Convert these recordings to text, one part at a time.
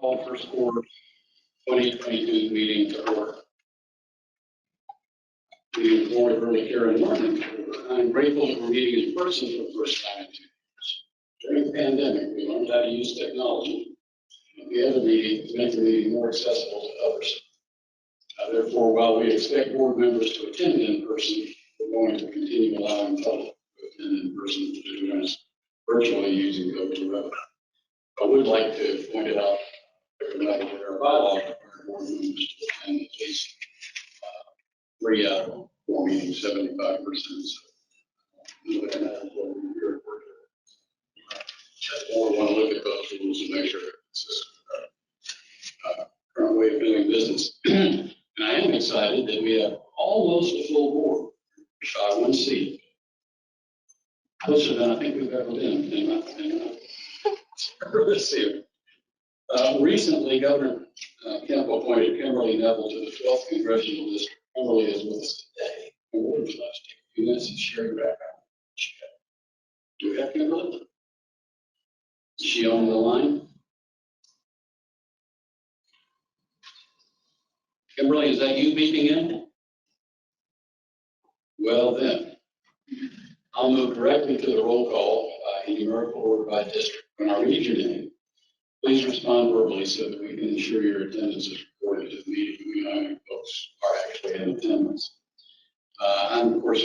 Call first quarter 2022 meeting to order. Meeting forward early care and learning. I'm grateful that we're meeting in person for the first time in 2 years. During the pandemic, we learned how to use technology. We had a meeting to make the meeting more accessible to others. Therefore, while we expect board members to attend in person, we're going to continue allowing public to attend in person to join us virtually using GoToWebinar. I would like to point it out that our bylaws require board members to attend at least 3 out of 4 meetings, 75%. So, I want to look at those rules and make sure they're consistent with our current way of doing business. And I am excited that we have almost a full board, by 1 seat. Closer than I think we've ever been in this year. Recently, Governor Kemp appointed Kimberly Neville to the 12th Congressional District. Kimberly is with us today. And we'll just take a few minutes and share your background. Do we have Kimberly? Is she on the line? Kimberly, is that you beeping in? Well then, I'll move directly to the roll call in numerical order by district. When I read your name, please respond verbally so that we can ensure your attendance is recorded at the meeting. We know how many folks are actually in attendance. I'm, of course,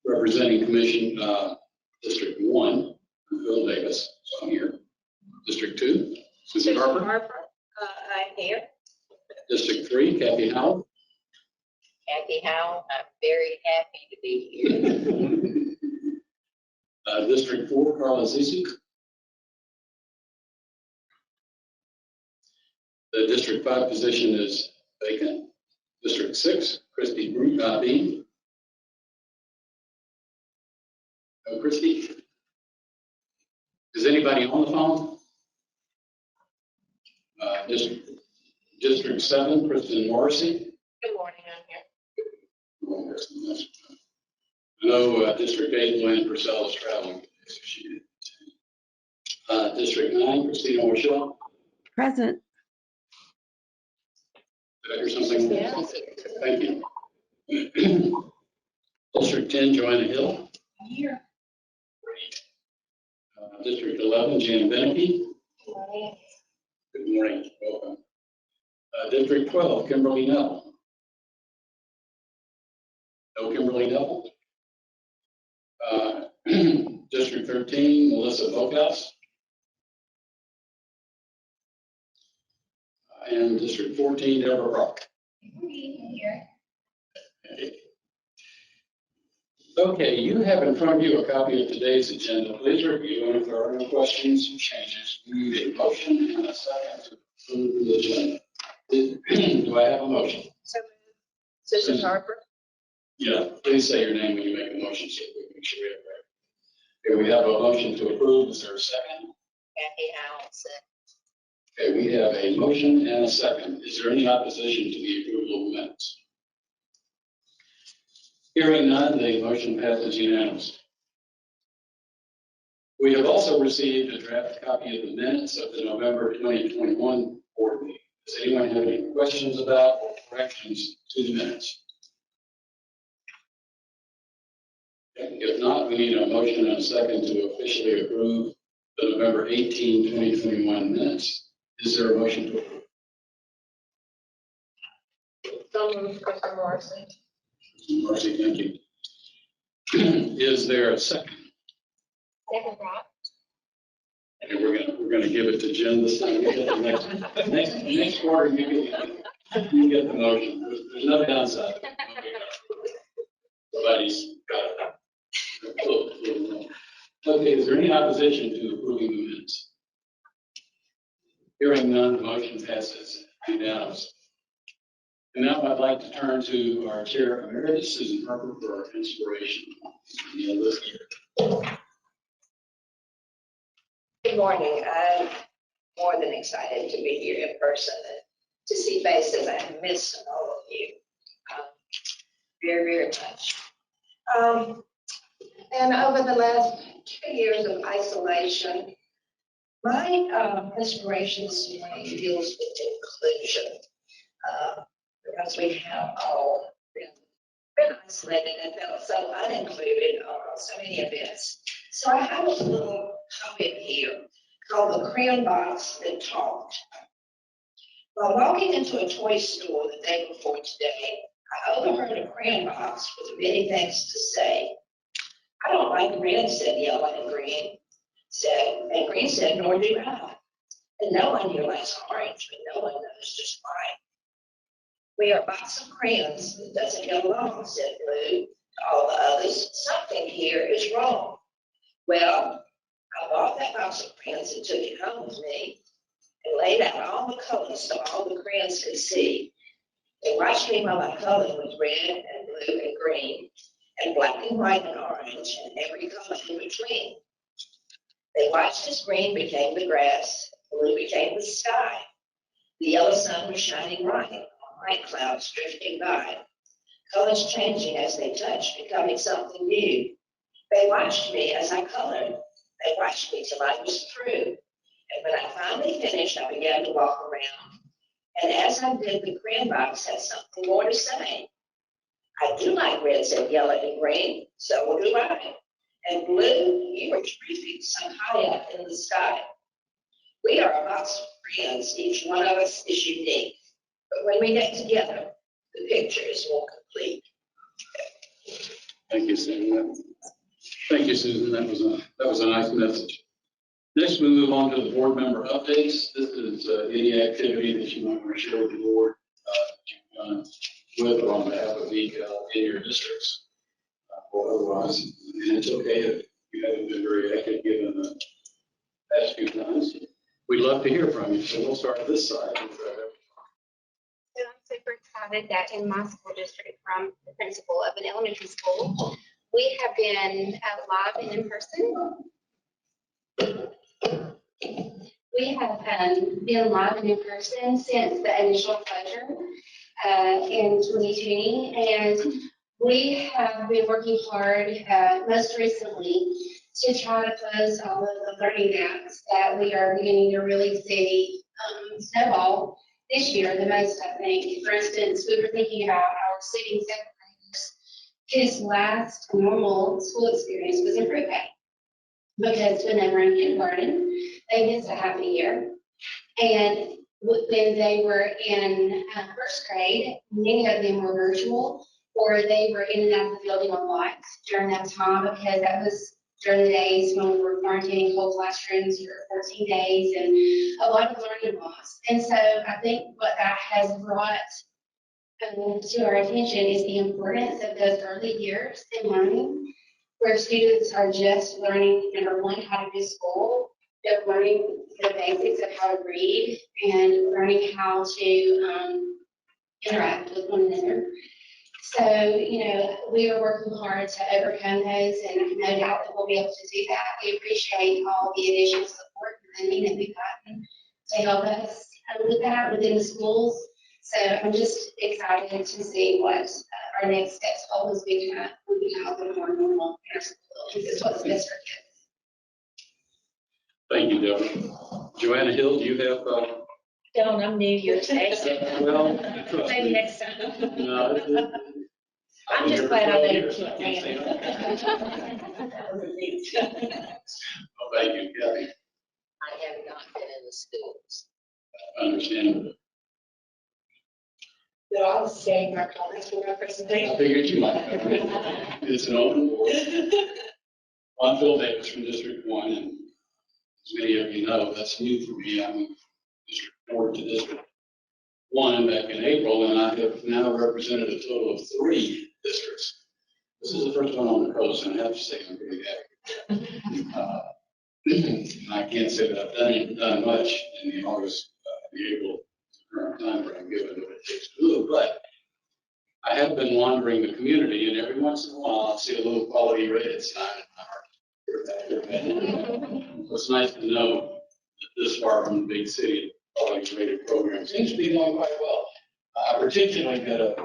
representing Commission District 1, Phil Davis, so I'm here. District 2, Susan Harper. I'm here. District 3, Kathy Howell. Kathy Howell, I'm very happy to be here. District 4, Carla Zizek. The District 5 position is vacant. District 6, Christy Bean. Oh, Christy. Is anybody on the phone? District 7, Kristen Morrissey. Good morning, I'm here. I know District 8, Luann Purcell is traveling today, so she didn't. District 9, Christina Michelle. Present. Did I hear something? Yeah. Thank you. District 10, Joanna Hill. I'm here. Great. District 11, Jan Beneke. Good morning. Good morning. Welcome. District 12, Kimberly Neville. No Kimberly Neville. District 13, Melissa Bokas. And District 14, Deborah Brock. Here. Okay, you have in front of you a copy of today's agenda. Please review, and if there are no questions or changes, we need a motion and a second to approve the agenda. Do I have a motion? So, Susan Harper. Yeah, please say your name when you make a motion so we can make sure we have it. Okay, we have a motion to approve. Is there a second? Kathy Howell said. Okay, we have a motion and a second. Is there any opposition to the approval of minutes? Hearing none, the motion passes unanimously. We have also received a draft copy of the minutes of the November 2021 board meeting. Does anyone have any questions about or corrections to the minutes? Okay, if not, we need a motion and a second to officially approve the November 18, 2021 minutes. Is there a motion to approve? So moved, Kristen Morrison. Marcy, thank you. Is there a second? Second, Brock. And we're gonna give it to Jen this time. You get the next quarter, you get the motion. There's no downside. Somebody's got it. Okay, is there any opposition to approving the minutes? Hearing none, the motion passes unanimously. And now I'd like to turn to our Chair Emeritus, Susan Harper, for our inspiration. Good morning. I'm more than excited to be here in person and to see faces. I miss all of you very, very much. And over the last 2 years of isolation, My inspiration this morning deals with inclusion, because we have all been isolated and felt so unincluded on so many events. So I have a little poem here called The Crayon Box That Talked. While walking into a toy store the day before today, I overheard a crayon box with many things to say. I don't like red, said yellow and green. And green said, nor do I. And no one here likes orange, but no one knows just why. We are a box of crayons that doesn't get along, said blue to all the others. Something here is wrong. Well, I bought that box of crayons and took it home with me and laid out all the colors so all the crayons could see. They watched me while I colored with red and blue and green and black and white and orange and every color in between. They watched as green became the grass, blue became the sky. The yellow sun was shining bright, white clouds drifting by, colors changing as they touched, becoming something new. They watched me as I colored. They watched me till I was through. And when I finally finished, I began to walk around. And as I did, the crayon box had something more to say. I do like red, said yellow and green. So do I. And blue, you were 3 feet so high up in the sky. We are a box of crayons. Each one of us is unique. But when we get together, the picture is more complete. Thank you, Susan. Thank you, Susan. That was a nice message. Next, we move on to the board member updates. This is any activity that you might want to share with the board that you've done with or on behalf of DECAL in your districts. Or otherwise, and it's okay if you haven't been very active given the past few times. We'd love to hear from you. So we'll start this side. So I'm super excited that in my school district, from the principal of an elementary school, we have been live and in person. We have been live and in person since the initial closure in 2020, and we have been working hard most recently to try to close all of the learning gaps that we are beginning to really see snowball this year the most, I think. For instance, we were thinking about our sitting second graders whose last normal school experience was in pre-K, because when they were in kindergarten, they missed a half a year. And when they were in first grade, many of them were virtual, or they were in and out of the building a lot during that time, because that was during the days when we were quarantining whole classrooms for 14 days and a lot of learning loss. And so I think what that has brought to our attention is the importance of those early years in learning, where students are just learning, number one, how to do school. They're learning the basics of how to read and learning how to interact with one another. So, we are working hard to overcome those, and no doubt that we'll be able to do that. We appreciate all the additional support and funding that we've gotten to help us with that within the schools. So I'm just excited to see what our next steps hold as we become a little more normal in our school buildings. It's what's best for kids. Thank you, Deborah. Joanna Hill, do you have? Don't, I'm new here today. Well, Maybe next time. No, I'm just glad I know you keep Well, playing. That was neat. thank you, Kathy. I have not been in the schools. Understandable. So I'll save my comments for my I presentation. figured you might. It's an open board. I'm Phil Davis from District 1, and as many of you know, that's new for me. I'm District 4 to District 1 back in April, and I have now represented a total of 3 districts. This is the first one on the coast, and I have to say I'm pretty happy. I can't say that I've done much in the August, the April current time frame, given what it takes to move, but I have been wandering the community, and every once in a while I'll see a little quality rated sign in my heart. So it's nice to know that this far from the big city, the quality rated program seems to be going quite well. I particularly got to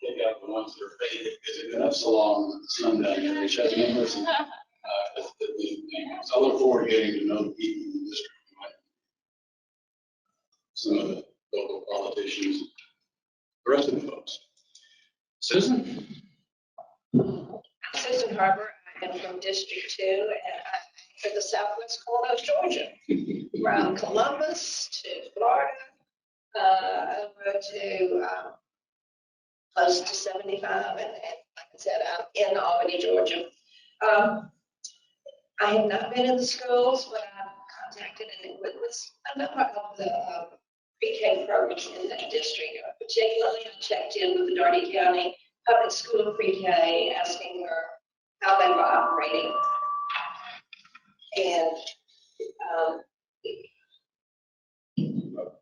pick out the ones that are faded, because they've been up so long with the sun down here, which has been listening. So I look forward to getting to know the people in the district some of the local politicians, the rest of the folks. Susan? I'm Susan Harbor. I am from District 2, and I'm for the Southwest corner of Georgia, from Columbus to Florida, over to close to 75, and like I said, I'm in Albany, Georgia. I have not been in the schools, but I've contacted and with a number of the pre-K programs in that district. Particularly, I checked in with the Dougherty County Public School pre-K, asking her how they were operating. And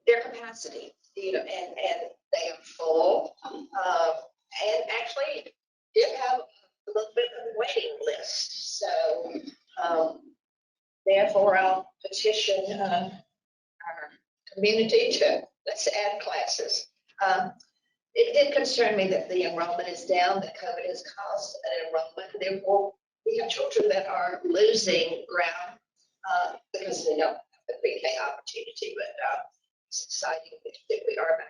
their capacity, and they are full. And actually did have a little bit of a waiting list. So therefore, I'll petition our community to let's add classes. It did concern me that the enrollment is down, that COVID has caused an enrollment. Therefore, we have children that are losing ground because they don't have the pre-K opportunity. But it's exciting that we are back.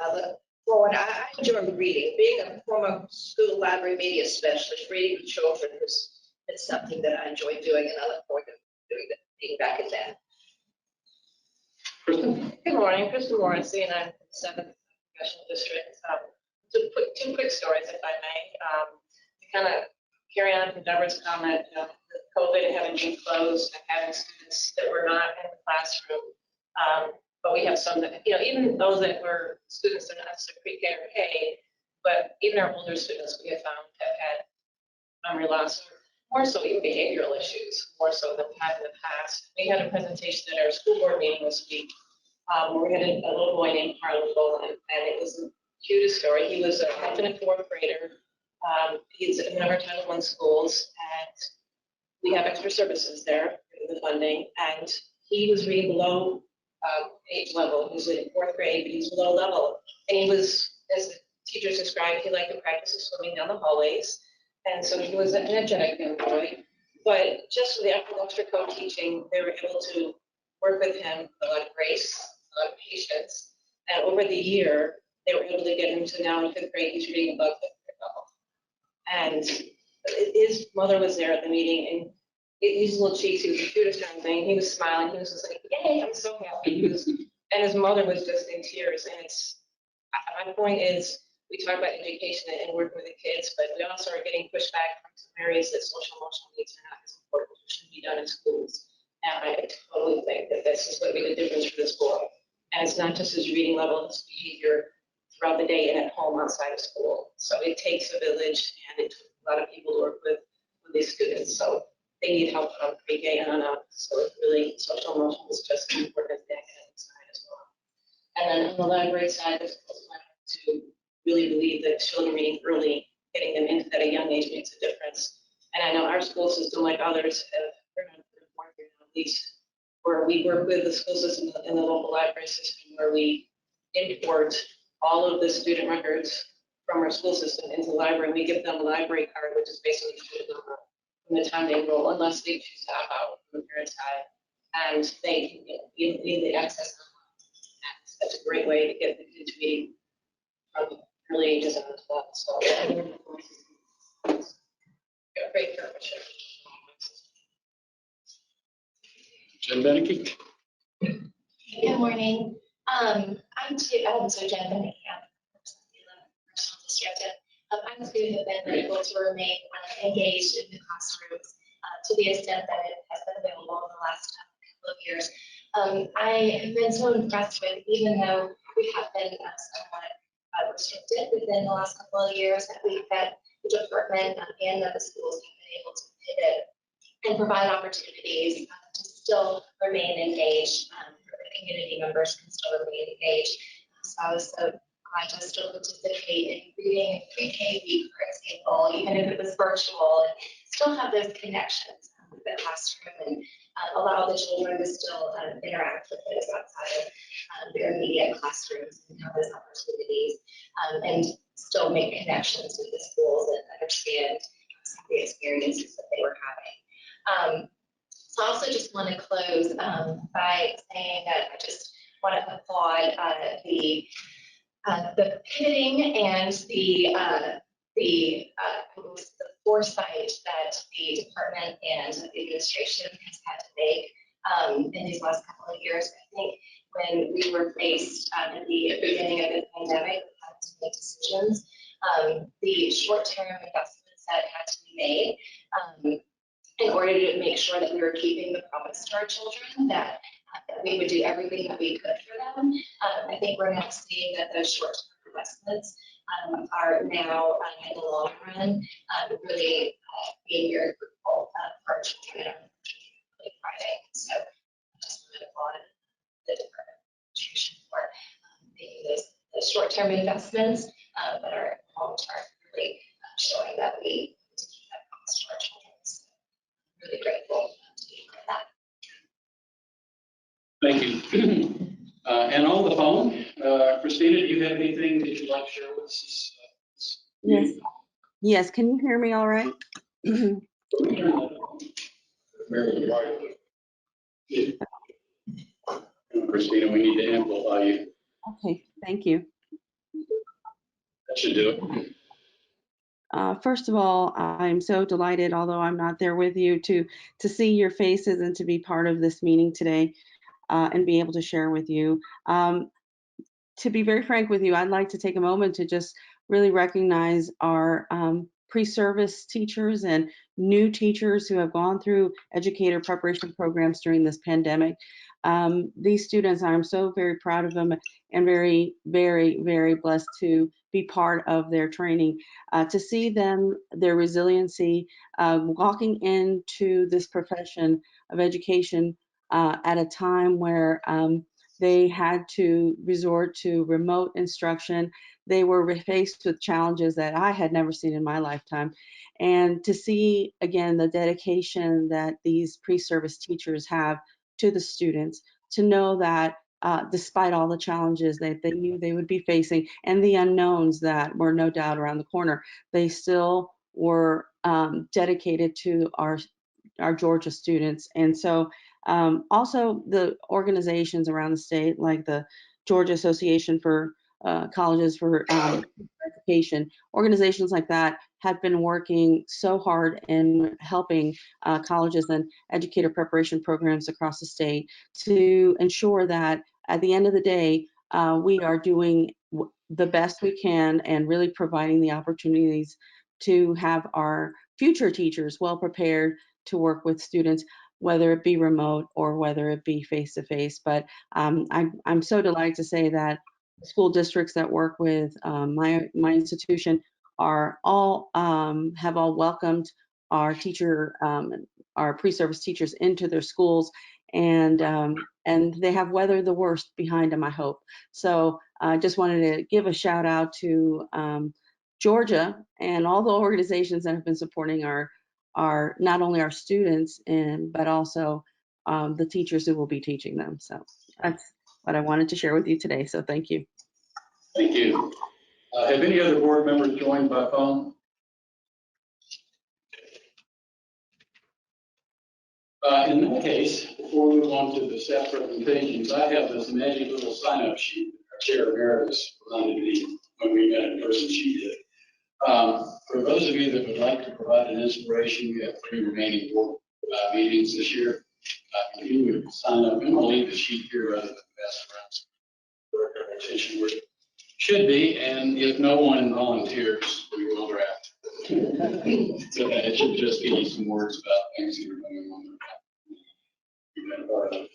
I look forward. I enjoy reading. Being a former school library media specialist, reading with children is something that I enjoy doing, and I look forward to doing that, being back at that. Good morning, Kristen Morrissey, and I'm from the 7th Congressional District. Two quick stories, if I may. To kind of carry on from Deborah's comment, with COVID having been closed and having students that were not in the classroom. But we have some that, even those that were students that are not necessarily pre-K or K, but even our older students we have found have had memory loss, or more so even behavioral issues, more so than we had in the past. We had a presentation at our school board meeting this week where we had a little boy named Harlan Boland, and it was the cutest story. He was a captain and 4th grader. He's in one of our Title I schools, and we have extra services there, the funding, and he was reading below age level. He was in 4th grade, but he was below level. And he was, as the teachers described, he liked to practice swimming down the hallways. And so he was an energetic young boy. But just with the extra co-teaching, they were able to work with him with a lot of grace, a lot of patience. And over the year, they were able to get him to now in 5th grade, he's reading above 5th grade level. And his mother was there at the meeting, and his little cheeks, he was the cutest young thing. He was smiling. He was just like, yay, I'm so happy. And his mother was just in tears. And my point is, we talk about education and working with the kids, but we also are getting pushback from some areas that social emotional needs are not as important, which should be done in schools. And I totally think that this is going to be the difference for this boy. And it's not just his reading level, his behavior throughout the day and at home outside of school. So it takes a village, and it took a lot of people to work with these students. So they need help from pre-K and on up. So it's really, social emotional is just as important as the academic side as well. And then on the library side, there's to really believe that children reading early, getting them into that at a young age makes a difference. And I know our school system, like others, have at least where we work with the school system and the local library system, where we import all of the student records from our school system into the library. We give them a library card, which is basically student number from the time they enroll, unless they choose to opt out from the parent side, and they can immediately access them. That's a great way to get the kids reading from early ages on as well. So, great partnership. Jen Beneke? Good morning. I'm so Jen Beneke. I'm a student who have been able to remain engaged in the classrooms to the extent that it has been available in the last couple of years. I have been so impressed with, even though we have been somewhat restricted within the last couple of years, that the department and that the schools have been able to pivot and provide opportunities to still remain engaged, for the community members can still remain engaged. So I was so glad to still participate in reading pre-K week, for example, even if it was virtual, and still have those connections with the classroom and allow the children to still interact with those outside of their immediate classrooms and have those opportunities, and still make connections with the schools and understand some of the experiences that they were having. So I also just want to close by saying that I just want to applaud the pivoting and the foresight that the department and the administration has had to make in these last couple of years. I think when we were faced at the beginning of the pandemic, we had to make decisions. The short-term investments that had to be made in order to make sure that we were keeping the promise to our children that we would do everything that we could for them. I think we're now seeing that those short-term investments are now in the long run really being very fruitful for our children and are really thriving. So I just want to applaud the Department of Education for making those short-term investments that are long-term, really showing that we need to keep that promise to our children. So I'm really grateful to be part of that. Thank you. And on the phone, Christina, do you have anything that you'd like to share with us? Yes. Yes. Can you hear me all right? Christina, we need to amplify you. Okay. Thank you. That should do it. First of all, I'm so delighted, although I'm not there with you, to see your faces and to be part of this meeting today and be able to share with you. To be very frank with you, I'd like to take a moment to just really recognize our pre-service teachers and new teachers who have gone through educator preparation programs during this pandemic. These students, I'm so very proud of them and very, very, very blessed to be part of their training. To see them, their resiliency, walking into this profession of education at a time where they had to resort to remote instruction. They were faced with challenges that I had never seen in my lifetime. And to see, again, the dedication that these pre-service teachers have to the students, to know that despite all the challenges that they knew they would be facing and the unknowns that were no doubt around the corner, they still were dedicated to our Georgia students. And so also the organizations around the state, like the Georgia Association for Colleges for Education, organizations like that have been working so hard in helping colleges and educator preparation programs across the state to ensure that at the end of the day, we are doing the best we can and really providing the opportunities to have our future teachers well prepared to work with students, whether it be remote or whether it be face-to-face. But I'm so delighted to say that the school districts that work with my institution are all have all welcomed our our pre-service teachers into their schools, and they have weathered the worst behind them, I hope. So I just wanted to give a shout out to Georgia and all the organizations that have been supporting our not only our students but also the teachers who will be teaching them. So that's what I wanted to share with you today. So thank you. Thank you. Have any other board members joined by phone? In that case, before we move on to the staff presentations, I have this magic little sign-up sheet our chair emeritus reminded me when we met in person. She did. For those of you that would like to provide an inspiration, we have 3 remaining board meetings this year. If you would sign up, and we'll leave the sheet here rather than pass around for representation where it should be, and if no one volunteers, we will draft. So it should just be some words about things that are going on.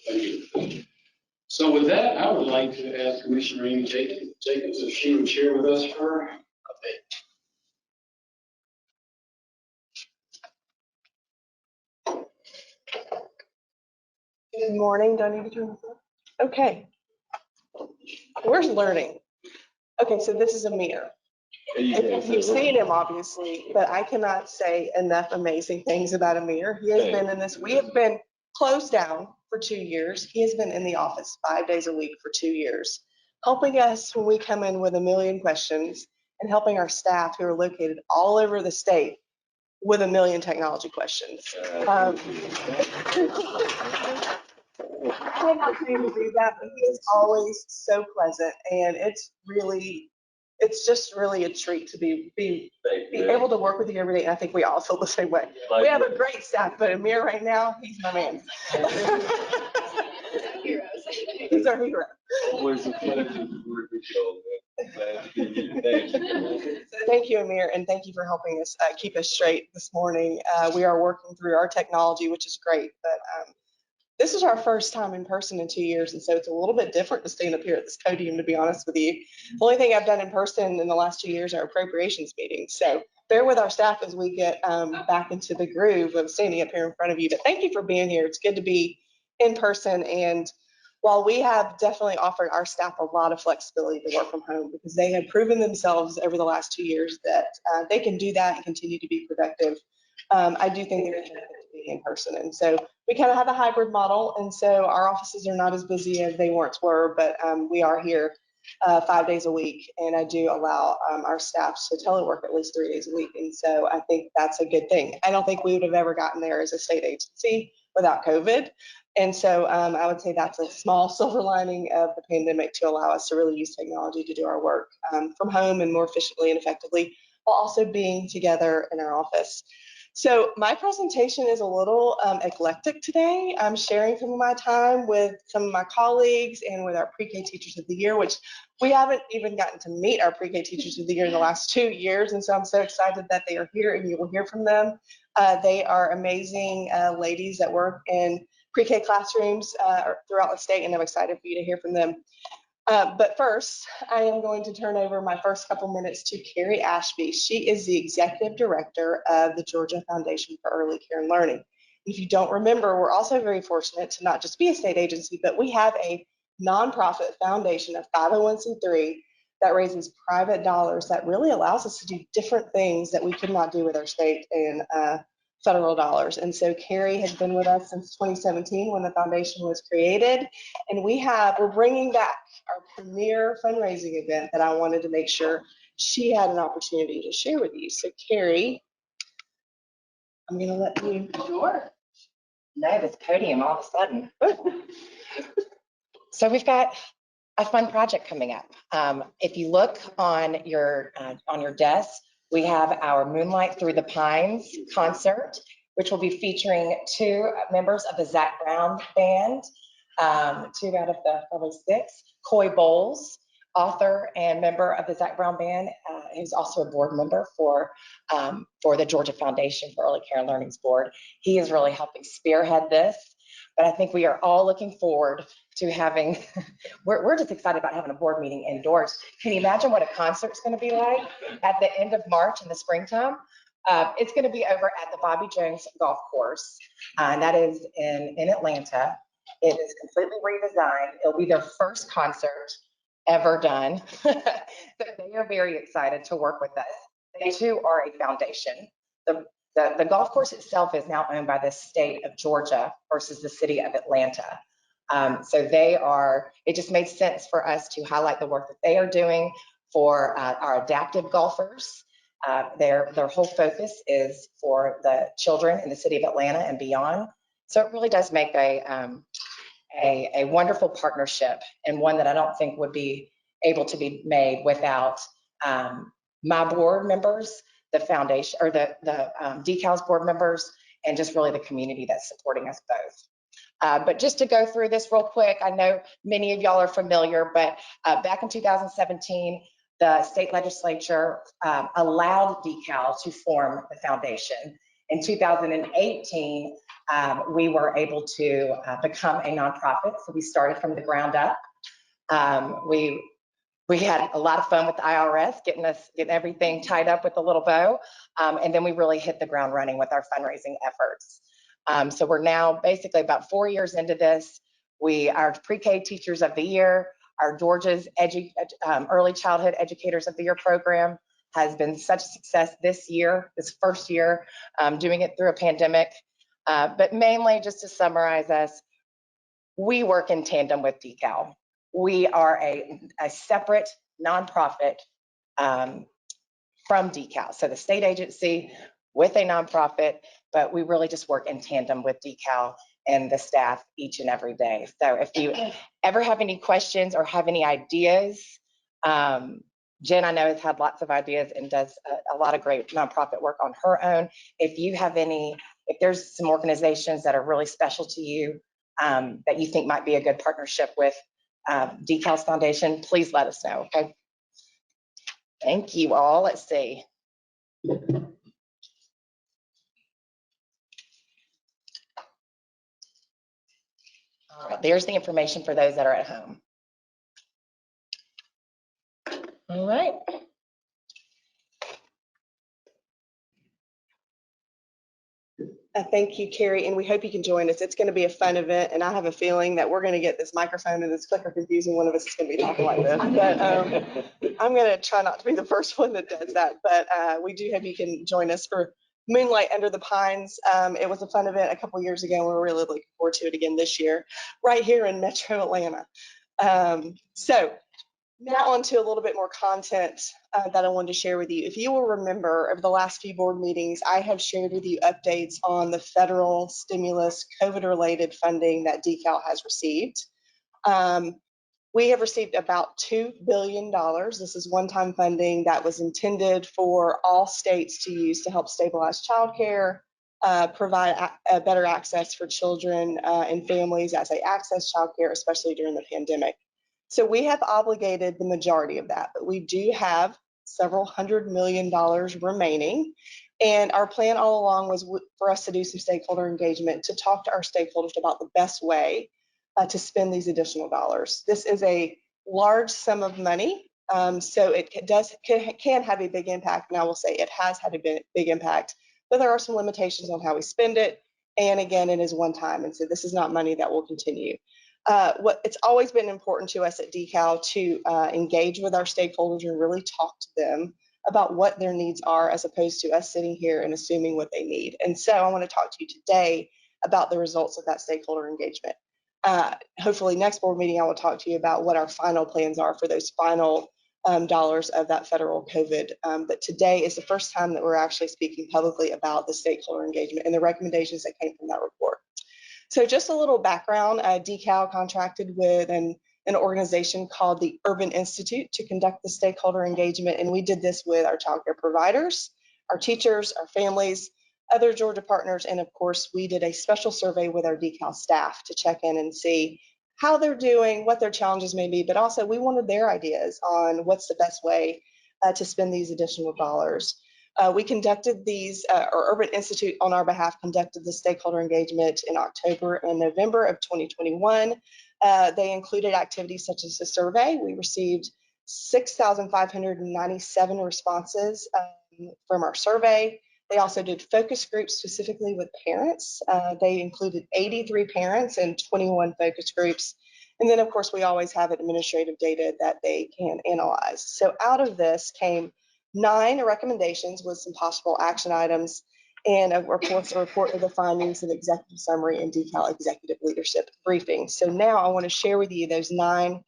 Thank you. So with that, I would like to ask Commissioner Amy Jacobs if she would share with us her update. Good morning. Do I need to turn this on? Okay. Where's learning? Okay, so this is Amir. You've seen him obviously, but I cannot say enough amazing things about Amir. He has been in this. We have been closed down for 2 years. He has been in the office 5 days a week for 2 years, helping us when we come in with a million questions and helping our staff who are located all over the state with a million technology questions. I'm not trained to do that, but he is always so pleasant, and it's just really a treat to be able to work with you every day. And I think we all feel the same way. We have a great staff, but Amir right now, he's my man. He's our hero. Always a pleasure to work with y'all, man. Glad to be here. Thank you. So thank you, Amir, and thank you for helping us keep us straight this morning. We are working through our technology, which is great, but this is our first time in person in 2 years, and so it's a little bit different to stand up here at this podium, to be honest with you. The only thing I've done in person in the last 2 years are appropriations meetings, so bear with our staff as we get back into the groove of standing up here in front of you. But thank you for being here. It's good to be in person, and while we have definitely offered our staff a lot of flexibility to work from home because they have proven themselves over the last 2 years that they can do that and continue to be productive, I do think there is benefit to being in person. And so we kind of have a hybrid model. And so our offices are not as busy as they once were, but we are here 5 days a week. And I do allow our staff to telework at least 3 days a week. And so I think that's a good thing. I don't think we would have ever gotten there as a state agency without COVID. And so I would say that's a small silver lining of the pandemic to allow us to really use technology to do our work from home and more efficiently and effectively, while also being together in our office. So my presentation is a little eclectic today. I'm sharing some of my time with some of my colleagues and with our pre-K Teachers of the Year, which we haven't even gotten to meet our pre-K Teachers of the Year in the last 2 years. And so I'm so excited that they are here and you will hear from them. They are amazing ladies that work in pre-K classrooms throughout the state, and I'm excited for you to hear from them. But first, I am going to turn over my first couple minutes to Carrie Ashby. She is the Executive Director of the Georgia Foundation for Early Care and Learning. If you don't remember, we're also very fortunate to not just be a state agency, but we have a nonprofit foundation, a 501c3, that raises private dollars that really allows us to do different things that we could not do with our state and federal dollars. And so Carrie has been with us since 2017 when the foundation was created. And we're bringing back our premier fundraising event that I wanted to make sure she had an opportunity to share with you. So Carrie, I'm gonna let you. Sure. No, this podium all of a sudden. So we've got a fun project coming up. If you look on your desk, we have our Moonlight Through the Pines concert, which will be featuring 2 members of the Zach Brown Band, 2 out of the probably 6. Coy Bowles, author and member of the Zach Brown Band, who's also a board member for the Georgia Foundation for Early Care and Learning's board. He is really helping spearhead this, but I think we are all looking forward to having, we're just excited about having a board meeting indoors. Can you imagine what a concert's going to be like at the end of March in the springtime? It's going to be over at the Bobby Jones Golf Course, and that is in Atlanta. It is completely redesigned. It'll be their first concert ever done. So they are very excited to work with us. They too are a foundation. The golf course itself is now owned by the state of Georgia versus the city of Atlanta. So it just made sense for us to highlight the work that they are doing for our adaptive golfers. Their whole focus is for the children in the city of Atlanta and beyond. So it really does make a wonderful partnership, and one that I don't think would be able to be made without my board members, the foundation, or the DECAL's board members, and just really the community that's supporting us both. But just to go through this real quick, I know many of y'all are familiar, but back in 2017, the state legislature allowed DECAL to form the foundation. In 2018, we were able to become a nonprofit, so we started from the ground up. We had a lot of fun with the IRS, getting everything tied up with a little bow, and then we really hit the ground running with our fundraising efforts. So we're now basically about 4 years into this. Our pre-K Teachers of the Year, our Georgia's Early Childhood Educators of the Year program has been such a success this first year, doing it through a pandemic. But mainly, just to summarize us, we work in tandem with DECAL. We are a separate nonprofit from DECAL. So the state agency with a nonprofit, but we really just work in tandem with DECAL and the staff each and every day. So if you ever have any questions or have any ideas, Jen, I know, has had lots of ideas and does a lot of great nonprofit work on her own. If you have any, if there's some organizations that are really special to you that you think might be a good partnership with DECAL's Foundation, please let us know, okay? Thank you all. Let's see. All right, there's the information for those that are at home. All right. Thank you, Carrie, and we hope you can join us. It's going to be a fun event, and I have a feeling that we're going to get this microphone and this clicker confused, and one of us is going to be talking like this. But I'm going to try not to be the first one that does that. But we do hope you can join us for Moonlight Under the Pines. It was a fun event a couple years ago, and we're really looking forward to it again this year, right here in Metro Atlanta. So now on to a little bit more content that I wanted to share with you. If you will remember, over the last few board meetings, I have shared with you updates on the federal stimulus COVID-related funding that DECAL has received. We have received about $2 billion. This is one-time funding that was intended for all states to use to help stabilize childcare, provide better access for children and families as they access childcare, especially during the pandemic. So we have obligated the majority of that, but we do have several $100 million remaining. And our plan all along was for us to do some stakeholder engagement, to talk to our stakeholders about the best way to spend these additional dollars. This is a large sum of money, so it can have a big impact. And I will say it has had a big impact, but there are some limitations on how we spend it. And again, it is one time, and so this is not money that will continue. It's always been important to us at DECAL to engage with our stakeholders and really talk to them about what their needs are, as opposed to us sitting here and assuming what they need. And so I want to talk to you today about the results of that stakeholder engagement. Hopefully next board meeting, I will talk to you about what our final plans are for those final dollars of that federal COVID. But today is the first time that we're actually speaking publicly about the stakeholder engagement and the recommendations that came from that report. So just a little background, DECAL contracted with an organization called the Urban Institute to conduct the stakeholder engagement. And we did this with our childcare providers, our teachers, our families, other Georgia partners. And of course, we did a special survey with our DECAL staff to check in and see how they're doing, what their challenges may be, but also we wanted their ideas on what's the best way to spend these additional dollars. We conducted these, or Urban Institute on our behalf conducted the stakeholder engagement in October and November of 2021. They included activities such as a survey. We received 6,597 responses from our survey. They also did focus groups specifically with parents. They included 83 parents and 21 focus groups. And then of course, we always have administrative data that they can analyze. So out of this came 9 recommendations with some possible action items, and of course a report of the findings and executive summary and DECAL executive leadership briefing. So now I want to share with you those 9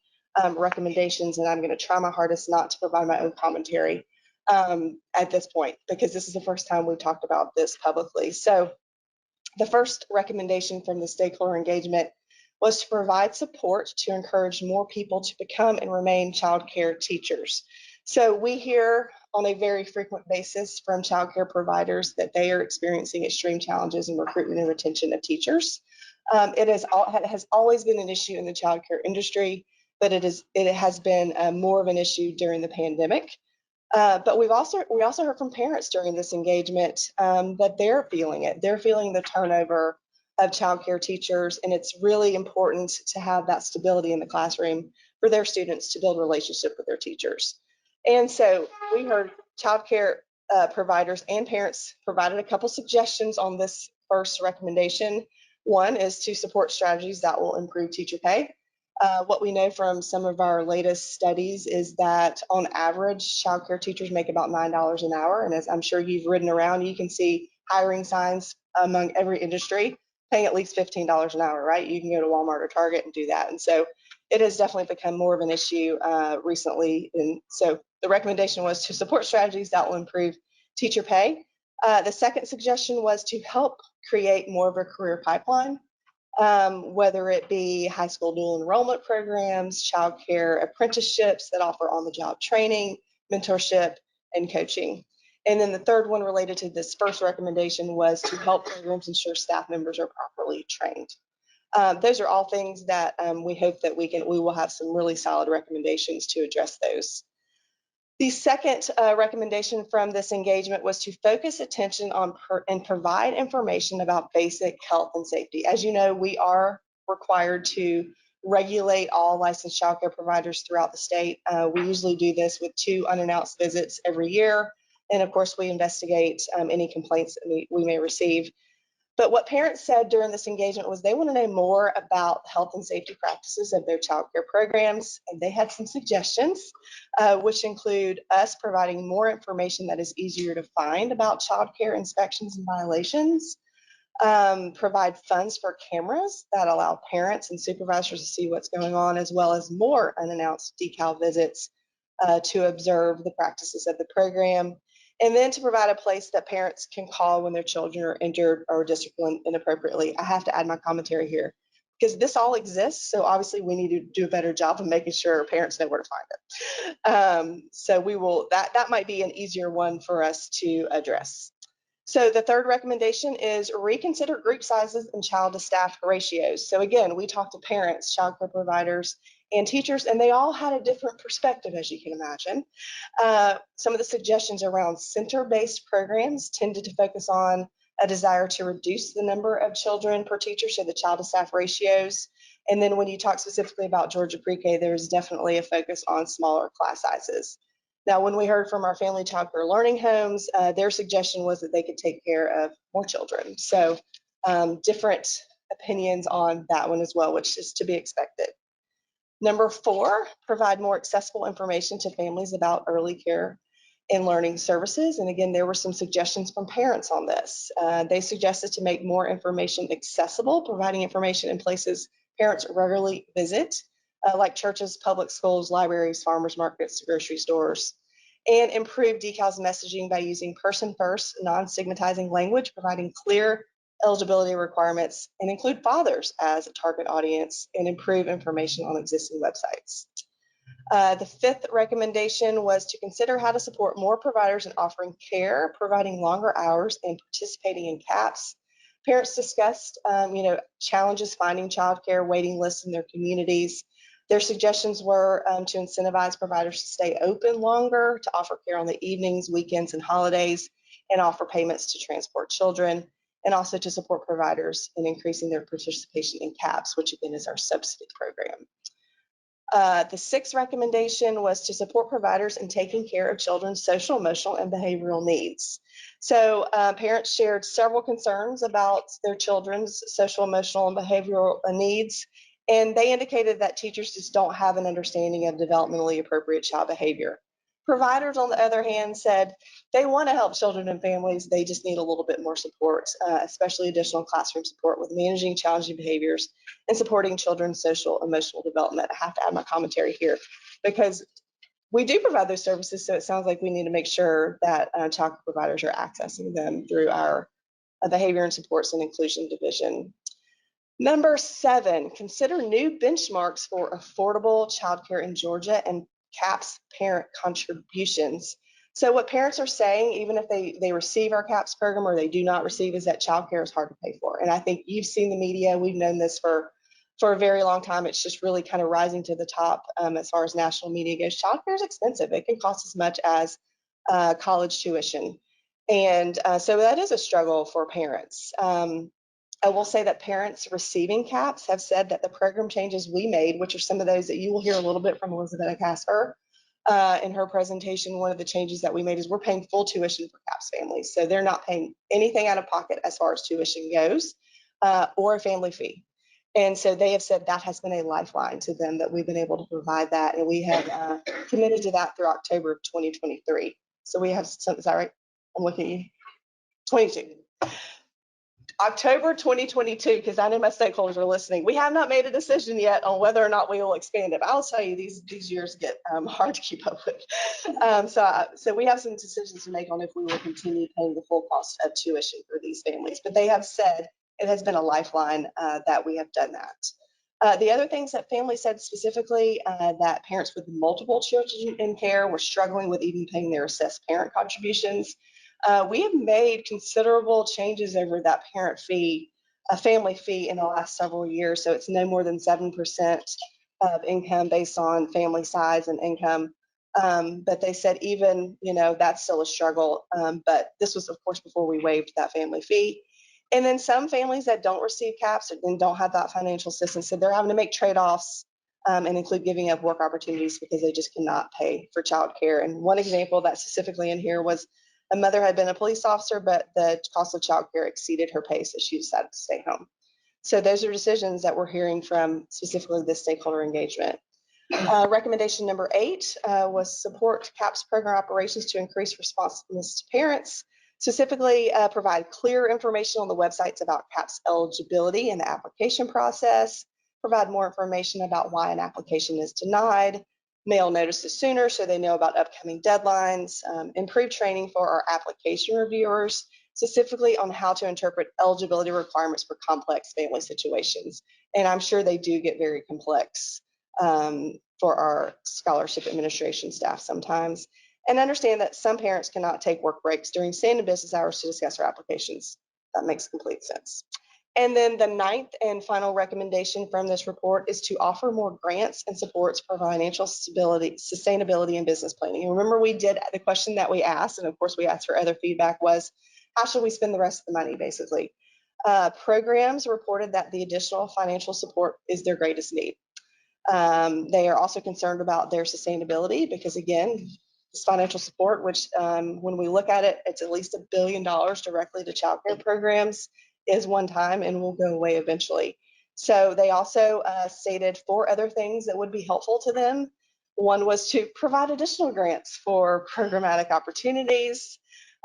recommendations, and I'm going to try my hardest not to provide my own commentary at this point, because this is the first time we've talked about this publicly. So the first recommendation from the stakeholder engagement was to provide support to encourage more people to become and remain childcare teachers. So we hear on a very frequent basis from childcare providers that they are experiencing extreme challenges in recruitment and retention of teachers. It has always been an issue in the childcare industry, but it has been more of an issue during the pandemic. But we also heard from parents during this engagement that they're feeling it. They're feeling the turnover of childcare teachers, and it's really important to have that stability in the classroom for their students to build a relationship with their teachers. And so we heard childcare providers and parents provided a couple suggestions on this first recommendation. One is to support strategies that will improve teacher pay. What we know from some of our latest studies is that on average, childcare teachers make about $9 an hour. And as I'm sure you've ridden around, you can see hiring signs among every industry paying at least $15 an hour, right? You can go to Walmart or Target and do that. And so it has definitely become more of an issue recently. And so the recommendation was to support strategies that will improve teacher pay. The second suggestion was to help create more of a career pipeline. whether it be high school dual enrollment programs, childcare apprenticeships that offer on-the-job training, mentorship, and coaching. And then the third one related to this first recommendation was to help programs ensure staff members are properly trained. Those are all things that we hope that we will have some really solid recommendations to address those. The second recommendation from this engagement was to focus attention on and provide information about basic health and safety. As you know, we are required to regulate all licensed childcare providers throughout the state. We usually do this with 2 unannounced visits every year. And of course, we investigate any complaints that we may receive. But what parents said during this engagement was they want to know more about health and safety practices of their childcare programs. And they had some suggestions, which include us providing more information that is easier to find about childcare inspections and violations, provide funds for cameras that allow parents and supervisors to see what's going on, as well as more unannounced DECAL visits to observe the practices of the program. And then to provide a place that parents can call when their children are injured or disciplined inappropriately. I have to add my commentary here because this all exists. So obviously we need to do a better job of making sure parents know where to find it. So we will, that might be an easier one for us to address. So the third recommendation is reconsider group sizes and child to staff ratios. So again, we talked to parents, childcare providers, and teachers, and they all had a different perspective, as you can imagine. Some of the suggestions around center-based programs tended to focus on a desire to reduce the number of children per teacher, so the child to staff ratios. And then when you talk specifically about Georgia Pre-K, there's definitely a focus on smaller class sizes. Now, when we heard from our family childcare learning homes, their suggestion was that they could take care of more children. So different opinions on that one as well, which is to be expected. Number 4, provide more accessible information to families about early care and learning services. And again, there were some suggestions from parents on this. They suggested to make more information accessible, providing information in places parents regularly visit, like churches, public schools, libraries, farmers markets, grocery stores, and improve DECAL's messaging by using person-first, non-stigmatizing language, providing clear eligibility requirements, and include fathers as a target audience, and improve information on existing websites. The 5th recommendation was to consider how to support more providers in offering care, providing longer hours, and participating in CAPS. Parents discussed, challenges finding childcare waiting lists in their communities. Their suggestions were to incentivize providers to stay open longer, to offer care on the evenings, weekends, and holidays, and offer payments to transport children, and also to support providers in increasing their participation in CAPS, which again is our subsidy program. The 6th recommendation was to support providers in taking care of children's social, emotional, and behavioral needs. So parents shared several concerns about their children's social, emotional, and behavioral needs, and they indicated that teachers just don't have an understanding of developmentally appropriate child behavior. Providers, on the other hand, said they want to help children and families. They just need a little bit more support, especially additional classroom support with managing challenging behaviors and supporting children's social, emotional development. I have to add my commentary here because we do provide those services, so it sounds like we need to make sure that child providers are accessing them through our Behavior and Supports and Inclusion Division. Number 7, consider new benchmarks for affordable childcare in Georgia and CAPS parent contributions. So what parents are saying, even if they receive our CAPS program or they do not receive, is that childcare is hard to pay for. And I think you've seen the media, we've known this for a very long time. It's just really kind of rising to the top as far as national media goes. Childcare is expensive. It can cost as much as college tuition. And so that is a struggle for parents. I will say that parents receiving CAPS have said that the program changes we made, which are some of those that you will hear a little bit from Elizabeth Casper in her presentation. One of the changes that we made is we're paying full tuition for CAPS families. So they're not paying anything out of pocket as far as tuition goes or a family fee. And so they have said that has been a lifeline to them, that we've been able to provide that. And we have committed to that through October of 2023. So we have some, is that right? I'm looking at you. 22. October 2022, because I know my stakeholders are listening. We have not made a decision yet on whether or not we will expand it. But I'll tell you, these years get hard to keep up with. So we have some decisions to make on if we will continue paying the full cost of tuition for these families. But they have said it has been a lifeline that we have done that. The other things that families said specifically that parents with multiple children in care were struggling with even paying their assessed parent contributions. We have made considerable changes over that parent fee, a family fee in the last several years. So it's no more than 7% of income based on family size and income. But they said even, that's still a struggle. But this was, of course, before we waived that family fee. And then some families that don't receive CAPS and don't have that financial assistance, so they're having to make trade-offs and include giving up work opportunities because they just cannot pay for childcare. And one example that's specifically in here was a mother had been a police officer, but the cost of childcare exceeded her pay, so she decided to stay home. So those are decisions that we're hearing from specifically this stakeholder engagement. Recommendation number 8 was support CAPS program operations to increase responsiveness to parents. Specifically, provide clear information on the websites about CAPS eligibility and the application process, provide more information about why an application is denied, mail notices sooner so they know about upcoming deadlines, improve training for our application reviewers, specifically on how to interpret eligibility requirements for complex family situations. And I'm sure they do get very complex for our scholarship administration staff sometimes. And understand that some parents cannot take work breaks during standard business hours to discuss our applications. That makes complete sense. And then the 9th and final recommendation from this report is to offer more grants and supports for financial stability, sustainability, and business planning. And remember, we did the question that we asked, and of course we asked for other feedback, was how should we spend the rest of the money, basically. Programs reported that the additional financial support is their greatest need. They are also concerned about their sustainability because, again, this financial support, which when we look at it, it's at least $1 billion directly to child care programs, is one time and will go away eventually. So they also stated 4 other things that would be helpful to them. One was to provide additional grants for programmatic opportunities.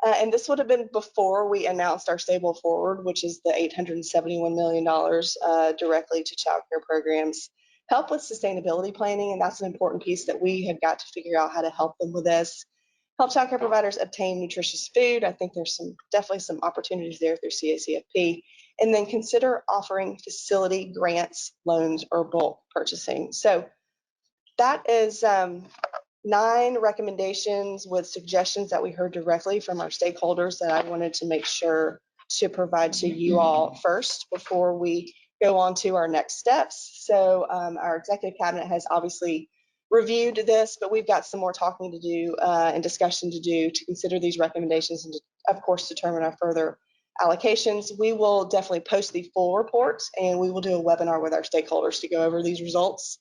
And this would have been before we announced our Stable Forward, which is the $871 million directly to child care programs. Help with sustainability planning, and that's an important piece that we have got to figure out how to help them with this. Help childcare providers obtain nutritious food. I think there's definitely some opportunities there through CACFP. And then consider offering facility grants, loans, or bulk purchasing. So that is 9 recommendations with suggestions that we heard directly from our stakeholders that I wanted to make sure to provide to you all first before we go on to our next steps. So our executive cabinet has obviously reviewed this, but we've got some more talking to do and discussion to do to consider these recommendations and to, of course, determine our further allocations. We will definitely post the full report and we will do a webinar with our stakeholders to go over these results.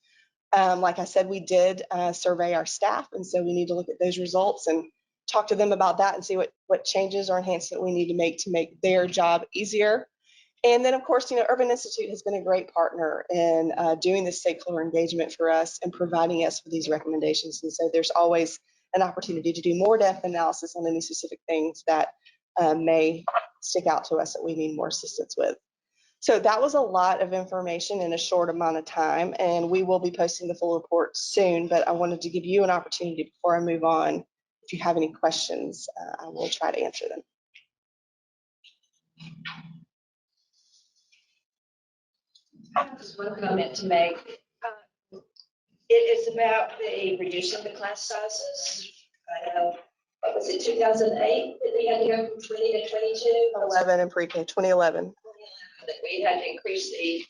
Like I said, we did survey our staff, and so we need to look at those results and talk to them about that and see what changes or enhancement we need to make their job easier. And then, of course, Urban Institute has been a great partner in doing this stakeholder engagement for us and providing us with these recommendations. And so there's always an opportunity to do more depth analysis on any specific things that may stick out to us that we need more assistance with. So that was a lot of information in a short amount of time, and we will be posting the full report soon, but I wanted to give you an opportunity before I move on. If you have any questions, I will try to answer them. I have just one comment to make. It is about the reducing the class sizes. I know, what was it, 2008 that we had to go from 20 to 22? 11 in pre-K, 2011. That we had to increase the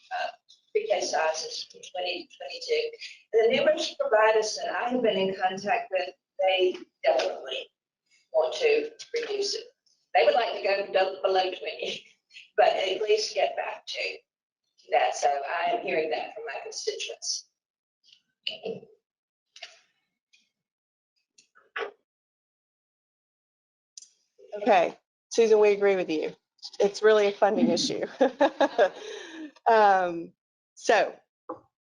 pre-K sizes from 20 to 22. The numerous providers that I have been in contact with, they definitely want to reduce it. They would like to go below 20, but at least get back to that. So I am hearing that from my constituents. Okay, Susan, we agree with you. It's really a funding issue. So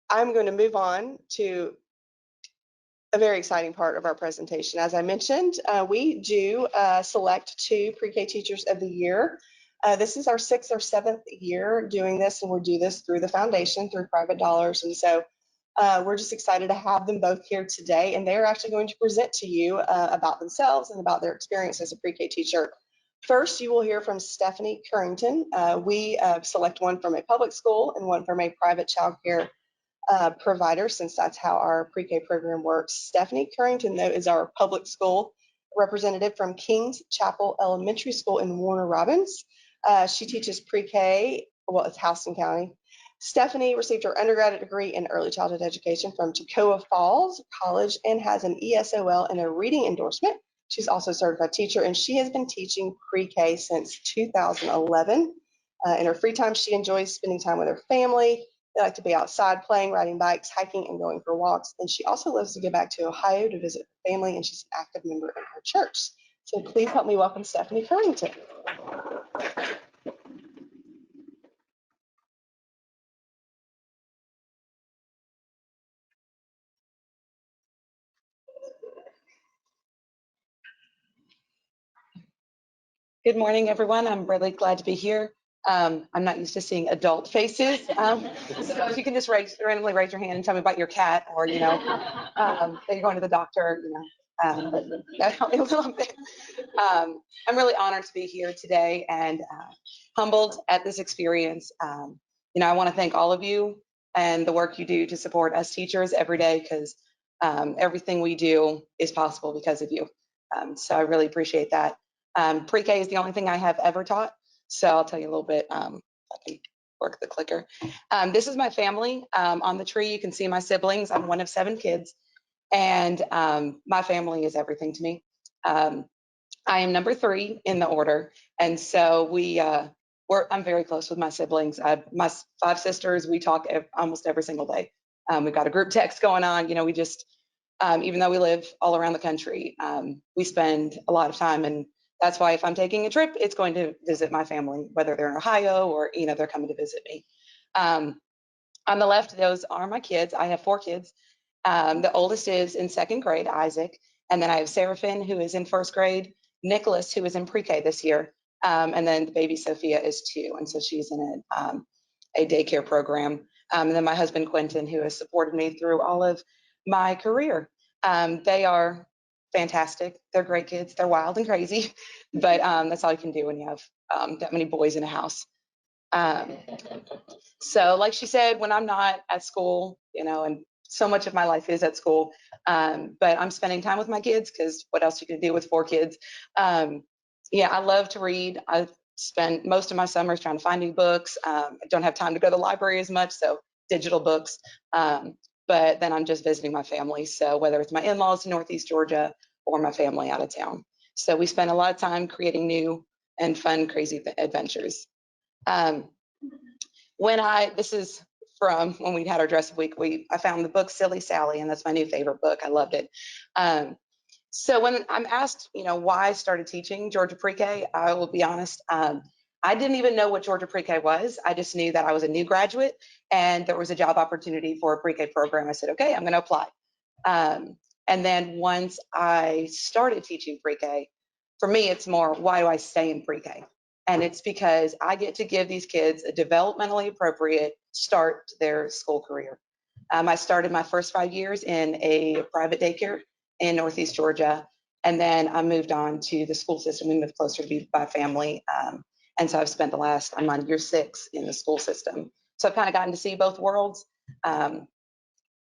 I'm going to move on to a very exciting part of our presentation. As I mentioned, we do select 2 pre-K teachers of the year. This is our 6th or 7th year doing this, and we'll do this through the foundation, through private dollars. And so we're just excited to have them both here today, and they're actually going to present to you about themselves and about their experience as a pre-K teacher. First, you will hear from Stephanie Currington. We select one from a public school and one from a private childcare provider, since that's how our pre-K program works. Stephanie Currington, though, is our public school representative from Kings Chapel Elementary School in Warner Robins. She teaches pre-K, well, it's Houston County. Stephanie received her undergraduate degree in early childhood education from Toccoa Falls College and has an ESOL and a reading endorsement. She's also a certified teacher, and she has been teaching pre-K since 2011. In her free time, she enjoys spending time with her family. They like to be outside playing, riding bikes, hiking, and going for walks. And she also loves to get back to Ohio to visit her family, and she's an active member in her church. So please help me welcome Stephanie Currington. Good morning, everyone. I'm really glad to be here. I'm not used to seeing adult faces. So if you can just randomly raise your hand and tell me about your cat, or, that you're going to the doctor, but that helped me a little bit. I'm really honored to be here today and humbled at this experience. I want to thank all of you and the work you do to support us teachers every day, because everything we do is possible because of you. So I really appreciate that. Pre-K is the only thing I have ever taught. So I'll tell you a little bit. I can work the clicker. This is my family. On the tree, you can see my siblings. I'm one of 7 kids, and my family is everything to me. I am number 3 in the order, and so I'm very close with my siblings. My 5 sisters, we talk almost every single day. We've got a group text going on. We just, even though we live all around the country, we spend a lot of time, and that's why if I'm taking a trip, it's going to visit my family, whether they're in Ohio or, they're coming to visit me. On the left, those are my kids. I have 4 kids. The oldest is in 2nd grade, Isaac. And then I have Seraphine, who is in 1st grade, Nicholas, who is in pre-K this year. And then the baby Sophia is 2. And so she's in a daycare program. And then my husband, Quentin, who has supported me through all of my career. They are fantastic. They're great kids. They're wild and crazy, but that's all you can do when you have that many boys in a house. So like she said, when I'm not at school, and so much of my life is at school, but I'm spending time with my kids, because what else you can do with 4 kids? I love to read. I spend most of my summers trying to find new books. I don't have time to go to the library as much, so digital books. But then I'm just visiting my family. So whether it's my in-laws in Northeast Georgia or my family out of town. So we spend a lot of time creating new and fun, crazy adventures. This is from when we had our dress week, I found the book Silly Sally, and that's my new favorite book. I loved it. So when I'm asked, why I started teaching Georgia Pre-K, I will be honest, I didn't even know what Georgia Pre-K was. I just knew that I was a new graduate and there was a job opportunity for a Pre-K program. I said, okay, I'm going to apply. And then once I started teaching Pre-K, for me, it's more, why do I stay in Pre-K? And it's because I get to give these kids a developmentally appropriate start to their school career. I started my first 5 years in a private daycare in Northeast Georgia. And then I moved on to the school system. We moved closer to be by family. And so I've spent I'm on year 6 in the school system. So I've kind of gotten to see both worlds.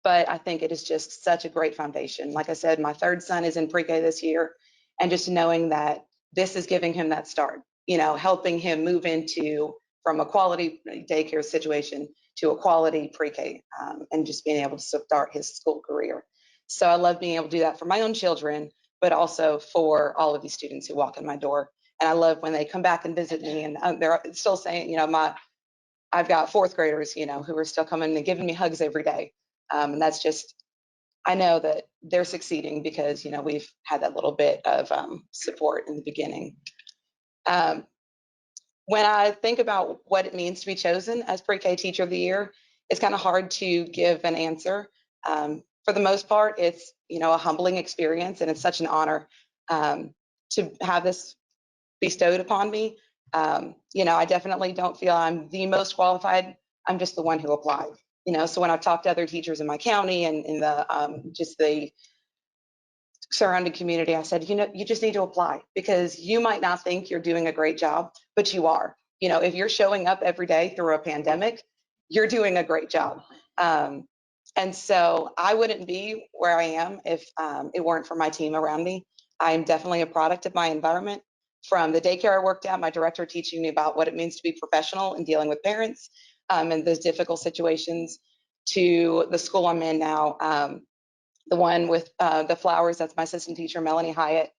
But I think it is just such a great foundation. Like I said, my 3rd son is in pre-K this year. And just knowing that this is giving him that start, helping him move from a quality daycare situation to a quality pre-K, and just being able to start his school career. So I love being able to do that for my own children, but also for all of these students who walk in my door. And I love when they come back and visit me, and they're still saying, I've got 4th graders, who are still coming and giving me hugs every day. And that's just, I know that they're succeeding because, we've had that little bit of support in the beginning. When I think about what it means to be chosen as Pre-K Teacher of the Year, it's kind of hard to give an answer. For the most part, it's, a humbling experience, and it's such an honor to have this bestowed upon me. I definitely don't feel I'm the most qualified. I'm just the one who applied. So when I've talked to other teachers in my county and in the just the surrounding community, I said, you just need to apply because you might not think you're doing a great job, but you are. If you're showing up every day through a pandemic, you're doing a great job. And so I wouldn't be where I am if it weren't for my team around me. I am definitely a product of my environment. From the daycare I worked at, my director teaching me about what it means to be professional and dealing with parents and those difficult situations, to the school I'm in now, the one with the flowers, that's my assistant teacher, Melanie Hyatt.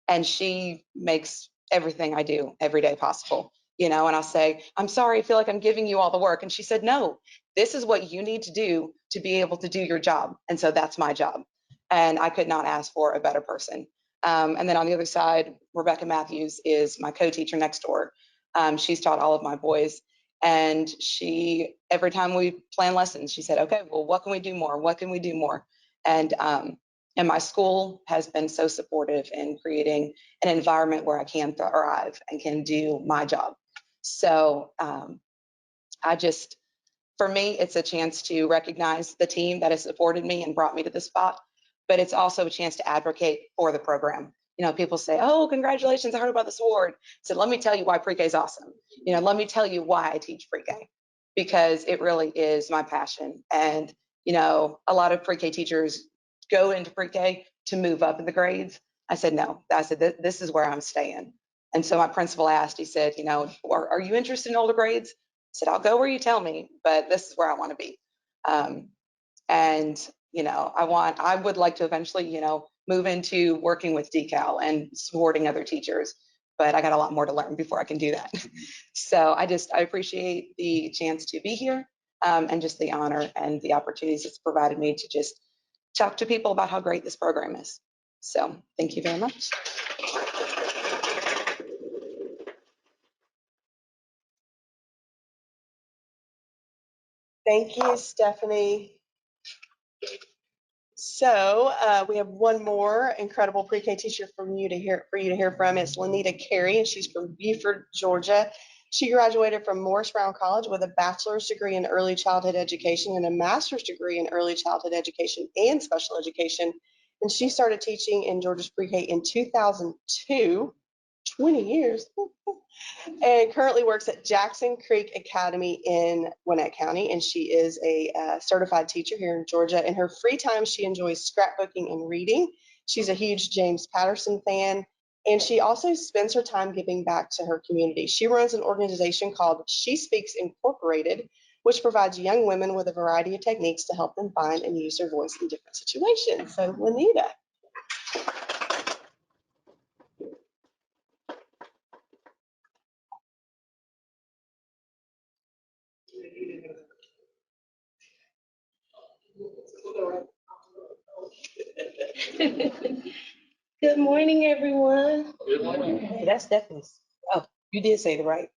And she makes everything I do every day possible, and I'll say, I'm sorry, I feel like I'm giving you all the work. And she said, no, this is what you need to do to be able to do your job. And so that's my job. And I could not ask for a better person. And then on the other side, Rebecca Matthews is my co-teacher next door. She's taught all of my boys. And every time we plan lessons, she said, okay, well, what can we do more? What can we do more? And my school has been so supportive in creating an environment where I can thrive and can do my job. So for me, it's a chance to recognize the team that has supported me and brought me to this spot, but it's also a chance to advocate for the program. People say, oh, congratulations, I heard about this award. So let me tell you why pre-K is awesome. Let me tell you why I teach pre-K, because it really is my passion. And, a lot of pre-K teachers go into pre-K to move up in the grades. I said, no, this is where I'm staying. And so my principal asked, he said, are you interested in older grades? I said, I'll go where you tell me, but this is where I want to be. I would like to eventually, move into working with DECAL and supporting other teachers, but I got a lot more to learn before I can do that. So I appreciate the chance to be here and just the honor and the opportunities it's provided me to just talk to people about how great this program is. So thank you very much. Thank you, Stephanie. So we have one more incredible pre-K teacher for you to hear from. It's Lanita Carey, and she's from Beaufort, Georgia. She graduated from Morris Brown College with a bachelor's degree in early childhood education and a master's degree in early childhood education and special education. And she started teaching in Georgia's pre-K in 2002, 20 years. And currently works at Jackson Creek Academy in Gwinnett County. And she is a certified teacher here in Georgia. In her free time, she enjoys scrapbooking and reading. She's a huge James Patterson fan. And she also spends her time giving back to her community. She runs an organization called She Speaks Incorporated, which provides young women with a variety of techniques to help them find and use their voice in different situations. So, Lanita. Good morning, everyone. Good morning. Hey, that's Stephanie's. Oh, you did say the right.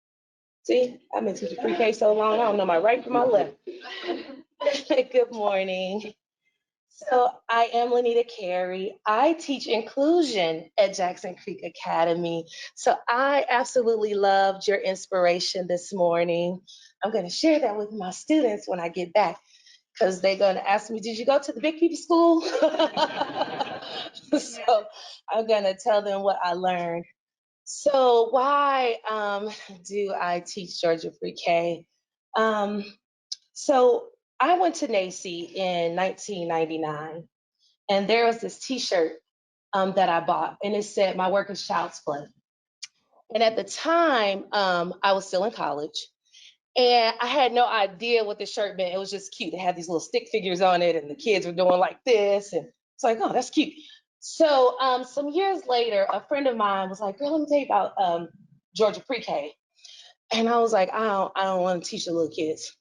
See, I've been teaching pre-K so long, I don't know my right from my left. Good morning. So I am Lanita Carey. I teach inclusion at Jackson Creek Academy. So I absolutely loved your inspiration this morning. I'm going to share that with my students when I get back, because they're going to ask me, did you go to the big people school? So I'm going to tell them what I learned. So why do I teach Georgia pre-K? So I went to NACY in 1999, and there was this T-shirt that I bought, and it said, "My work is child's play." And at the time, I was still in college, and I had no idea what the shirt meant. It was just cute. It had these little stick figures on it, and the kids were doing like this, and it's like, oh, that's cute. So some years later, a friend of mine was like, "Girl, let me tell you about Georgia pre-K." And I was like, I don't want to teach the little kids.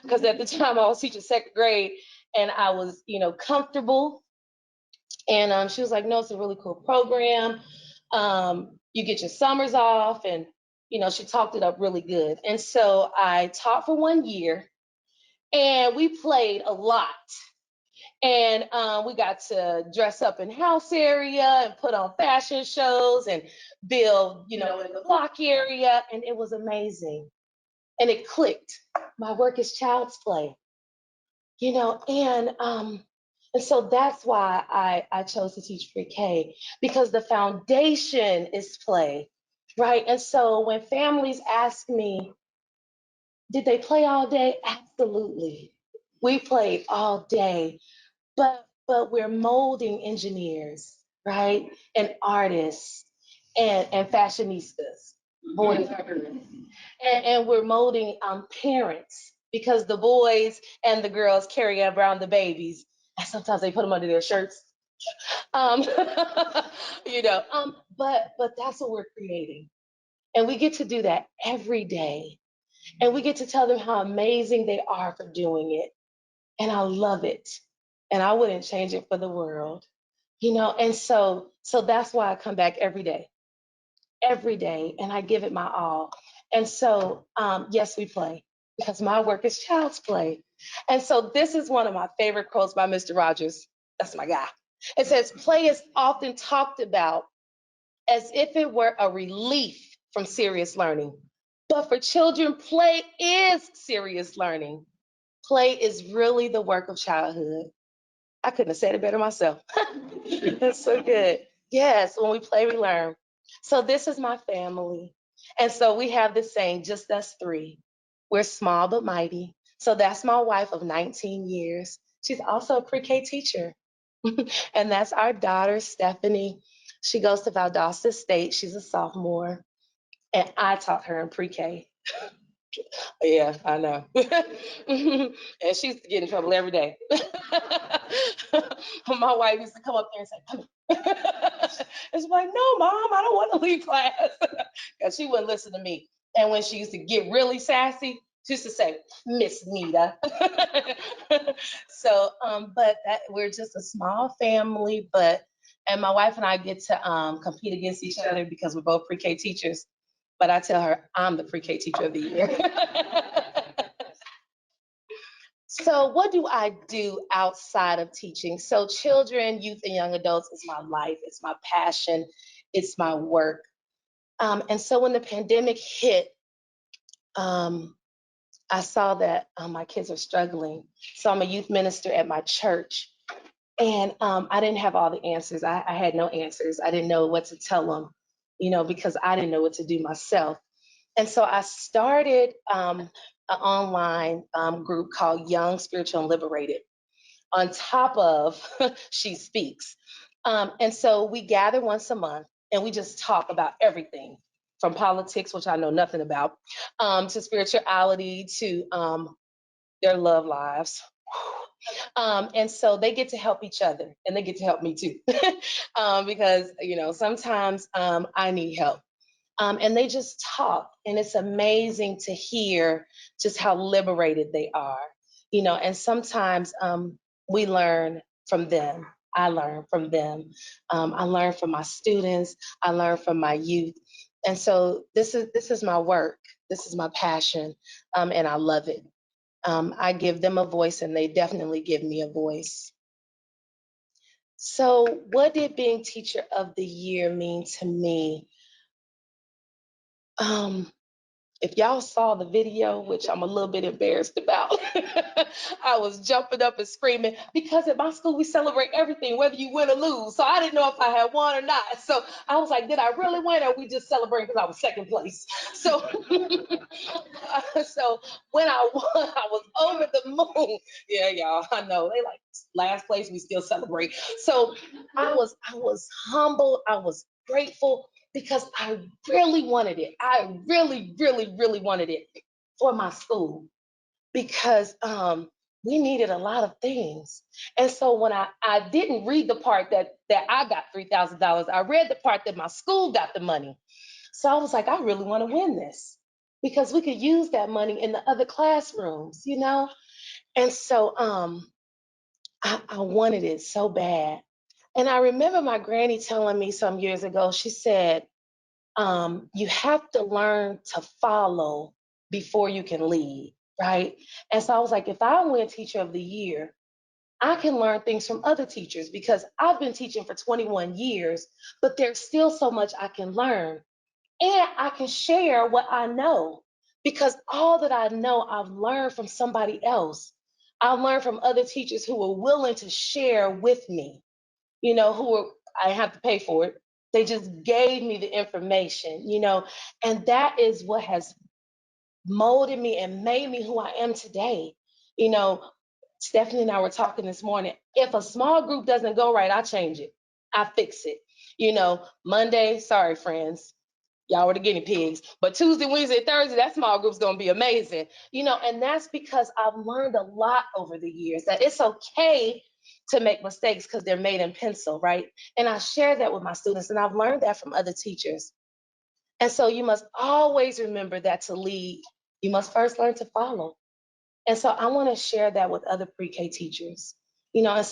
Because at the time I was teaching second grade and I was, comfortable. And she was like, no, it's a really cool program. You get your summers off, and, she talked it up really good. And so I taught for 1 year, and we played a lot. And we got to dress up in house area and put on fashion shows and build, in the block area. And it was amazing. And it clicked. My work is child's play, and And so that's why I chose to teach pre-K, because the foundation is play, right? And so when families ask me, did they play all day? Absolutely. We played all day, but we're molding engineers, right? And artists and fashionistas, boys and girls. And we're molding parents, because the boys and the girls carry around the babies, and sometimes they put them under their shirts. Um, but that's what we're creating. And we get to do that every day. And we get to tell them how amazing they are for doing it. And I love it. And I wouldn't change it for the world. And so that's why I come back every day, and I give it my all. And so, yes, we play, because my work is child's play. And so this is one of my favorite quotes by Mr. Rogers. That's my guy. It says, play is often talked about as if it were a relief from serious learning. But for children, play is serious learning. Play is really the work of childhood. I couldn't have said it better myself. That's so good. Yes, when we play, we learn. So this is my family. And so we have this saying, just us three. We're small but mighty. So that's my wife of 19 years. She's also a pre-K teacher. And that's our daughter, Stephanie. She goes to Valdosta State. She's a sophomore. And I taught her in pre-K. Yeah, I know. And she used to get in trouble every day. My wife used to come up there and say, come here. And she's like, no, Mom, I don't want to leave class. Because she wouldn't listen to me. And when she used to get really sassy, she used to say, Miss Nita. So, but we're just a small family, and my wife and I get to compete against each other because we're both pre-K teachers. But I tell her I'm the pre-K teacher of the year. So what do I do outside of teaching? So children, youth, and young adults is my life. It's my passion. It's my work. And so when the pandemic hit, I saw that my kids are struggling. So I'm a youth minister at my church. And I didn't have all the answers. I had no answers. I didn't know what to tell them, because I didn't know what to do myself. And so I started an online group called Young, Spiritual, and Liberated, on top of She Speaks. And so we gather once a month and we just talk about everything from politics, which I know nothing about, to spirituality, to their love lives. And so they get to help each other, and they get to help me too, because sometimes I need help. And they just talk, and it's amazing to hear just how liberated they are, and sometimes we learn from them. I learn from them. I learn from my students. I learn from my youth. And so this is my work. This is my passion, and I love it. I give them a voice, and they definitely give me a voice. So what did being Teacher of the Year mean to me? If y'all saw the video, which I'm a little bit embarrassed about, I was jumping up and screaming because at my school we celebrate everything, whether you win or lose. So I didn't know if I had won or not. So I was like, did I really win, or we just celebrate because I was second place? So, so when I won, I was over the moon. Yeah, y'all, I know they like last place, we still celebrate. So I was humble. I was grateful, because I really wanted it. I really, really, really wanted it for my school, because we needed a lot of things. And so when I didn't read the part that I got $3,000, I read the part that my school got the money. So I was like, I really want to win this, because we could use that money in the other classrooms, And so I wanted it so bad. And I remember my granny telling me some years ago, she said, you have to learn to follow before you can lead, right? And so I was like, if I win Teacher of the Year, I can learn things from other teachers, because I've been teaching for 21 years, but there's still so much I can learn. And I can share what I know, because all that I know, I've learned from somebody else. I've learned from other teachers who were willing to share with me, I have to pay for it. They just gave me the information, and that is what has molded me and made me who I am today. You know, Stephanie and I were talking this morning. If a small group doesn't go right, I change it. I fix it. Monday, sorry, friends. Y'all were the guinea pigs. But Tuesday, Wednesday, Thursday, that small group's going to be amazing. And that's because I've learned a lot over the years that it's okay to make mistakes because they're made in pencil, right? And I share that with my students, and I've learned that from other teachers. And so you must always remember that to lead, you must first learn to follow. And so I want to share that with other pre-K teachers, and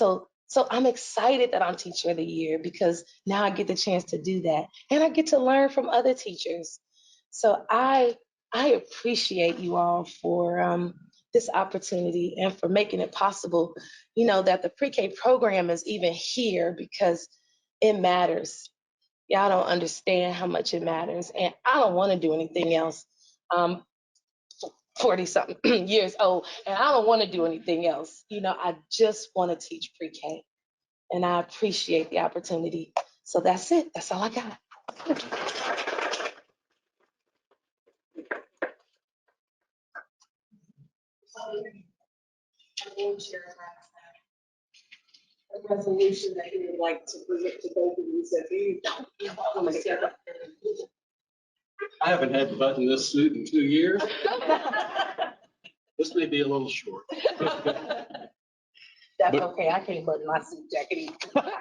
so I'm excited that I'm Teacher of the Year because now I get the chance to do that. And I get to learn from other teachers. So I appreciate you all for this opportunity and for making it possible, that the pre-K program is even here because it matters. Y'all don't understand how much it matters. And I don't want to do anything else. 40-something years old, and I don't want to do anything else. I just want to teach pre-K, and I appreciate the opportunity. So that's it. That's all I got. A resolution that you would like to present to both of you, so if you want to step up. I haven't had to button this suit in 2 years. This may be a little short. That's okay. I can't button my suit jacket either.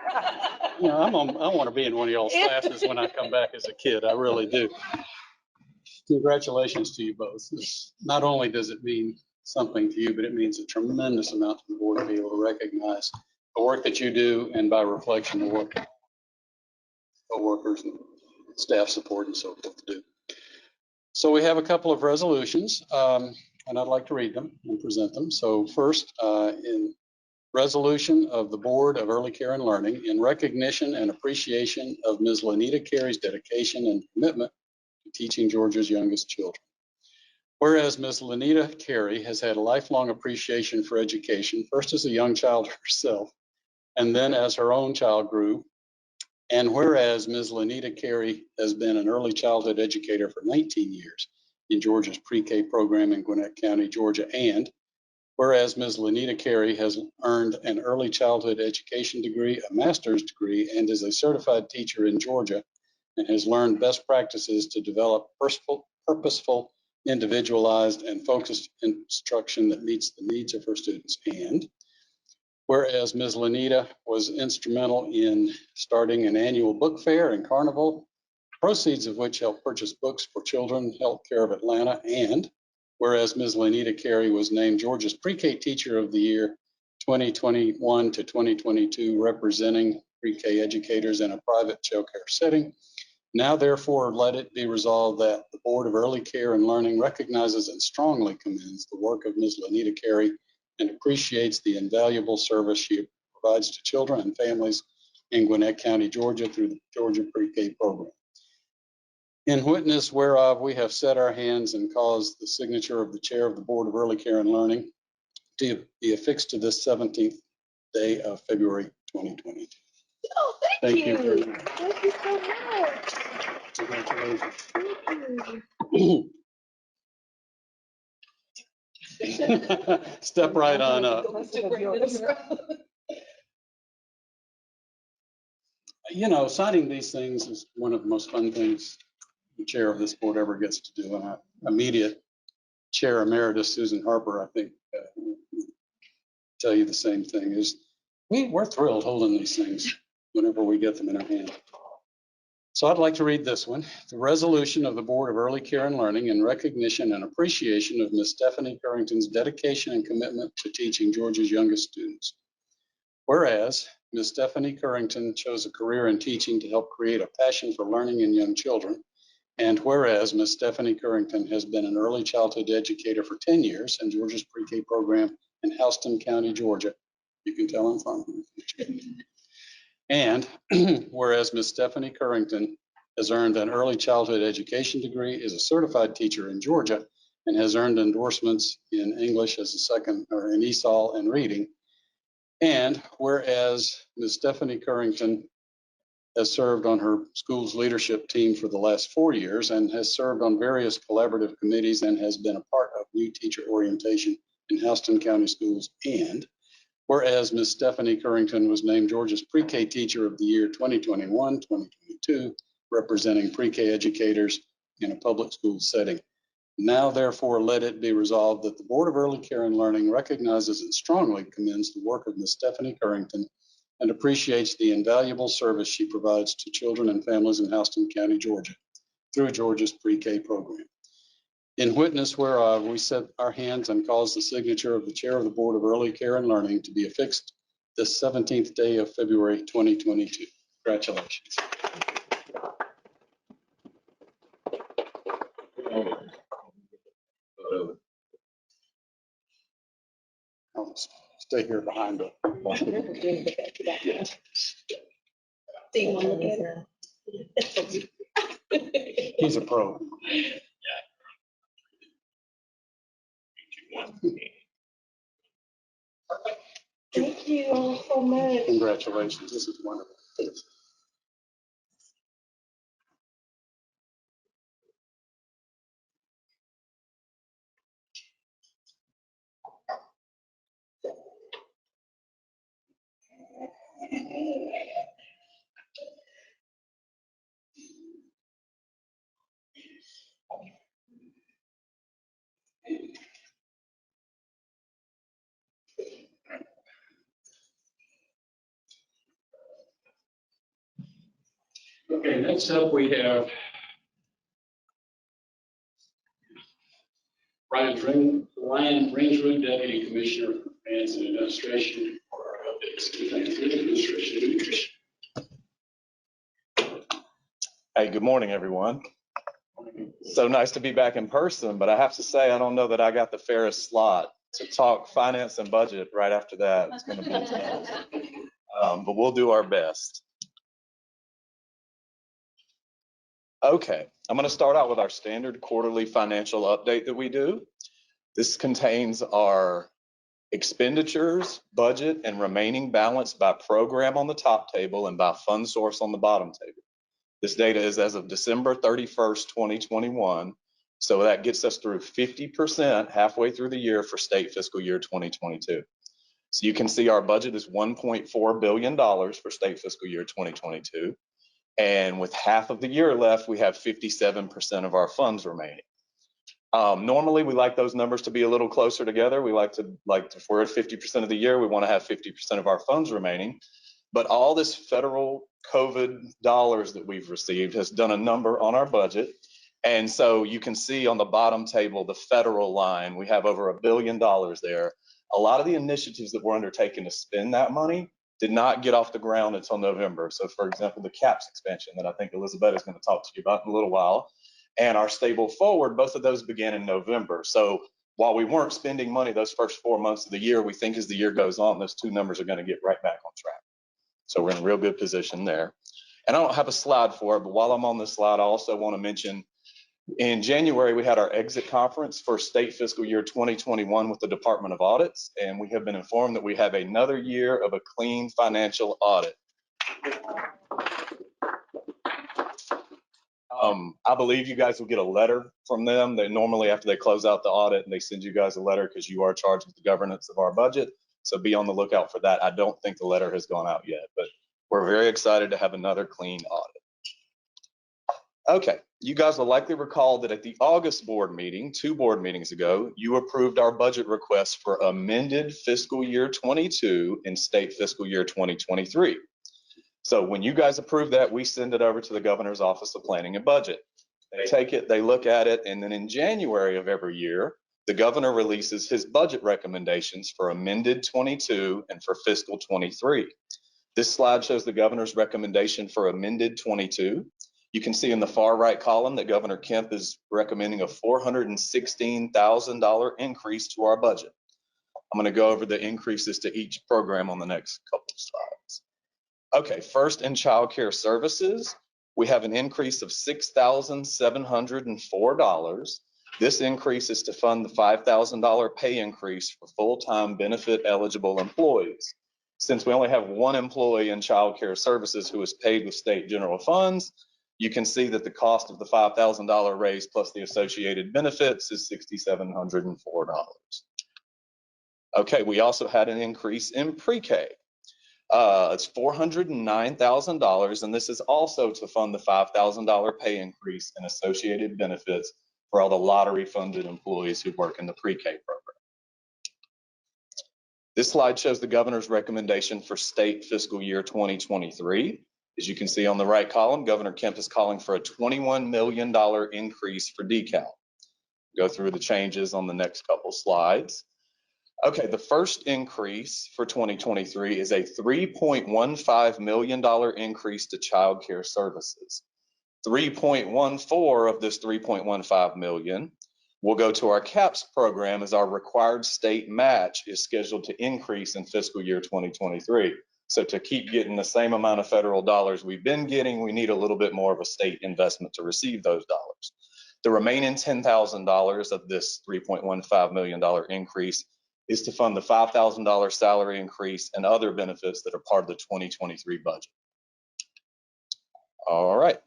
I want to be in one of y'all's classes when I come back as a kid. I really do. Congratulations to you both. Not only does it mean something to you, but it means a tremendous amount to the board to be able to recognize the work that you do, and by reflection, the work co-workers and staff support and so forth do. So we have a couple of resolutions, and I'd like to read them and present them. So first, in resolution of the Board of Early Care and Learning in recognition and appreciation of Ms. Lanita Carey's dedication and commitment to teaching Georgia's youngest children. Whereas Ms. Lanita Carey has had a lifelong appreciation for education, first as a young child herself, and then as her own child grew. And whereas Ms. Lanita Carey has been an early childhood educator for 19 years in Georgia's pre-K program in Gwinnett County, Georgia, and whereas Ms. Lanita Carey has earned an early childhood education degree, a master's degree, and is a certified teacher in Georgia, and has learned best practices to develop purposeful, individualized, and focused instruction that meets the needs of her students. And whereas Ms. Lanita was instrumental in starting an annual book fair and carnival, proceeds of which helped purchase books for Children Healthcare of Atlanta. And whereas Ms. Lanita Carey was named Georgia's Pre-K Teacher of the Year 2021 to 2022, representing pre-K educators in a private childcare setting. Now, therefore, let it be resolved that the Board of Early Care and Learning recognizes and strongly commends the work of Ms. Lanita Carey and appreciates the invaluable service she provides to children and families in Gwinnett County, Georgia, through the Georgia Pre-K program. In witness whereof, we have set our hands and caused the signature of the Chair of the Board of Early Care and Learning to be affixed to this 17th day of February 2022. Oh, thank you. Thank you so much. Congratulations. Step right on up. Signing these things is one of the most fun things the chair of this board ever gets to do. And our immediate chair emeritus, Susan Harper, I think, tell you the same thing. Is we're thrilled holding these things whenever we get them in our hand. So I'd like to read this one. The resolution of the Board of Early Care and Learning in recognition and appreciation of Ms. Stephanie Currington's dedication and commitment to teaching Georgia's youngest students. Whereas Ms. Stephanie Currington chose a career in teaching to help create a passion for learning in young children. And whereas Ms. Stephanie Currington has been an early childhood educator for 10 years in Georgia's pre-K program in Houston County, Georgia. You can tell I'm from here. And whereas Ms. Stephanie Currington has earned an early childhood education degree, is a certified teacher in Georgia, and has earned endorsements in English as a second, or in ESOL and reading. And whereas Ms. Stephanie Currington has served on her school's leadership team for the last 4 years and has served on various collaborative committees and has been a part of new teacher orientation in Houston County Schools. And whereas Ms. Stephanie Currington was named Georgia's Pre-K Teacher of the Year 2021-2022, representing pre-K educators in a public school setting. Now, therefore, let it be resolved that the Board of Early Care and Learning recognizes and strongly commends the work of Ms. Stephanie Currington and appreciates the invaluable service she provides to children and families in Houston County, Georgia, through Georgia's pre-K program. In witness whereof, we set our hands and cause the signature of the Chair of the Board of Early Care and Learning to be affixed this 17th day of February 2022. Congratulations. I'll stay here behind her. He's a pro. Thank you all so much. Congratulations. This is wonderful. Okay, next up we have Ryan Range Road Deputy Commissioner for Finance and Administration for our updates to Finance and Administration. Hey, good morning, everyone. So nice to be back in person, but I have to say, I don't know that I got the fairest slot to talk finance and budget right after that. It's going to be tough. But we'll do our best. Okay, I'm going to start out with our standard quarterly financial update that we do. This contains our expenditures, budget, and remaining balance by program on the top table and by fund source on the bottom table. This data is as of December 31st, 2021. So that gets us through 50% halfway through the year for state fiscal year 2022. So you can see our budget is $1.4 billion for state fiscal year 2022. And with half of the year left, we have 57% of our funds remaining. Normally, we like those numbers to be a little closer together. We like if we're at 50% of the year, we want to have 50% of our funds remaining. But all this federal COVID dollars that we've received has done a number on our budget. And so you can see on the bottom table, the federal line, we have over $1 billion there. A lot of the initiatives that we're undertaking to spend that money did not get off the ground until November. So for example, the CAPS expansion that I think Elizabeth is going to talk to you about in a little while, and our Stable Forward, both of those began in November. So while we weren't spending money those first 4 months of the year, we think as the year goes on, those two numbers are going to get right back on track. So we're in a real good position there. And I don't have a slide for it, but while I'm on this slide, I also want to mention in January, we had our exit conference for state fiscal year 2021 with the Department of Audits, and we have been informed that we have another year of a clean financial audit. I believe you guys will get a letter from them. They normally, after they close out the audit, and they send you guys a letter because you are charged with the governance of our budget. So be on the lookout for that. I don't think the letter has gone out yet, but we're very excited to have another clean audit. Okay, you guys will likely recall that at the August board meeting, 2 board meetings ago, you approved our budget request for amended fiscal year 22 and state fiscal year 2023. So when you guys approve that, we send it over to the Governor's Office of Planning and Budget. They take it, they look at it, and then in January of every year, the governor releases his budget recommendations for amended 22 and for fiscal 23. This slide shows the governor's recommendation for amended 22. You can see in the far right column that Governor Kemp is recommending a $416,000 increase to our budget. I'm going to go over the increases to each program on the next couple of slides. Okay, first in child care services, we have an increase of $6,704. This increase is to fund the $5,000 pay increase for full-time benefit eligible employees. Since we only have one employee in child care services who is paid with state general funds, you can see that the cost of the $5,000 raise plus the associated benefits is $6,704. Okay, we also had an increase in pre-K. It's $409,000, and this is also to fund the $5,000 pay increase and associated benefits for all the lottery-funded employees who work in the pre-K program. This slide shows the governor's recommendation for state fiscal year 2023. As you can see on the right column, Governor Kemp is calling for a $21 million increase for DECAL. Go through the changes on the next couple slides. Okay, the first increase for 2023 is a $3.15 million increase to child care services. 3.14 of this 3.15 million will go to our CAPS program, as our required state match is scheduled to increase in fiscal year 2023. So to keep getting the same amount of federal dollars we've been getting, we need a little bit more of a state investment to receive those dollars. The remaining $10,000 of this $3.15 million increase is to fund the $5,000 salary increase and other benefits that are part of the 2023 budget. All right.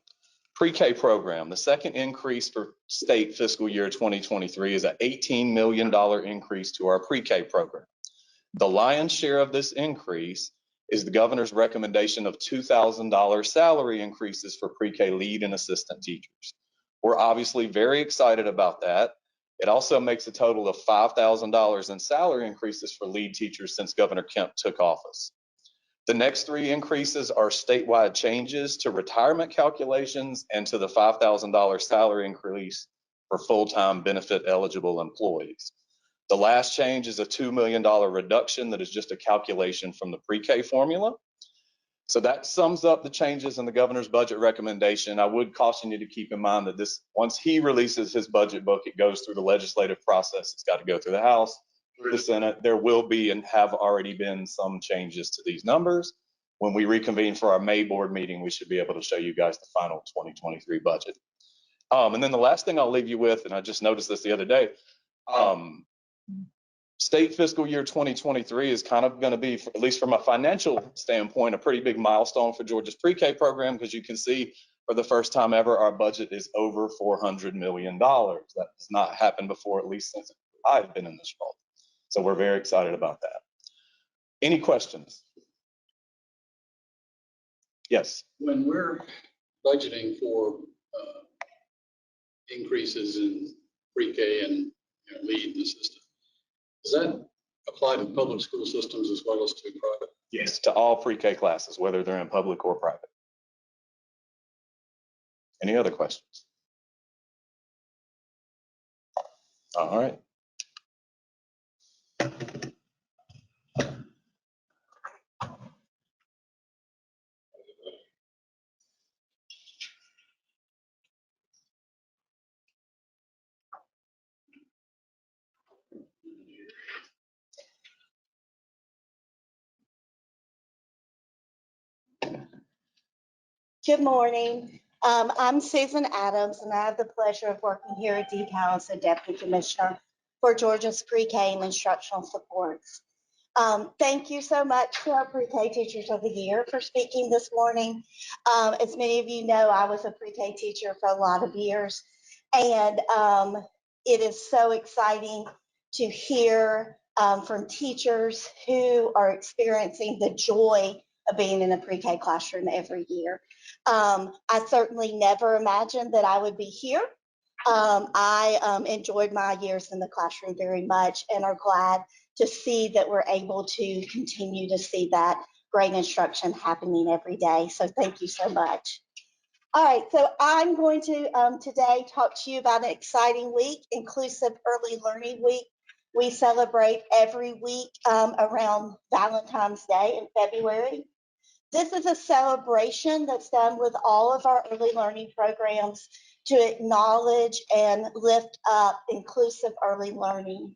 Pre-K program, the second increase for state fiscal year 2023 is an $18 million increase to our pre-K program. The lion's share of this increase is the governor's recommendation of $2,000 salary increases for pre-K lead and assistant teachers. We're obviously very excited about that. It also makes a total of $5,000 in salary increases for lead teachers since Governor Kemp took office. The next three increases are statewide changes to retirement calculations and to the $5,000 salary increase for full-time benefit eligible employees. The last change is a $2 million reduction that is just a calculation from the pre-K formula. So that sums up the changes in the governor's budget recommendation. I would caution you to keep in mind that this, once he releases his budget book, it goes through the legislative process. It's got to go through the House, through the Senate. There will be and have already been some changes to these numbers. When we reconvene for our May board meeting, we should be able to show you guys the final 2023 budget. And then the last thing I'll leave you with, and I just noticed this the other day, state fiscal year 2023 is kind of going to be, at least from a financial standpoint, a pretty big milestone for Georgia's pre-K program, because you can see for the first time ever, our budget is over $400 million. That has not happened before, at least since I've been in this role. So we're very excited about that. Any questions? Yes. When we're budgeting for increases in pre-K and lead and assistant, does that apply to public school systems as well as to private? Yes, to all pre-K classes, whether they're in public or private. Any other questions? All right. Good morning. I'm Susan Adams, and I have the pleasure of working here at DECAL as a Deputy Commissioner for Georgia's Pre-K and Instructional Supports. Thank you so much to our Pre-K Teachers of the Year for speaking this morning. As many of you know, I was a Pre-K teacher for a lot of years, and it is so exciting to hear from teachers who are experiencing the joy of being in a pre-K classroom every year. I certainly never imagined that I would be here. I enjoyed my years in the classroom very much and are glad to see that we're able to continue to see that great instruction happening every day. So thank you so much. All right, so I'm going to today talk to you about an exciting week, Inclusive Early Learning Week. We celebrate every week around Valentine's Day in February. This is a celebration that's done with all of our early learning programs to acknowledge and lift up inclusive early learning.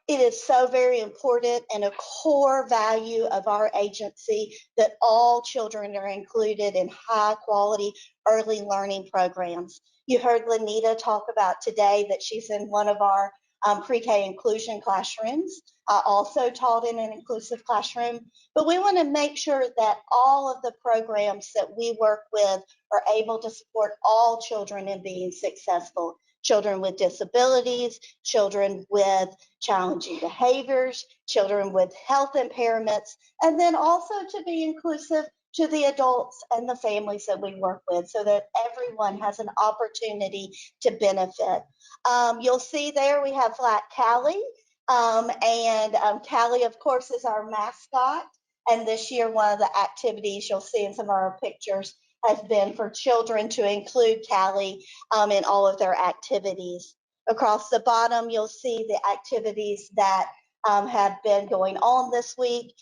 It is so very important and a core value of our agency that all children are included in high quality early learning programs. You heard Lanita talk about today that she's in one of our pre-K inclusion classrooms. I also taught in an inclusive classroom, but we want to make sure that all of the programs that we work with are able to support all children in being successful. Children with disabilities, children with challenging behaviors, children with health impairments, and then also to be inclusive to the adults and the families that we work with so that everyone has an opportunity to benefit. You'll see there we have Flat Callie, and Callie, of course, is our mascot. And this year, one of the activities you'll see in some of our pictures has been for children to include Callie in all of their activities. Across the bottom, you'll see the activities that have been going on this week.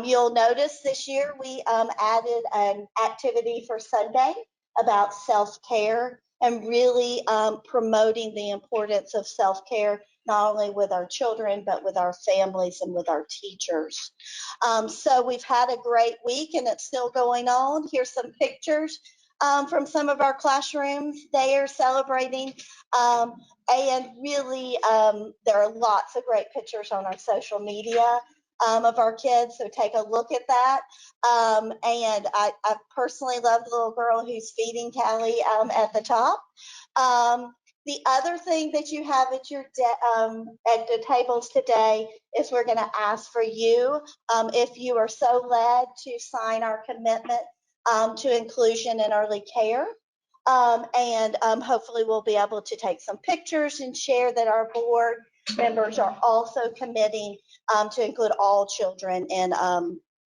You'll notice this year we added an activity for Sunday about self-care and really promoting the importance of self-care, not only with our children, but with our families and with our teachers. So we've had a great week and it's still going on. Here's some pictures from some of our classrooms. They are celebrating and really there are lots of great pictures on our social media of our kids, so take a look at that. And I personally love the little girl who's feeding Callie at the top. The other thing that you have at your at the tables today is we're going to ask for you, if you are so led, to sign our commitment to inclusion in early care. And hopefully we'll be able to take some pictures and share that our board members are also committing to include all children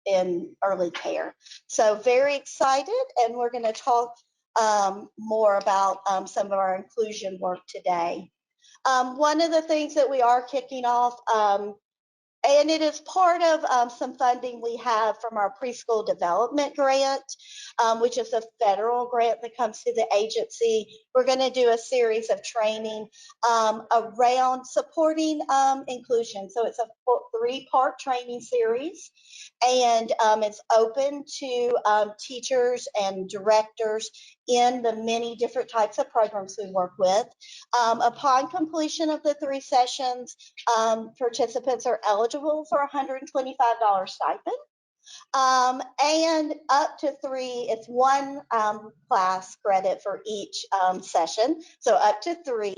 in early care. So very excited, and we're going to talk more about some of our inclusion work today. One of the things that we are kicking off, and it is part of some funding we have from our preschool development grant, which is a federal grant that comes to the agency. We're going to do a series of training around supporting inclusion. So it's a 3-part training series, and it's open to teachers and directors in the many different types of programs we work with. Upon completion of the 3 sessions, participants are eligible for a $125 stipend. And up to 3, it's 1 class credit for each session, so up to 3.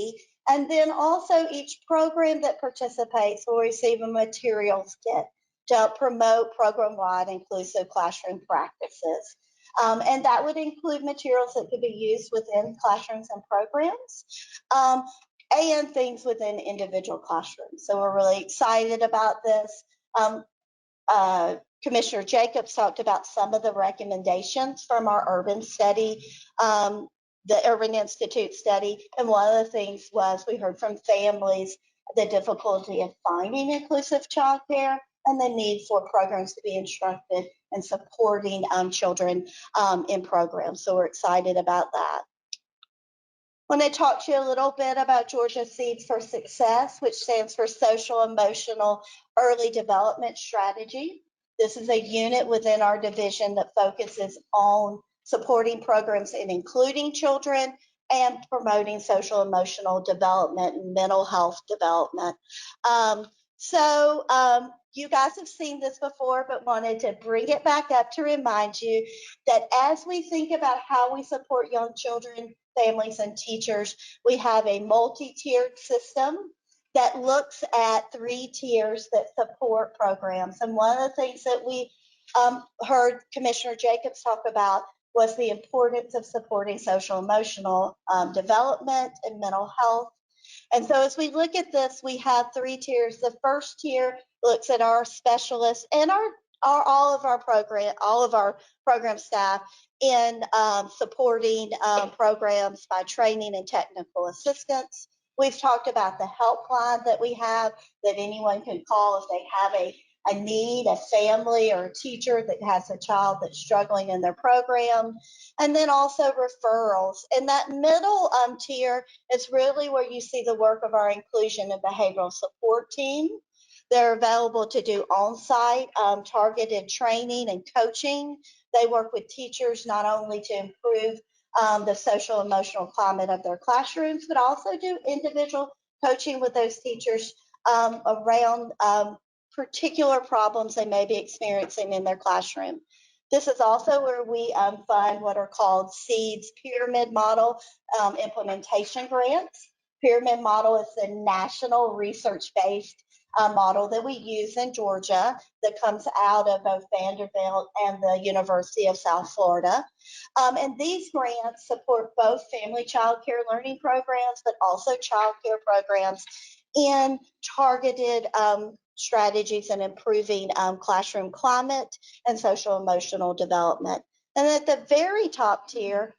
And then also each program that participates will receive a materials kit to help promote program-wide inclusive classroom practices. And that would include materials that could be used within classrooms and programs, and things within individual classrooms. So we're really excited about this. Commissioner Jacobs talked about some of the recommendations from our urban study, the Urban Institute study. And one of the things was we heard from families the difficulty of finding inclusive childcare and the need for programs to be instructed and supporting children in programs. So we're excited about that. I want to talk to you a little bit about Georgia Seeds for Success, which stands for Social Emotional Early Development Strategy. This is a unit within our division that focuses on supporting programs in including children and promoting social emotional development and mental health development. You guys have seen this before, but wanted to bring it back up to remind you that as we think about how we support young children, families, and teachers, we have a multi-tiered system that looks at 3 tiers that support programs. And one of the things that we heard Commissioner Jacobs talk about was the importance of supporting social emotional development and mental health. And so as we look at this, we have 3 tiers. The first tier looks at our specialists and all of our program staff in supporting programs by training and technical assistance. We've talked about the helpline that we have that anyone can call if they have a need, a family, or a teacher that has a child that's struggling in their program. And then also referrals. And that middle tier is really where you see the work of our inclusion and behavioral support team. They're available to do on-site targeted training and coaching. They work with teachers not only to improve the social emotional climate of their classrooms, but also do individual coaching with those teachers around particular problems they may be experiencing in their classroom. This is also where we fund what are called SEEDS pyramid model implementation grants. Pyramid model is the national research-based model that we use in Georgia that comes out of both Vanderbilt and the University of South Florida. And these grants support both family child care learning programs, but also child care programs in targeted strategies and improving classroom climate and social emotional development. And at the very top tier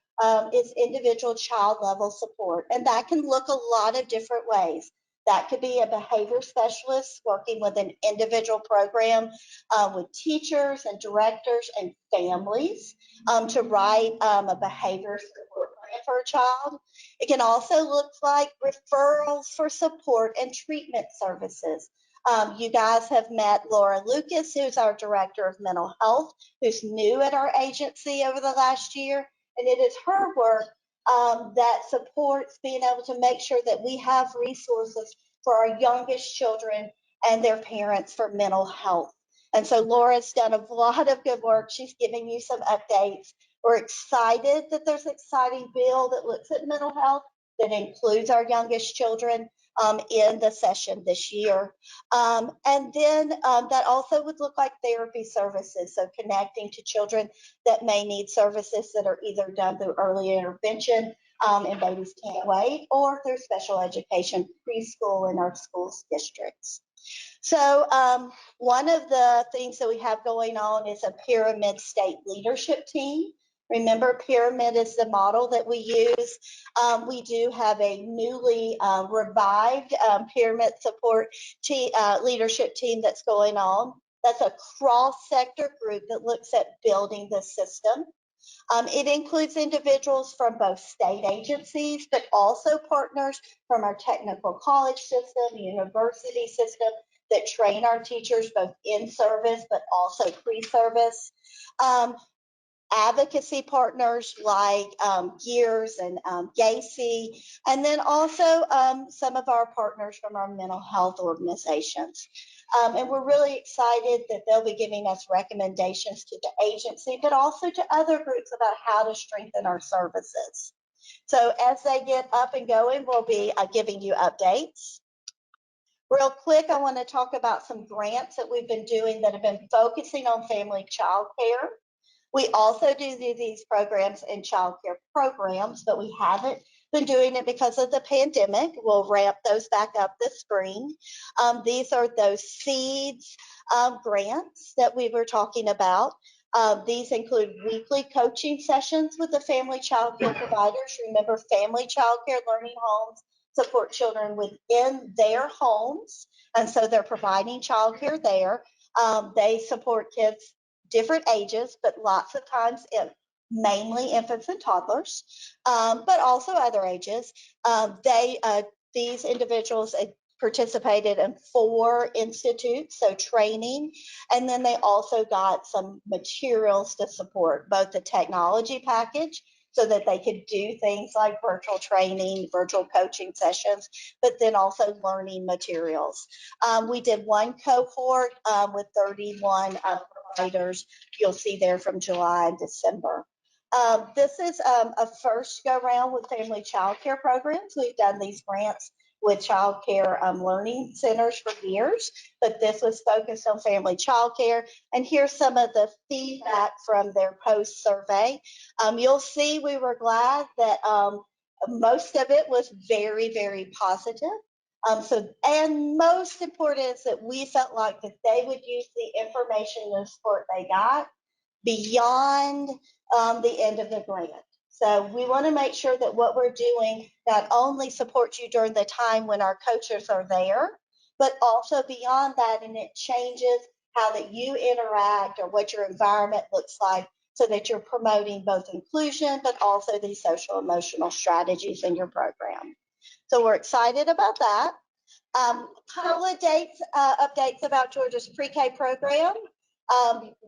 is individual child level support. And that can look a lot of different ways. That could be a behavior specialist working with an individual program with teachers and directors and families to write a behavior support plan for a child. It can also look like referrals for support and treatment services. You guys have met Laura Lucas, who's our Director of Mental Health, who's new at our agency over the last year. And it is her work that supports being able to make sure that we have resources for our youngest children and their parents for mental health. And so Laura's done a lot of good work. She's giving you some updates. We're excited that there's an exciting bill that looks at mental health that includes our youngest children in the session this year. And then that also would look like therapy services, so connecting to children that may need services that are either done through early intervention and Babies Can't Wait, or through special education preschool in our schools districts. So one of the things that we have going on is a pyramid state leadership team. Remember, pyramid is the model that we use. We do have a newly revived pyramid support leadership team that's going on. That's a cross-sector group that looks at building the system. It includes individuals from both state agencies, but also partners from our technical college system, university system that train our teachers both in service, but also pre-service. Advocacy partners like GEARS and GACI, and then also some of our partners from our mental health organizations. And we're really excited that they'll be giving us recommendations to the agency, but also to other groups about how to strengthen our services. So as they get up and going, we'll be giving you updates. Real quick, I want to talk about some grants that we've been doing that have been focusing on family child care. We also do these programs in child care programs, but we haven't been doing it because of the pandemic. We'll ramp those back up this spring. These are those SEEDS grants that we were talking about. These include weekly coaching sessions with the family child care providers. Remember, family child care learning homes support children within their homes, and so they're providing child care there. They support kids different ages, but lots of times mainly infants and toddlers, but also other ages. These individuals participated in 4 institutes, so training, and then they also got some materials to support both the technology package so that they could do things like virtual training, virtual coaching sessions, but then also learning materials. We did one cohort with 31 providers. You'll see there from July and December. This is a first go round with family child care programs. We've done these grants with child care learning centers for years, but this was focused on family child care. And here's some of the feedback from their post survey. You'll see we were glad that most of it was very, very positive. And most important is that we felt like that they would use the information and support they got beyond the end of the grant. So we want to make sure that what we're doing not only supports you during the time when our coaches are there, but also beyond that, and it changes how that you interact or what your environment looks like so that you're promoting both inclusion, but also these social emotional strategies in your program. So we're excited about that. Couple of updates about Georgia's pre-K program.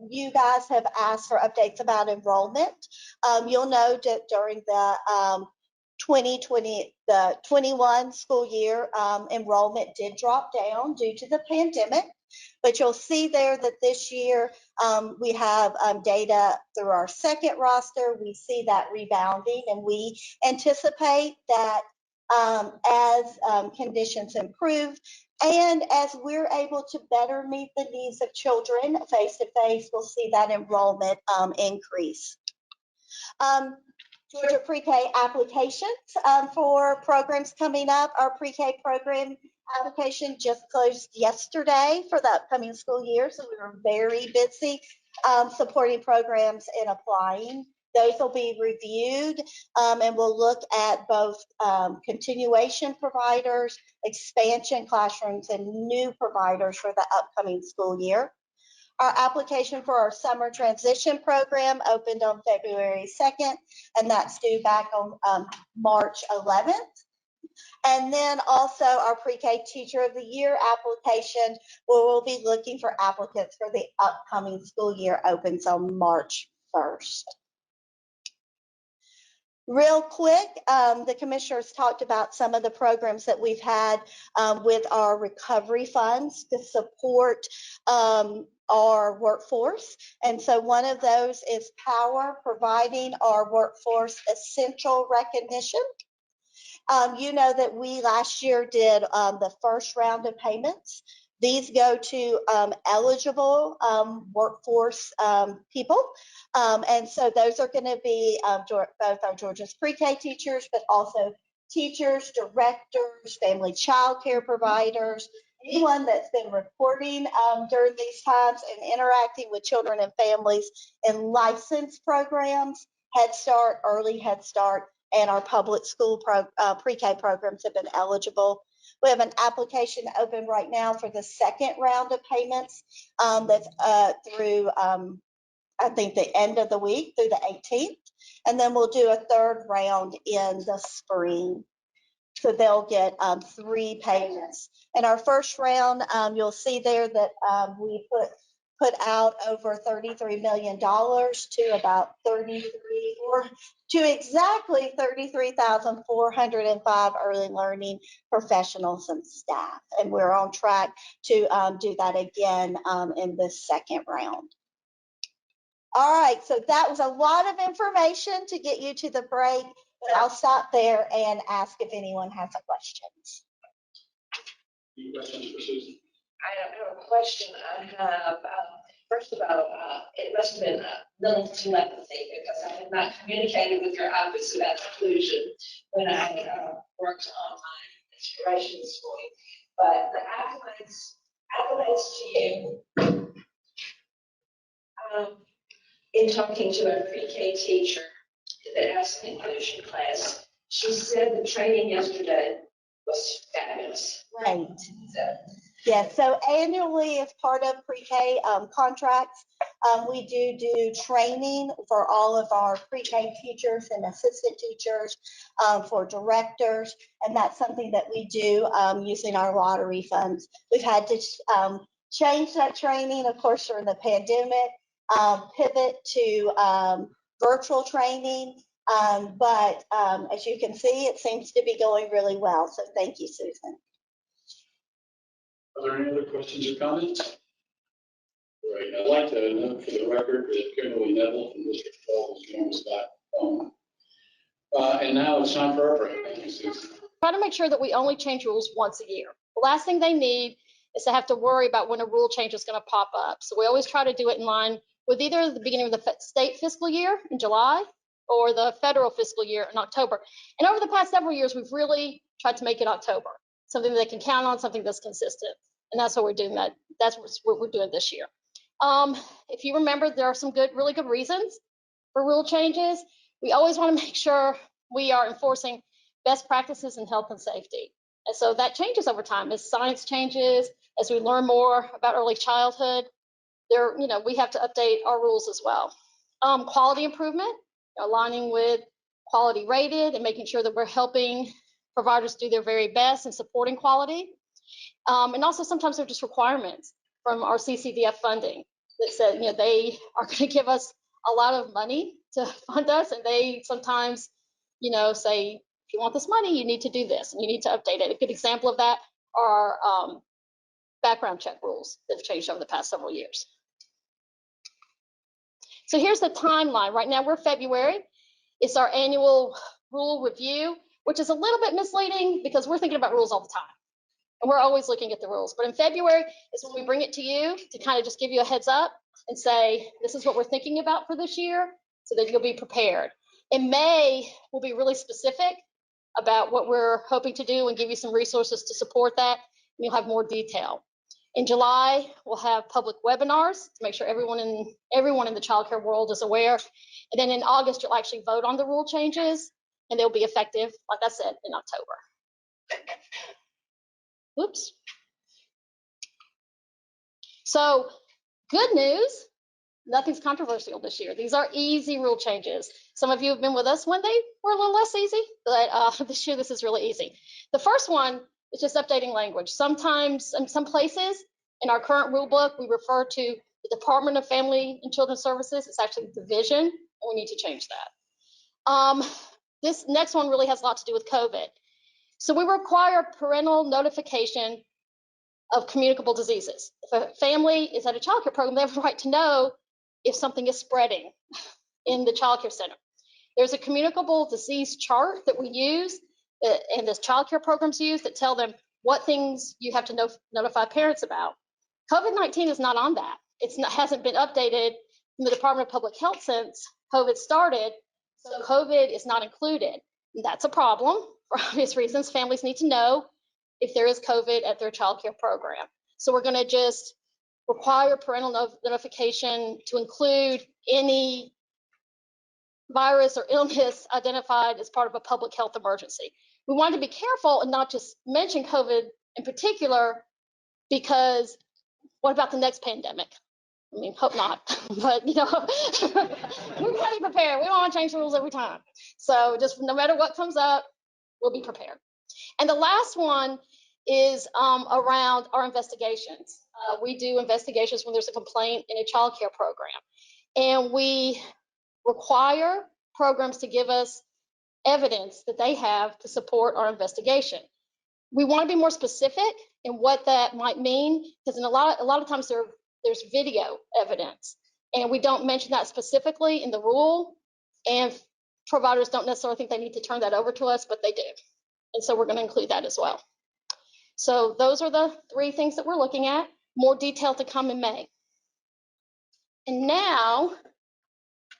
You guys have asked for updates about enrollment. You'll know that during the 21 school year, enrollment did drop down due to the pandemic. But you'll see there that this year we have data through our second roster. We see that rebounding, and we anticipate that as conditions improve and as we're able to better meet the needs of children face to face, we'll see that enrollment increase. Georgia pre-K applications for programs coming up. Our pre-K program application just closed yesterday for the upcoming school year, so we were very busy supporting programs and applying. Those will be reviewed and we'll look at both continuation providers, expansion classrooms, and new providers for the upcoming school year. Our application for our summer transition program opened on February 2nd, and that's due back on March 11th. And then also our pre-K Teacher of the Year application, where we'll be looking for applicants for the upcoming school year, opens on March 1st. Real quick, the commissioners talked about some of the programs that we've had with our recovery funds to support our workforce. And so one of those is POWER, providing our workforce essential recognition. You know that we last year did the first round of payments. These go to eligible workforce people. And so those are going to be both our Georgia's pre-K teachers, but also teachers, directors, family child care providers, anyone that's been reporting during these times and interacting with children and families in licensed programs, Head Start, Early Head Start, and our public school pre-K programs have been eligible. We have an application open right now for the second round of payments that's through, I think, the end of the week, through the 18th. And then we'll do a third round in the spring. So they'll get 3 payments. In our first round, you'll see there that we put out over $33 million to about exactly 33,405 early learning professionals and staff. And we're on track to do that again in this second round. All right, so that was a lot of information to get you to the break, but I'll stop there and ask if anyone has a questions. Any questions for Susan? I have a question. I have, first of all, it must have been a little telepathy because I had not communicated with your office about inclusion when I worked on my inspiration story. But the accolades to you, in talking to a pre-K teacher that has an inclusion class, she said the training yesterday was fabulous. Right. So, yeah, so annually as part of pre-K contracts, we do training for all of our pre-K teachers and assistant teachers, for directors, and that's something that we do using our lottery funds. We've had to change that training, of course, during the pandemic, pivot to virtual training, but as you can see, it seems to be going really well, so thank you, Susan. Are there any other questions or comments? Right, I'd like to note for the record that Kimberly Neville from District 12 has joined us back home. And now it's time for our break. Thank you, Susan. Try to make sure that we only change rules once a year. The last thing they need is to have to worry about when a rule change is going to pop up. So we always try to do it in line with either the beginning of the state fiscal year in July or the federal fiscal year in October. And over the past several years, we've really tried to make it October, something that they can count on, something that's consistent. And that's what we're doing. That's what we're doing this year. If you remember, there are some really good reasons for rule changes. We always want to make sure we are enforcing best practices in health and safety. And so that changes over time as science changes, as we learn more about early childhood. we have to update our rules as well. Quality improvement, aligning with quality rated and making sure that we're helping providers do their very best in supporting quality. And also sometimes they're just requirements from our CCDF funding that said, they are going to give us a lot of money to fund us, and they sometimes, say, if you want this money, you need to do this and you need to update it. A good example of that are background check rules that have changed over the past several years. So here's the timeline. Right now we're February. It's our annual rule review, which is a little bit misleading because we're thinking about rules all the time. And we're always looking at the rules. But in February is when we bring it to you to kind of just give you a heads up and say, this is what we're thinking about for this year, so that you'll be prepared. In May, we'll be really specific about what we're hoping to do and give you some resources to support that. And you'll have more detail. In July, we'll have public webinars to make sure everyone in the childcare world is aware. And then in August, you'll actually vote on the rule changes, and they'll be effective, like I said, in October. Whoops. So good news, nothing's controversial this year. These are easy rule changes. Some of you have been with us when they were a little less easy, but this year this is really easy. The first one is just updating language. Sometimes in some places in our current rule book, we refer to the Department of Family and Children's Services. It's actually division, and we need to change that. This next one really has a lot to do with COVID. So we require parental notification of communicable diseases. If a family is at a childcare program, they have a right to know if something is spreading in the childcare center. There's a communicable disease chart that we use and the childcare programs use that tell them what things you have to notify parents about. COVID-19 is not on that. Hasn't been updated from the Department of Public Health since COVID started, so COVID is not included. And that's a problem for obvious reasons. Families need to know if there is COVID at their childcare program. So we're going to just require parental notification to include any virus or illness identified as part of a public health emergency. We want to be careful and not just mention COVID in particular, because what about the next pandemic? I mean, hope not, but we're got to be prepared. We don't want to change the rules every time. So just no matter what comes up, we'll be prepared. And the last one is around our investigations. We do investigations when there's a complaint in a child care program. And we require programs to give us evidence that they have to support our investigation. We want to be more specific in what that might mean, because in a lot of times there's video evidence, and we don't mention that specifically in the rule, and providers don't necessarily think they need to turn that over to us, but they do. And so we're going to include that as well. So those are the 3 things that we're looking at. More detail to come in May. And now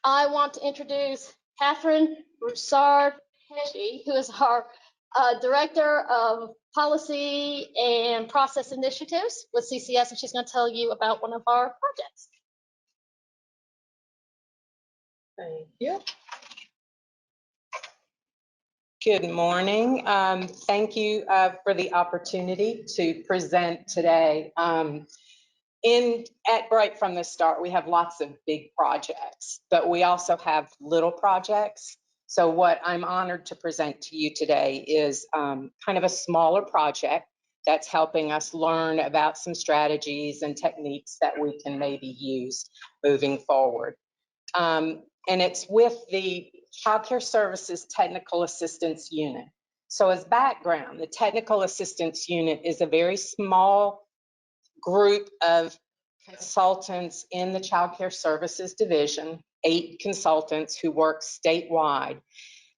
I want to introduce Catherine Broussard-Hedgie, who is our Director of Policy and Process Initiatives with CCS, and she's going to tell you about one of our projects. Thank you. Good morning. Thank you for the opportunity to present today. Right from the start, we have lots of big projects, but we also have little projects. So what I'm honored to present to you today is kind of a smaller project that's helping us learn about some strategies and techniques that we can maybe use moving forward. And it's with the Child Care Services Technical Assistance Unit. So as background, the Technical Assistance Unit is a very small group of consultants in the Child Care Services Division, 8 consultants who work statewide.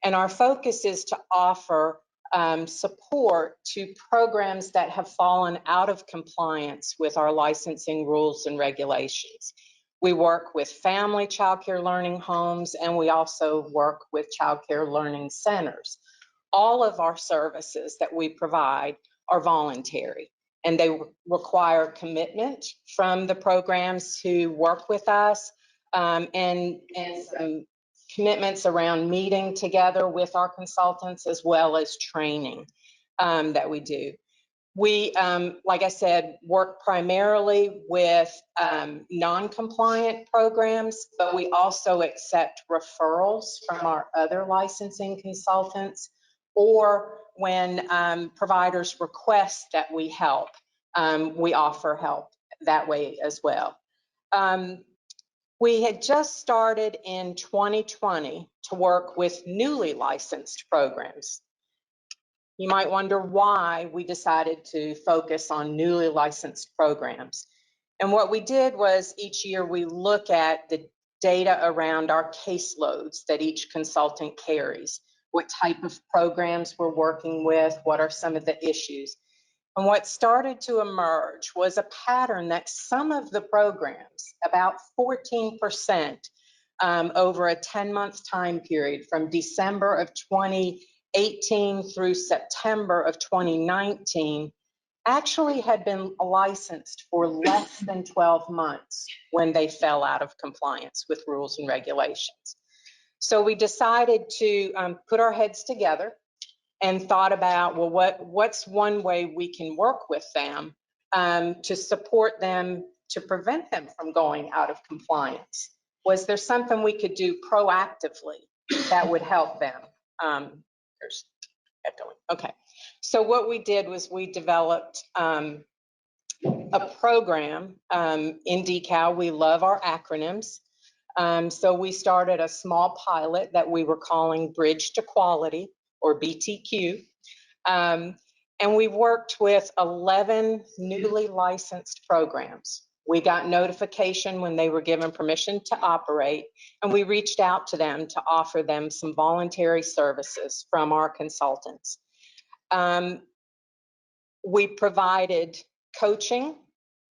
And our focus is to offer support to programs that have fallen out of compliance with our licensing rules and regulations. We work with family childcare learning homes, and we also work with childcare learning centers. All of our services that we provide are voluntary, and they require commitment from the programs who work with us, and some commitments around meeting together with our consultants, as well as training that we do. We, like I said, work primarily with non-compliant programs, but we also accept referrals from our other licensing consultants, or when providers request that we help, we offer help that way as well. We had just started in 2020 to work with newly licensed programs. You might wonder why we decided to focus on newly licensed programs. And what we did was each year we look at the data around our caseloads that each consultant carries, what type of programs we're working with, what are some of the issues. And what started to emerge was a pattern that some of the programs, about 14%, over a 10-month time period from December of 2018 through September of 2019, actually had been licensed for less than 12 months when they fell out of compliance with rules and regulations. So we decided to put our heads together and thought about, well, what's one way we can work with them to support them, to prevent them from going out of compliance? Was there something we could do proactively that would help them? There's echoing. Okay. So what we did was we developed a program in DECAL. We love our acronyms. So we started a small pilot that we were calling Bridge to Quality, or BTQ. And we worked with 11 newly licensed programs. We got notification when they were given permission to operate, and we reached out to them to offer them some voluntary services from our consultants. We provided coaching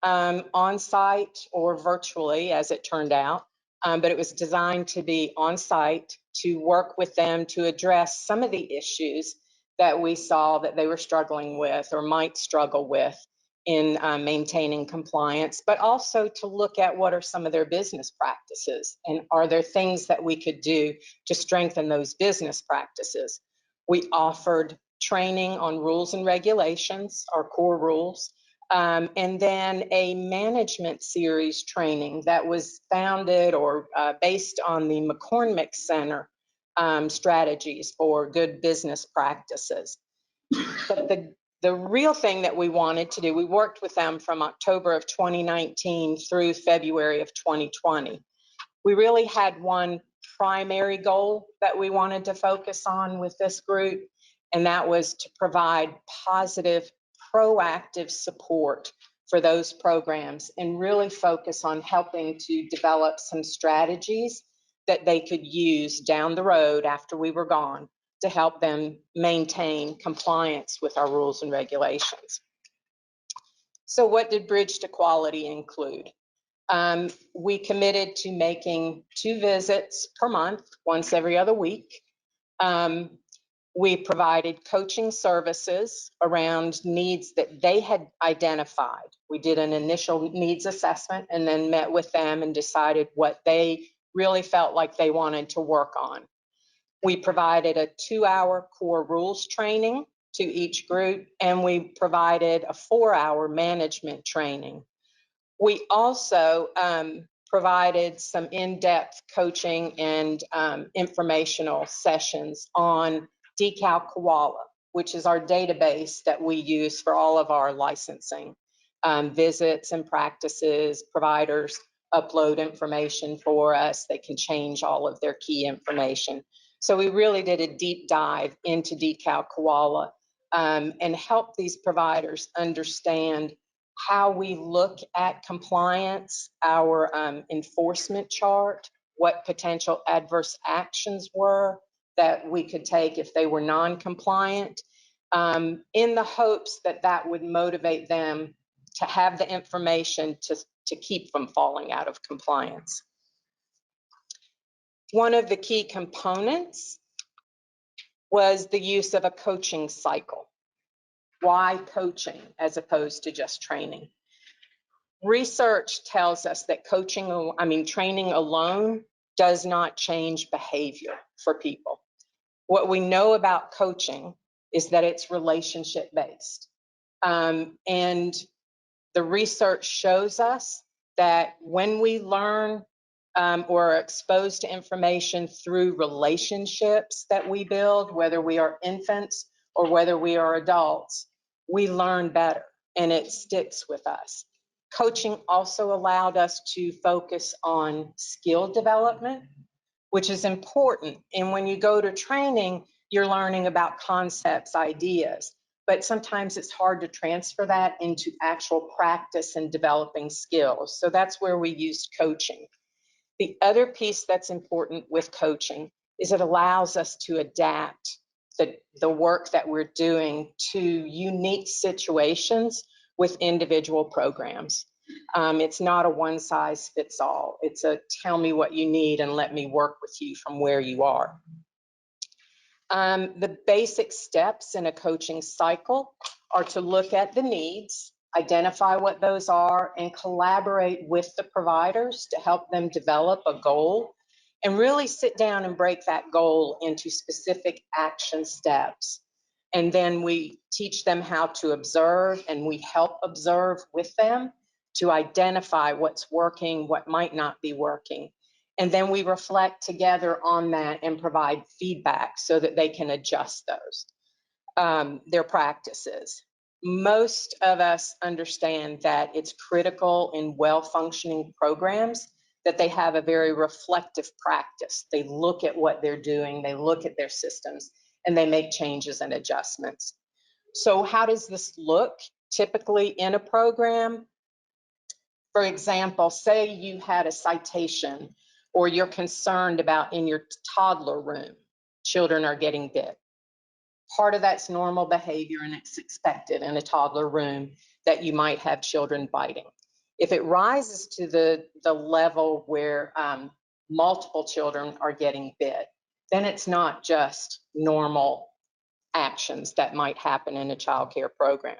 on-site or virtually, as it turned out, but it was designed to be on-site to work with them to address some of the issues that we saw that they were struggling with or might struggle with in maintaining compliance, but also to look at what are some of their business practices and are there things that we could do to strengthen those business practices. We offered training on rules and regulations, our core rules, and then a management series training that was founded or based on the McCormick Center strategies for good business practices. But the real thing that we wanted to do, we worked with them from October of 2019 through February of 2020. We really had one primary goal that we wanted to focus on with this group, and that was to provide positive, proactive support for those programs and really focus on helping to develop some strategies that they could use down the road after we were gone to help them maintain compliance with our rules and regulations. So what did Bridge to Quality include? We committed to making 2 visits per month, once every other week. We provided coaching services around needs that they had identified. We did an initial needs assessment and then met with them and decided what they really felt like they wanted to work on. We provided a 2-hour core rules training to each group, and we provided a 4-hour management training. We also provided some in-depth coaching and informational sessions on DECAL Koala, which is our database that we use for all of our licensing visits and practices. Providers upload information for us. They can change all of their key information. So we really did a deep dive into DECAL Koala and help these providers understand how we look at compliance, our enforcement chart, what potential adverse actions were that we could take if they were non-compliant, in the hopes that that would motivate them to have the information to keep from falling out of compliance. One of the key components was the use of a coaching cycle. Why coaching as opposed to just training? Research tells us that training alone does not change behavior for people. What we know about coaching is that it's relationship based. And the research shows us that when we learn or are exposed to information through relationships that we build, whether we are infants or whether we are adults, we learn better and it sticks with us. Coaching also allowed us to focus on skill development, which is important. And when you go to training, you're learning about concepts, ideas, but sometimes it's hard to transfer that into actual practice and developing skills. So that's where we used coaching. The other piece that's important with coaching is it allows us to adapt the work that we're doing to unique situations with individual programs. It's not a one size fits all. It's a tell me what you need and let me work with you from where you are. The basic steps in a coaching cycle are to look at the needs, identify what those are, and collaborate with the providers to help them develop a goal, and really sit down and break that goal into specific action steps. And then we teach them how to observe, and we help observe with them to identify what's working, what might not be working. And then we reflect together on that and provide feedback so that they can adjust those, their practices. Most of us understand that it's critical in well-functioning programs that they have a very reflective practice. They look at what they're doing, they look at their systems, and they make changes and adjustments. So how does this look typically in a program? For example, say you had a citation or you're concerned about in your toddler room, children are getting bit. Part of that's normal behavior and it's expected in a toddler room that you might have children biting. If it rises to the level where multiple children are getting bit, then it's not just normal actions that might happen in a child care program.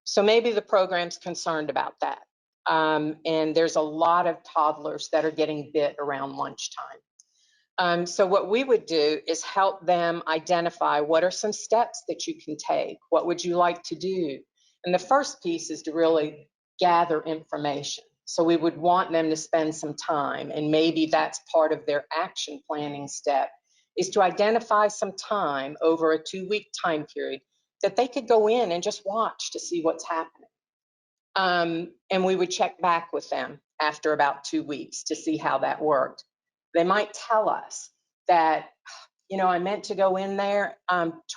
So maybe the program's concerned about that. And there's a lot of toddlers that are getting bit around lunchtime. So what we would do is help them identify what are some steps that you can take. What would you like to do? And the first piece is to really gather information. So we would want them to spend some time, and maybe that's part of their action planning step, is to identify some time over a 2-week time period that they could go in and just watch to see what's happening. And we would check back with them after about 2 weeks to see how that worked. They might tell us that, you know, I meant to go in there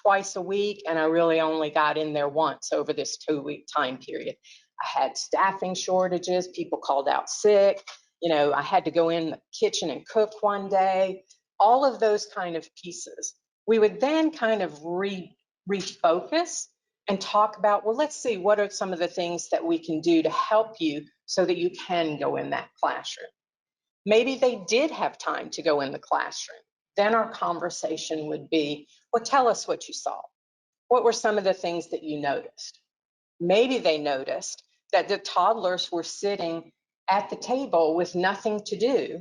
twice a week and I really only got in there once over this 2-week time period. I had staffing shortages, people called out sick, you know, I had to go in the kitchen and cook one day, all of those kind of pieces. We would then kind of refocus and talk about, well, let's see, what are some of the things that we can do to help you so that you can go in that classroom. Maybe they did have time to go in the classroom. Then our conversation would be, well, tell us what you saw. What were some of the things that you noticed? Maybe they noticed that the toddlers were sitting at the table with nothing to do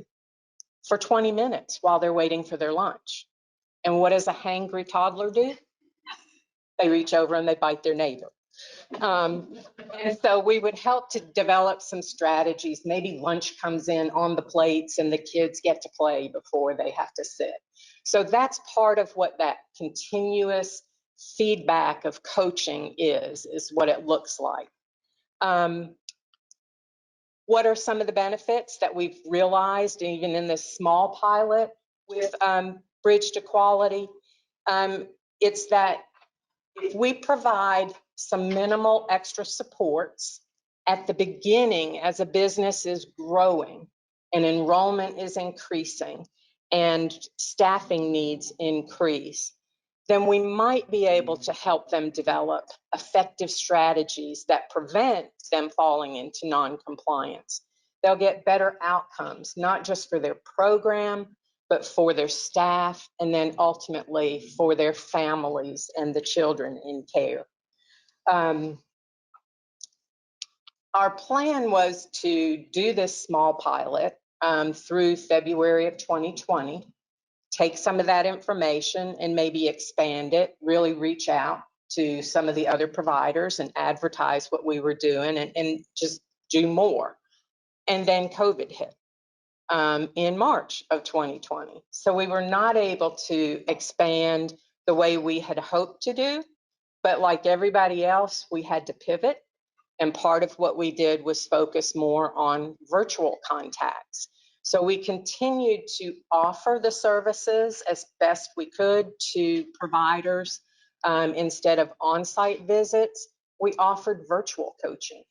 for 20 minutes while they're waiting for their lunch. And what does a hangry toddler do? They reach over and they bite their neighbor. And so we would help to develop some strategies. Maybe lunch comes in on the plates and the kids get to play before they have to sit. So that's part of what that continuous feedback of coaching is what it looks like. What are some of the benefits that we've realized even in this small pilot with Bridge to Quality? It's that if we provide some minimal extra supports at the beginning as a business is growing and enrollment is increasing and staffing needs increase, then we might be able to help them develop effective strategies that prevent them falling into non-compliance. They'll get better outcomes, not just for their program, but for their staff, and then ultimately for their families and the children in care. Our plan was to do this small pilot through February of 2020, take some of that information and maybe expand it, really reach out. to some of the other providers and advertise what we were doing and just do more. And then COVID hit in March of 2020. So we were not able to expand the way we had hoped to do, but like everybody else, we had to pivot. And part of what we did was focus more on virtual contacts. So we continued to offer the services as best we could to providers. Instead of on-site visits, we offered virtual coaching.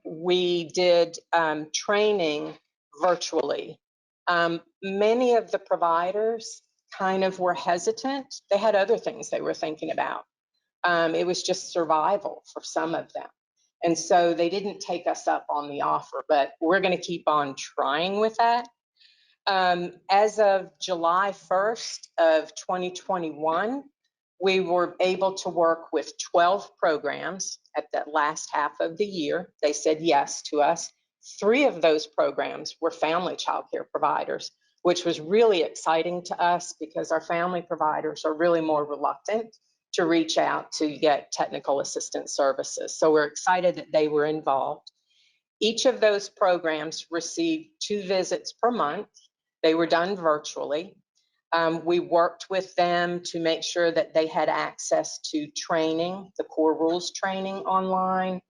We did training virtually. Many of the providers kind of were hesitant. They had other things they were thinking about. It was just survival for some of them. And so they didn't take us up on the offer, but we're going to keep on trying with that. As of July 1st of 2021, we were able to work with 12 programs at that last half of the year. They said yes to us. 3 of those programs were family childcare providers, which was really exciting to us because our family providers are really more reluctant to reach out to get technical assistance services. So we're excited that they were involved. Each of those programs received 2 visits per month. They were done virtually. We worked with them to make sure that they had access to training, the core rules training online,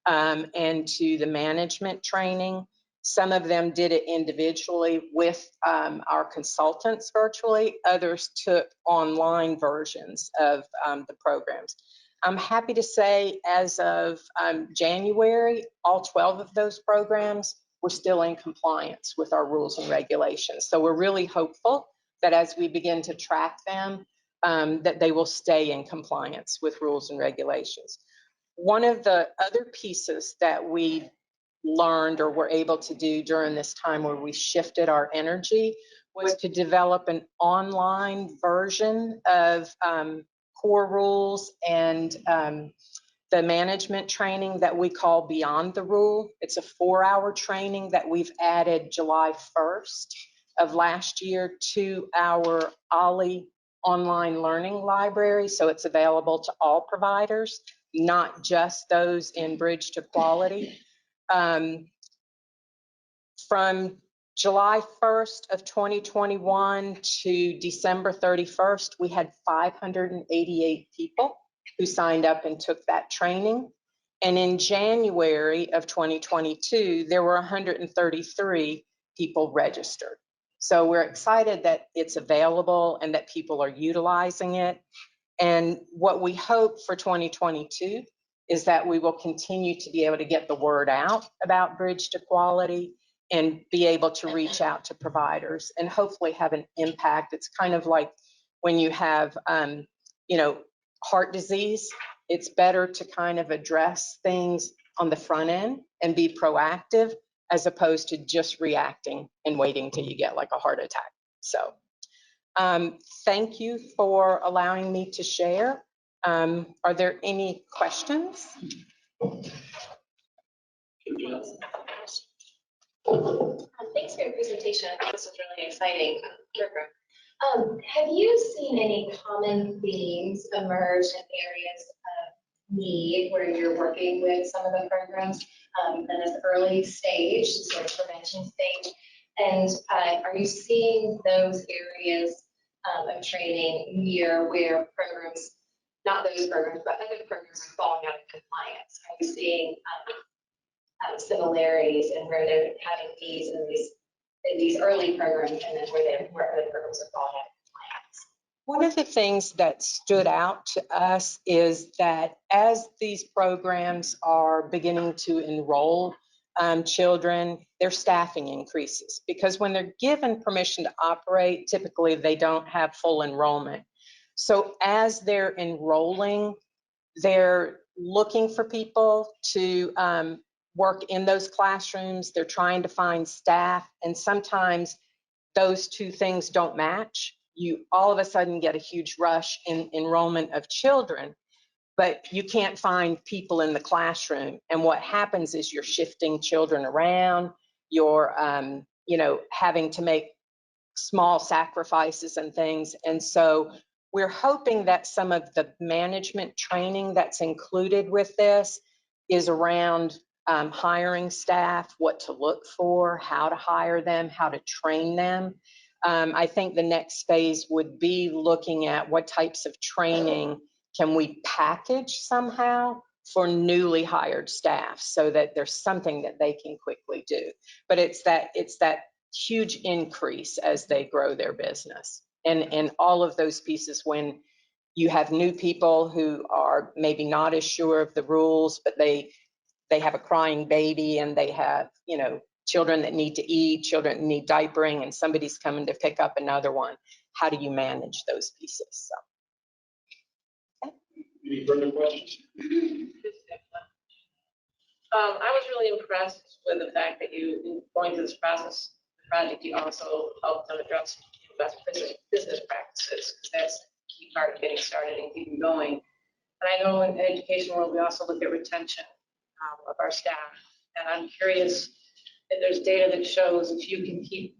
and to the management training. Some of them did it individually with our consultants virtually. Others took online versions of the programs. I'm happy to say as of January, all 12 of those programs were still in compliance with our rules and regulations. So we're really hopeful that as we begin to track them, that they will stay in compliance with rules and regulations. One of the other pieces that we learned or were able to do during this time where we shifted our energy was to develop an online version of core rules and the management training that we call Beyond the Rule. It's a 4-hour training that we've added July 1st of last year to our OLLI online learning library. So it's available to all providers, not just those in Bridge to Quality. From July 1st of 2021 to December 31st, we had 588 people who signed up and took that training. And in January of 2022, there were 133 people registered. So we're excited that it's available and that people are utilizing it. And what we hope for 2022 is that we will continue to be able to get the word out about Bridge to Quality and be able to reach out to providers and hopefully have an impact. It's kind of like when you have, heart disease, it's better to kind of address things on the front end and be proactive as opposed to just reacting and waiting till you get like a heart attack. So thank you for allowing me to share. Are there any questions? Thanks for your presentation. I thought this was really exciting. Have you seen any common themes emerge in areas of need where you're working with some of the programs in this early stage, sort of prevention stage? And are you seeing those areas of training here where programs, not those programs, but other programs are falling out of compliance? Are you seeing similarities in where they're having needs in these early programs and then where other programs are falling out of compliance? One of the things that stood out to us is that as these programs are beginning to enroll children, their staffing increases because when they're given permission to operate, typically they don't have full enrollment. So as they're enrolling, they're looking for people to work in those classrooms. They're trying to find staff, and sometimes those two things don't match. You all of a sudden get a huge rush in enrollment of children, but you can't find people in the classroom. And what happens is you're shifting children around, you're having to make small sacrifices and things. And so We're hoping that some of the management training that's included with this is around hiring staff, what to look for, how to hire them, how to train them. I think the next phase would be looking at what types of training can we package somehow for newly hired staff so that there's something that they can quickly do. But it's that huge increase as they grow their business. And all of those pieces, when you have new people who are maybe not as sure of the rules, but they have a crying baby and they have, you know, children that need to eat, children that need diapering, and somebody's coming to pick up another one. How do you manage those pieces? So. Any further questions? I was really impressed with the fact that you, in going through this process, the project, you also helped them address best business practices, because that's the key part of getting started and keeping going. And I know in the education world, we also look at retention of our staff. And I'm curious if there's data that shows if you can keep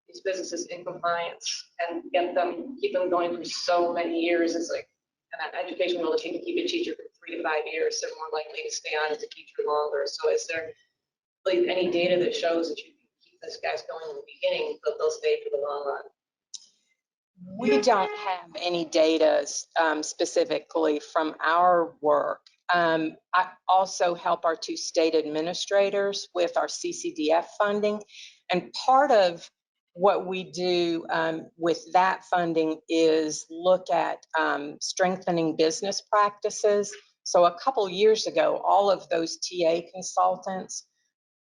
these businesses in compliance and keep them going for so many years. It's like, in that education world, if you can keep a teacher for 3 to 5 years, they're more likely to stay on as a teacher longer. So is there really any data that shows that you can keep these guys going in the beginning, but they'll stay for the long run? We don't have any data specifically from our work. I also help our 2 state administrators with our CCDF funding. And part of what we do with that funding is look at strengthening business practices. So a couple years ago, all of those TA consultants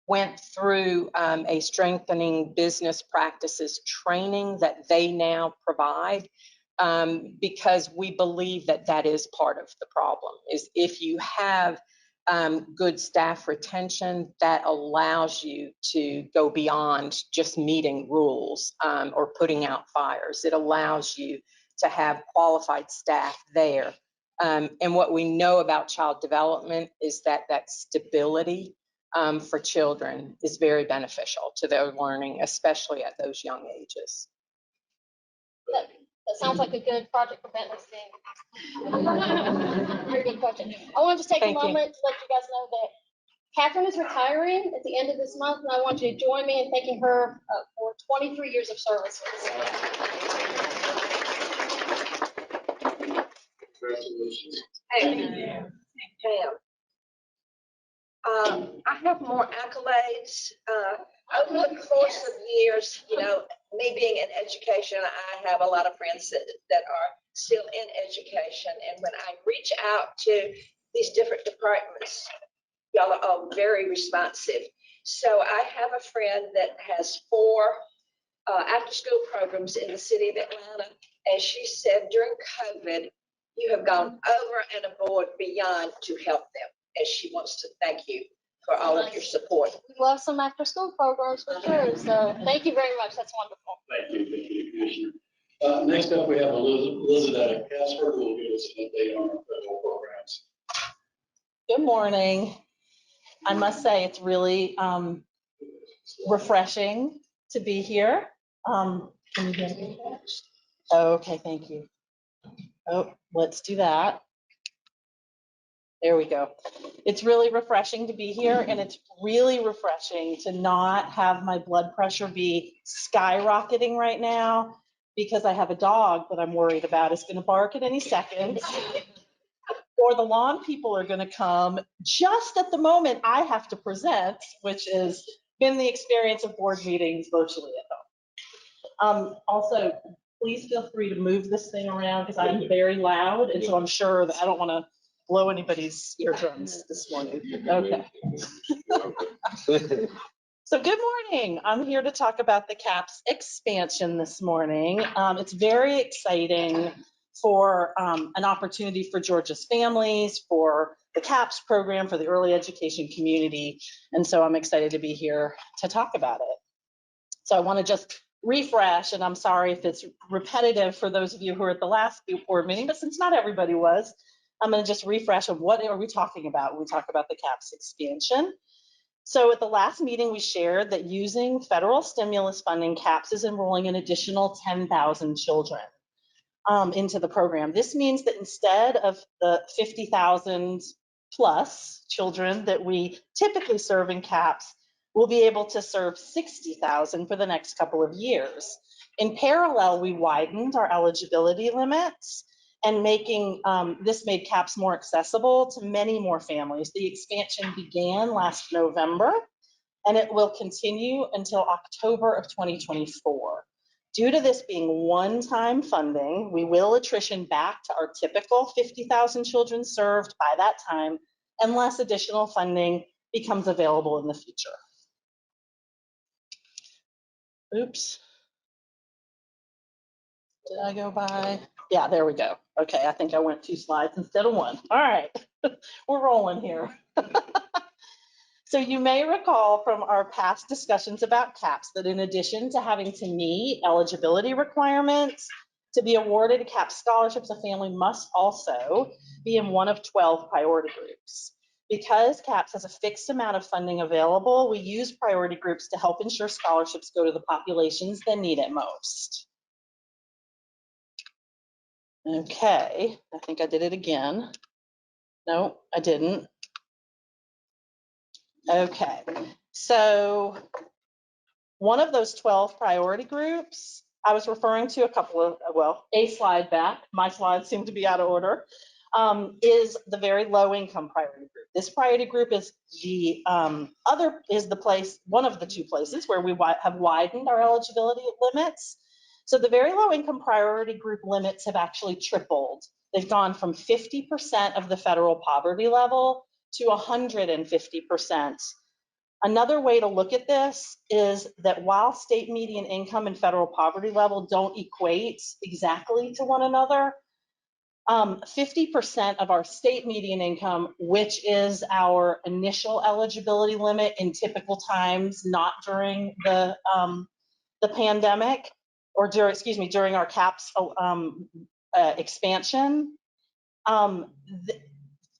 went through a strengthening business practices training that they now provide, because we believe that that is part of the problem. Is if you have good staff retention, that allows you to go beyond just meeting rules or putting out fires. It allows you to have qualified staff there. And what we know about child development is that stability for children is very beneficial to their learning, especially at those young ages. That sounds like a good project for Bentley's team. Very good question. I want to just take a moment to let you guys know that Catherine is retiring at the end of this month, and I want you to join me in thanking her for 23 years of service. Congratulations. Hey, Pam. I have more accolades. Over the course of years, you know, me being in education, I have a lot of friends that are still in education. And when I reach out to these different departments, y'all are very responsive. So I have a friend that has 4 after-school programs in the city of Atlanta. And she said during COVID, you have gone over and above beyond to help them. And she wants to thank you for all of your support. We love some after school programs for sure. So thank you very much. That's wonderful. Thank you, Commissioner. Next up, we have Elizabeth Casper, who will give us an update on our federal programs. Good morning. I must say it's really refreshing to be here. Can you hear me? Okay, thank you. Oh, let's do that. There we go. It's really refreshing to be here, and it's really refreshing to not have my blood pressure be skyrocketing right now, because I have a dog that I'm worried about is going to bark at any second, or the lawn people are going to come just at the moment I have to present, which has been the experience of board meetings virtually at home. Also, please feel free to move this thing around because I'm very loud, and so I'm sure that I don't want to blow anybody's eardrums this morning. Okay. So good morning. I'm here to talk about the CAPS expansion this morning. It's very exciting for an opportunity for Georgia's families, for the CAPS program, for the early education community. And so I'm excited to be here to talk about it. So I want to just refresh, and I'm sorry if it's repetitive for those of you who were at the last board meeting, but since not everybody was, I'm going to just refresh of what are we talking about when we talk about the CAPS expansion. So at the last meeting, we shared that using federal stimulus funding, CAPS is enrolling an additional 10,000 children. into the program. This means that instead of the 50,000 plus children that we typically serve in CAPS, we'll be able to serve 60,000 for the next couple of years. In parallel, we widened our eligibility limits and this made CAPS more accessible to many more families. The expansion began last November and it will continue until October of 2024. Due to this being one-time funding, we will attrition back to our typical 50,000 children served by that time, unless additional funding becomes available in the future. Oops. Did I go by? Yeah, there we go. Okay, I think I went 2 slides instead of 1. All right, we're rolling here. So you may recall from our past discussions about CAPS that in addition to having to meet eligibility requirements to be awarded CAPS scholarships, a family must also be in one of 12 priority groups. Because CAPS has a fixed amount of funding available, we use priority groups to help ensure scholarships go to the populations that need it most. Okay, I think I did it again. No, I didn't. Okay, so one of those 12 priority groups, I was referring to a couple of, well, a slide back, my slides seem to be out of order, is the very low income priority group. This priority group is one of the 2 places where we have widened our eligibility limits. So the very low income priority group limits have actually tripled. They've gone from 50% of the federal poverty level to 150%. Another way to look at this is that while state median income and federal poverty level don't equate exactly to one another, 50% of our state median income, which is our initial eligibility limit in typical times, not during the pandemic, or during our CAPS expansion,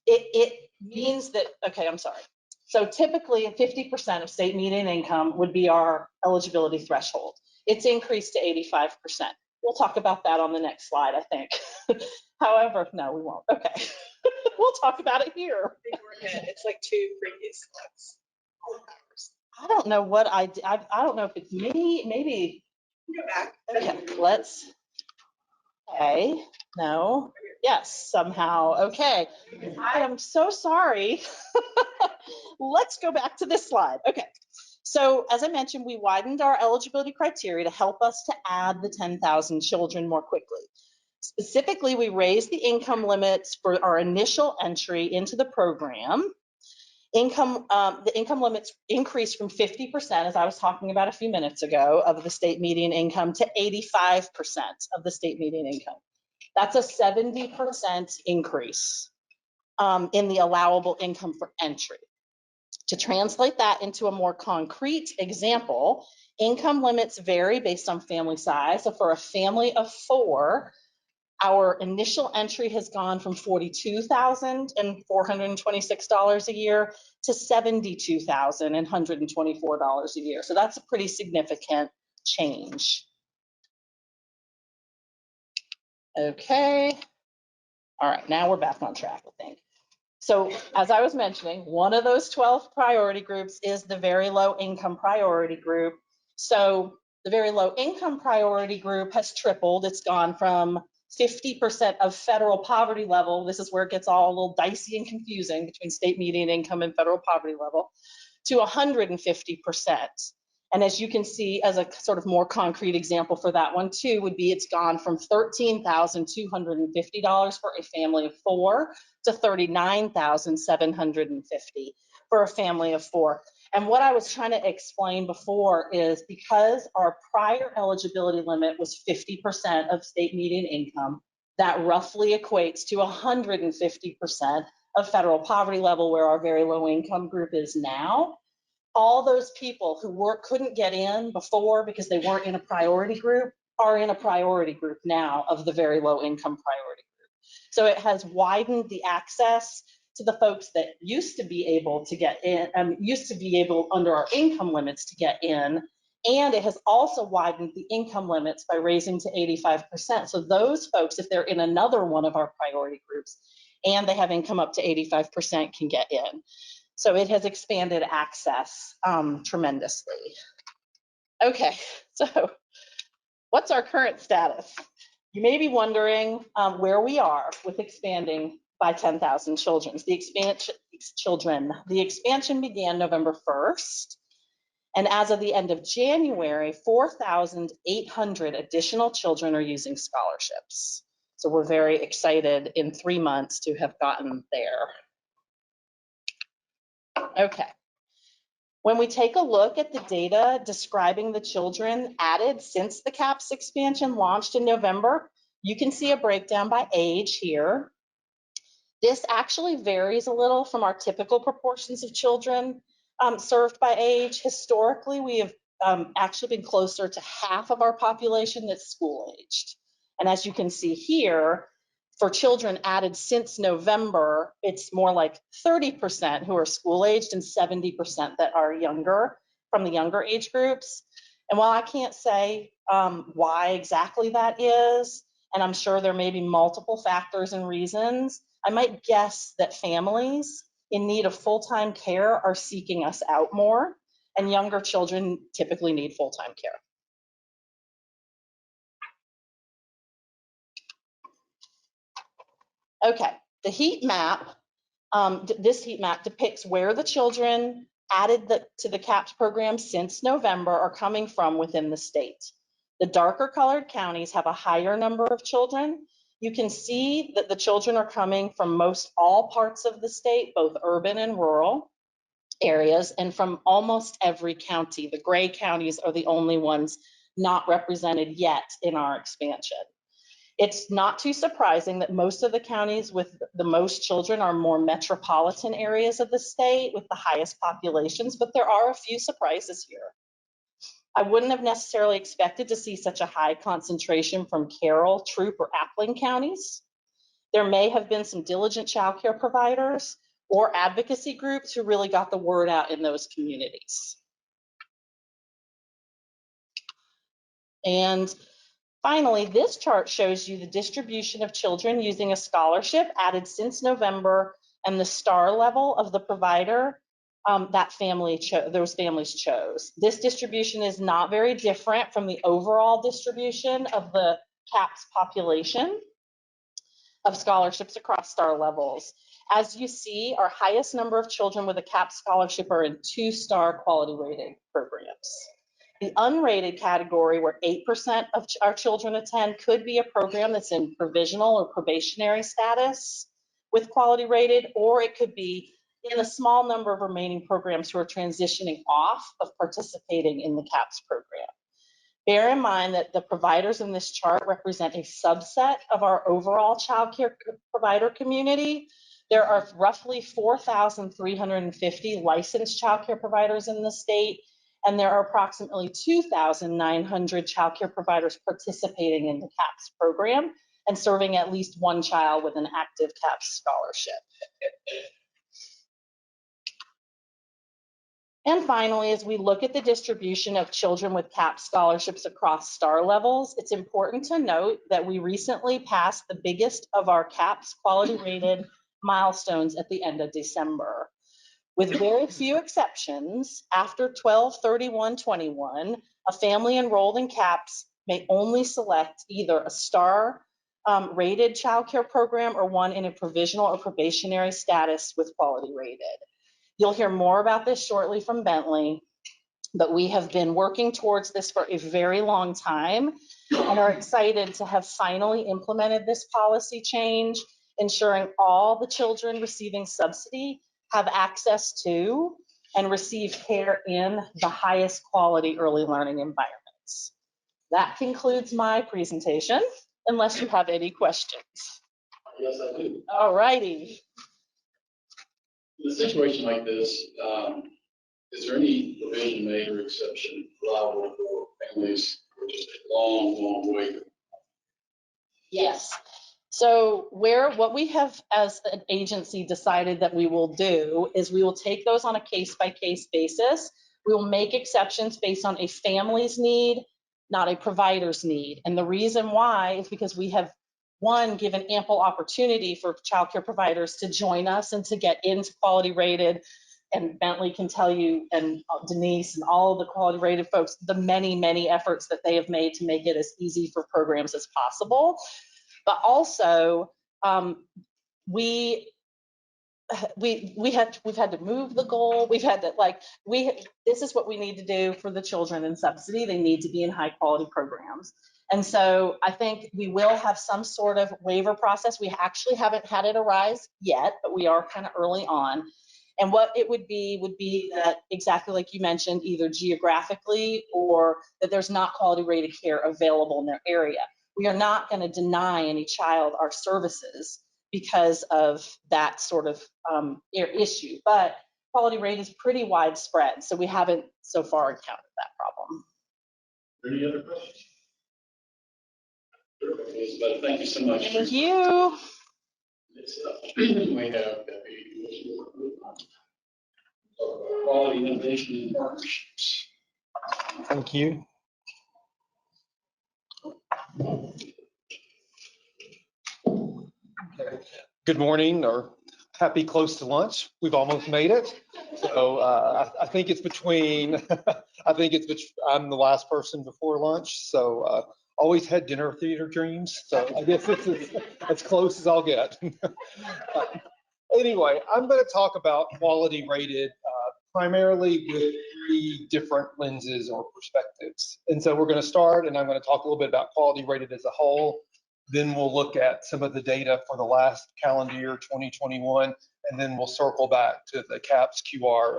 it means that, okay, I'm sorry. So typically 50% of state median income would be our eligibility threshold. It's increased to 85%. We'll talk about that on the next slide, I think. However, no, we won't. Okay. We'll talk about it here. It's like 2 previous slides. I don't know what I did. I don't know if it's me, maybe. Go back. Okay, okay, no, yes, somehow, okay. I am so sorry. Let's go back to this slide. Okay, so as I mentioned, we widened our eligibility criteria to help us to add the 10,000 children more quickly. Specifically, we raised the income limits for our initial entry into the program. The income limits increased from 50%, as I was talking about a few minutes ago, of the state median income to 85% of the state median income. That's a 70% increase in the allowable income for entry. To translate that into a more concrete example, income limits vary based on family size. So for a family of 4, our initial entry has gone from $42,426 a year to $72,124 a year. So that's a pretty significant change. Okay. All right, now we're back on track, I think. So as I was mentioning, one of those 12 priority groups is the very low income priority group. So the very low income priority group has tripled. It's gone from 50% of federal poverty level. This is where it gets all a little dicey and confusing between state median income and federal poverty level, to 150%. And as you can see, as a sort of more concrete example for that one too, would be it's gone from $13,250 for a family of 4 to $39,750 for a family of 4. And what I was trying to explain before is because our prior eligibility limit was 50% of state median income, that roughly equates to 150% of federal poverty level, where our very low income group is now. All those people who couldn't get in before because they weren't in a priority group are in a priority group now of the very low income priority group. So it has widened the access to the folks that used to be able to get in, used to be able under our income limits to get in, And it has also widened the income limits by raising to 85%. So those folks, if they're in another one of our priority groups and they have income up to 85%, can get in. So it has expanded access tremendously. Okay, so what's our current status? You may be wondering where we are with expanding by 10,000 children. The expansion began November 1st. And as of the end of January, 4,800 additional children are using scholarships. So we're very excited in 3 months to have gotten there. Okay. When we take a look at the data describing the children added since the CAPS expansion launched in November, you can see a breakdown by age here. This actually varies a little from our typical proportions of children served by age. Historically, we have actually been closer to half of our population that's school aged. And as you can see here, for children added since November, it's more like 30% who are school aged and 70% that are younger, from the younger age groups. And while I can't say why exactly that is, and I'm sure there may be multiple factors and reasons, I might guess that families in need of full-time care are seeking us out more, and younger children typically need full-time care. Okay, the heat map, this heat map depicts where the children added to the CAPS program since November are coming from within the state. The darker colored counties have a higher number of children. You can see that the children are coming from most all parts of the state, both urban and rural areas, and from almost every county. The gray counties are the only ones not represented yet in our expansion. It's not too surprising that most of the counties with the most children are more metropolitan areas of the state with the highest populations, but there are a few surprises here. I wouldn't have necessarily expected to see such a high concentration from Carroll, Troup, or Appling counties. There may have been some diligent child care providers or advocacy groups who really got the word out in those communities. And finally, this chart shows you the distribution of children using a scholarship added since November and the star level of the provider those families chose. This distribution is not very different from the overall distribution of the CAPS population of scholarships across star levels. As you see, our highest number of children with a CAPS scholarship are in 2-star quality rated programs. The unrated category, where 8% of our children attend, could be a program that's in provisional or probationary status with quality rated, or it could be in a small number of remaining programs who are transitioning off of participating in the CAPS program. Bear in mind that the providers in this chart represent a subset of our overall child care provider community. There are roughly 4,350 licensed child care providers in the state, and there are approximately 2,900 child care providers participating in the CAPS program and serving at least one child with an active CAPS scholarship. And finally, as we look at the distribution of children with CAPS scholarships across star levels, it's important to note that we recently passed the biggest of our CAPS quality rated milestones at the end of December. With very few exceptions, after 12/31/21, a family enrolled in CAPS may only select either a star rated childcare program or one in a provisional or probationary status with quality rated. You'll hear more about this shortly from Bentley, but we have been working towards this for a very long time and are excited to have finally implemented this policy change, ensuring all the children receiving subsidy have access to and receive care in the highest quality early learning environments. That concludes my presentation, unless you have any questions. Yes, I do. All righty. In a situation like this, is there any provision made or exception allowable for families who are just a long, long way? Yes. So what we have as an agency decided that we will do is we will take those on a case-by-case basis, We will make exceptions based on a family's need, not a provider's need. And the reason why is because we have, one, given ample opportunity for childcare providers to join us and to get into quality rated. And Bentley can tell you, and Denise and all the quality rated folks, the many, many efforts that they have made to make it as easy for programs as possible. But also, we've had to move the goal. We've had to this is what we need to do for the children in subsidy. They need to be in high quality programs. And so I think we will have some sort of waiver process. We actually haven't had it arise yet, but we are kind of early on. And what it would be that, exactly like you mentioned, either geographically or that there's not quality rated care available in their area. We are not going to deny any child our services because of that sort of issue. But quality rate is pretty widespread, so we haven't so far encountered that problem. Any other questions? Elizabeth, thank you so much. Thank you. We have quality innovation and partnerships. Thank you. Good morning, or happy close to lunch. We've almost made it. So I think it's between, I'm the last person before lunch. So always had dinner theater dreams. So I guess it's as close as I'll get. Anyway, I'm going to talk about quality rated primarily with 3 different lenses or perspectives. And so we're going to start, and I'm going to talk a little bit about quality rated as a whole. Then we'll look at some of the data for the last calendar year, 2021, and then we'll circle back to the CAPS QR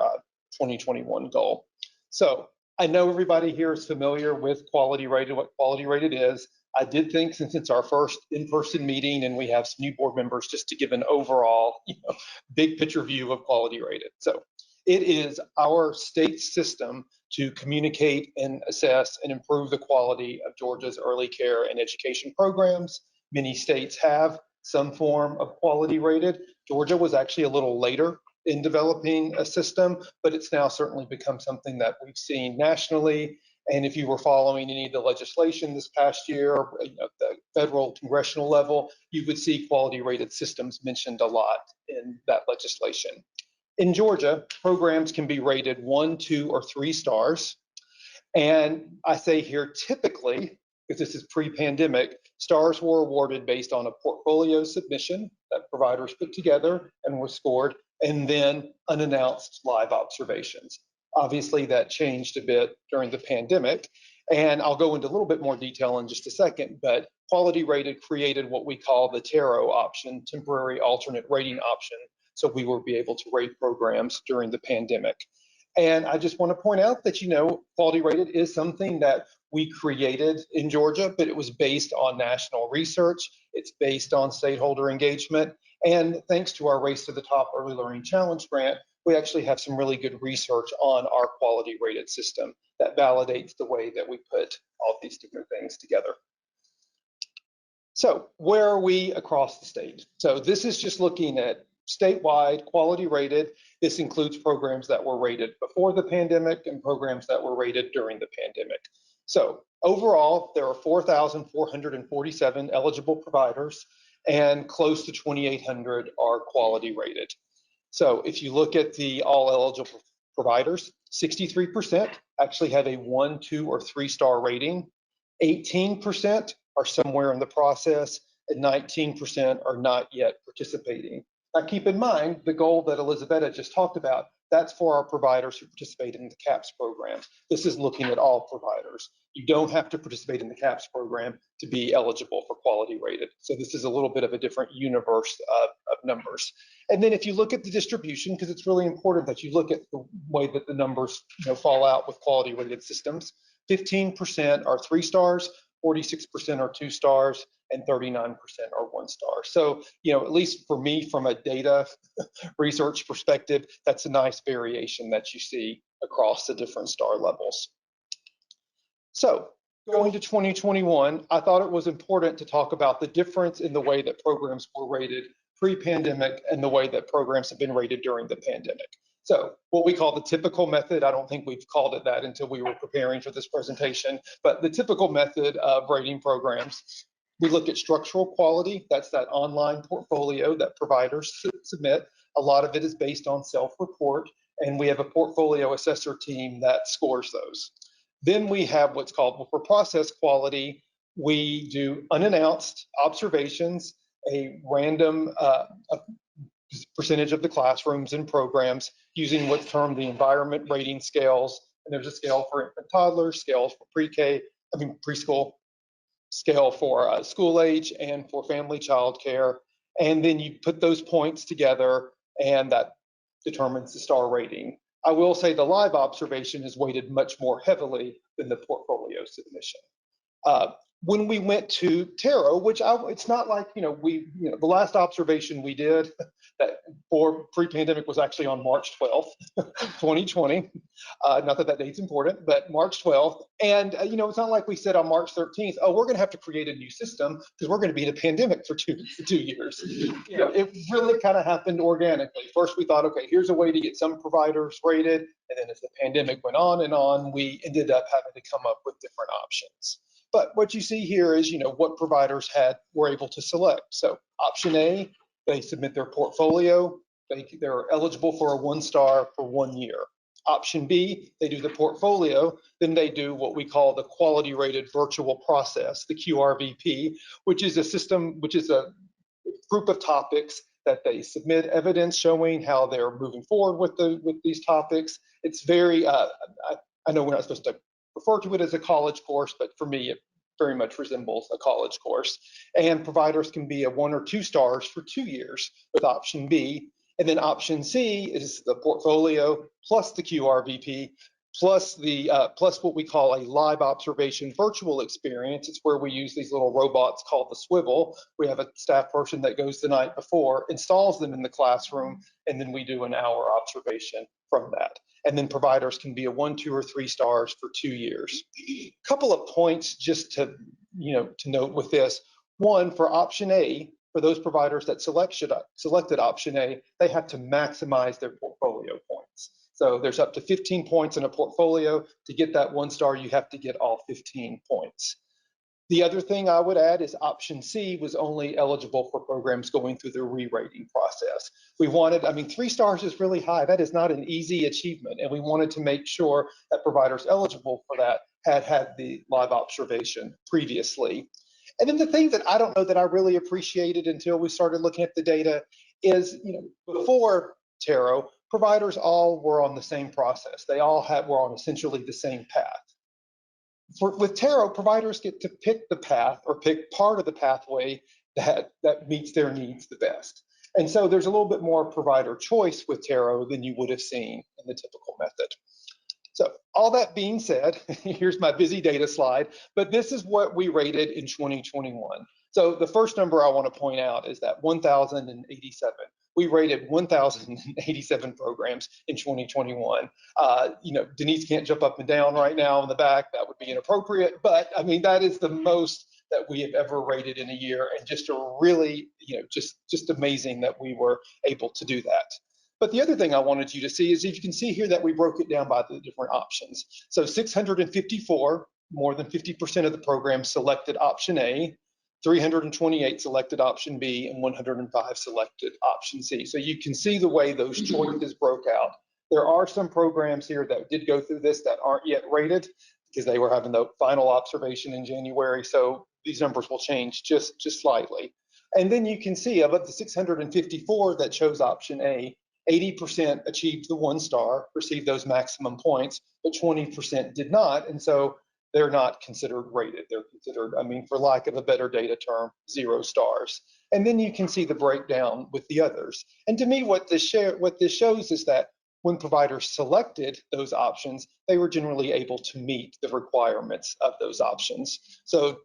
2021 goal. So I know everybody here is familiar with quality rated, what quality rated is. I did think, since it's our first in-person meeting and we have some new board members, just to give an overall, big picture view of quality rated. So it is our state system to communicate and assess and improve the quality of Georgia's early care and education programs. Many states have some form of quality rated. Georgia was actually a little later in developing a system, but it's now certainly become something that we've seen nationally. And if you were following any of the legislation this past year, at the federal congressional level, you would see quality rated systems mentioned a lot in that legislation. In Georgia, programs can be rated 1, 2, or 3 stars. And I say here typically, because this is pre-pandemic, stars were awarded based on a portfolio submission that providers put together and were scored, and then unannounced live observations. Obviously, that changed a bit during the pandemic, and I'll go into a little bit more detail in just a second, but quality rated created what we call the TARO option, temporary alternate rating option, so we will be able to rate programs during the pandemic. And I just want to point out that, quality rated is something that we created in Georgia, but it was based on national research. It's based on stakeholder engagement. And thanks to our Race to the Top Early Learning Challenge grant, we actually have some really good research on our quality rated system that validates the way that we put all these different things together. So where are we across the state? So this is just looking at statewide quality rated. This includes programs that were rated before the pandemic and programs that were rated during the pandemic. So overall, there are 4,447 eligible providers, and close to 2,800 are quality rated. So if you look at the all eligible providers, 63% actually have a 1, 2, or 3 star rating. 18% are somewhere in the process, and 19% are not yet participating. Now keep in mind the goal that Elizabeth just talked about, that's for our providers who participate in the CAPS program. This is looking at all providers. You don't have to participate in the CAPS program to be eligible for quality rated. So this is a little bit of a different universe of numbers. And then if you look at the distribution, because it's really important that you look at the way that the numbers fall out with quality rated systems, 15% are 3 stars, 46% are 2 stars, and 39% are 1 star. So, at least for me, from a data research perspective, that's a nice variation that you see across the different star levels. So going to 2021, I thought it was important to talk about the difference in the way that programs were rated pre-pandemic and the way that programs have been rated during the pandemic. So what we call the typical method, I don't think we've called it that until we were preparing for this presentation, but the typical method of rating programs, we look at structural quality. That's that online portfolio that providers submit. A lot of it is based on self-report, and we have a portfolio assessor team that scores those. Then we have what's called, well, for process quality, we do unannounced observations, a random percentage of the classrooms and programs using what's termed the environment rating scales. And there's a scale for infant toddlers, scales for preschool, scale for school age, and for family child care. And then you put those points together, and that determines the star rating. I will say the live observation is weighted much more heavily than the portfolio submission. When we went to Taro, which it's not like, the last observation we did that for pre-pandemic was actually on March 12th, 2020. Not that that date's important, but March 12th. And, it's not like we said on March 13th, oh, we're going to have to create a new system because we're going to be in a pandemic for two years. It really kind of happened organically. First, we thought, okay, here's a way to get some providers rated. And then as the pandemic went on and on, we ended up having to come up with different options. But what you see here is, what providers were able to select. So option A, they submit their portfolio. They're eligible for a 1-star for 1 year. Option B, they do the portfolio. Then they do what we call the quality rated virtual process, the QRVP, which is a group of topics that they submit evidence showing how they're moving forward with these topics. It's very, I know we're not supposed to refer to it as a college course, but for me, it very much resembles a college course. And providers can be a 1 or 2 stars for 2 years with option B. And then option C is the portfolio plus the QRVP plus plus what we call a live observation virtual experience. It's where we use these little robots called the swivel. We have a staff person that goes the night before, installs them in the classroom, and then we do an hour observation from that. And then providers can be a 1, 2, or 3 stars for 2 years. A couple of points just to note with this. One, for option A, for those providers that selected option A, they have to maximize their portfolio points. So there's up to 15 points in a portfolio. To get that 1 star, you have to get all 15 points. The other thing I would add is option C was only eligible for programs going through the re-rating process. We wanted, 3 stars is really high. That is not an easy achievement. And we wanted to make sure that providers eligible for that had the live observation previously. And then the thing that I don't know that I really appreciated until we started looking at the data is, before Taro, providers all were on the same process. They all were on essentially the same path. With Taro, providers get to pick the path or pick part of the pathway that meets their needs the best. And so there's a little bit more provider choice with Taro than you would have seen in the typical method. So all that being said, here's my busy data slide, but this is what we rated in 2021. So the first number I want to point out is that 1,087. We rated 1,087 programs in 2021. Denise can't jump up and down right now in the back. That would be inappropriate, but that is the most that we have ever rated in a year, and just a really, just amazing that we were able to do that. But the other thing I wanted you to see is, if you can see here that we broke it down by the different options. So 654, more than 50% of the programs selected option A, 328 selected option B, and 105 selected option C. So you can see the way those choices broke out. There are some programs here that did go through this that aren't yet rated because they were having the final observation in January. So these numbers will change just slightly. And then you can see of the 654 that chose option A, 80% achieved the 1 star, received those maximum points, but 20% did not. And so they're not considered rated. They're considered, for lack of a better data term, 0 stars. And then you can see the breakdown with the others. And to me, what this shows is that when providers selected those options, they were generally able to meet the requirements of those options. So,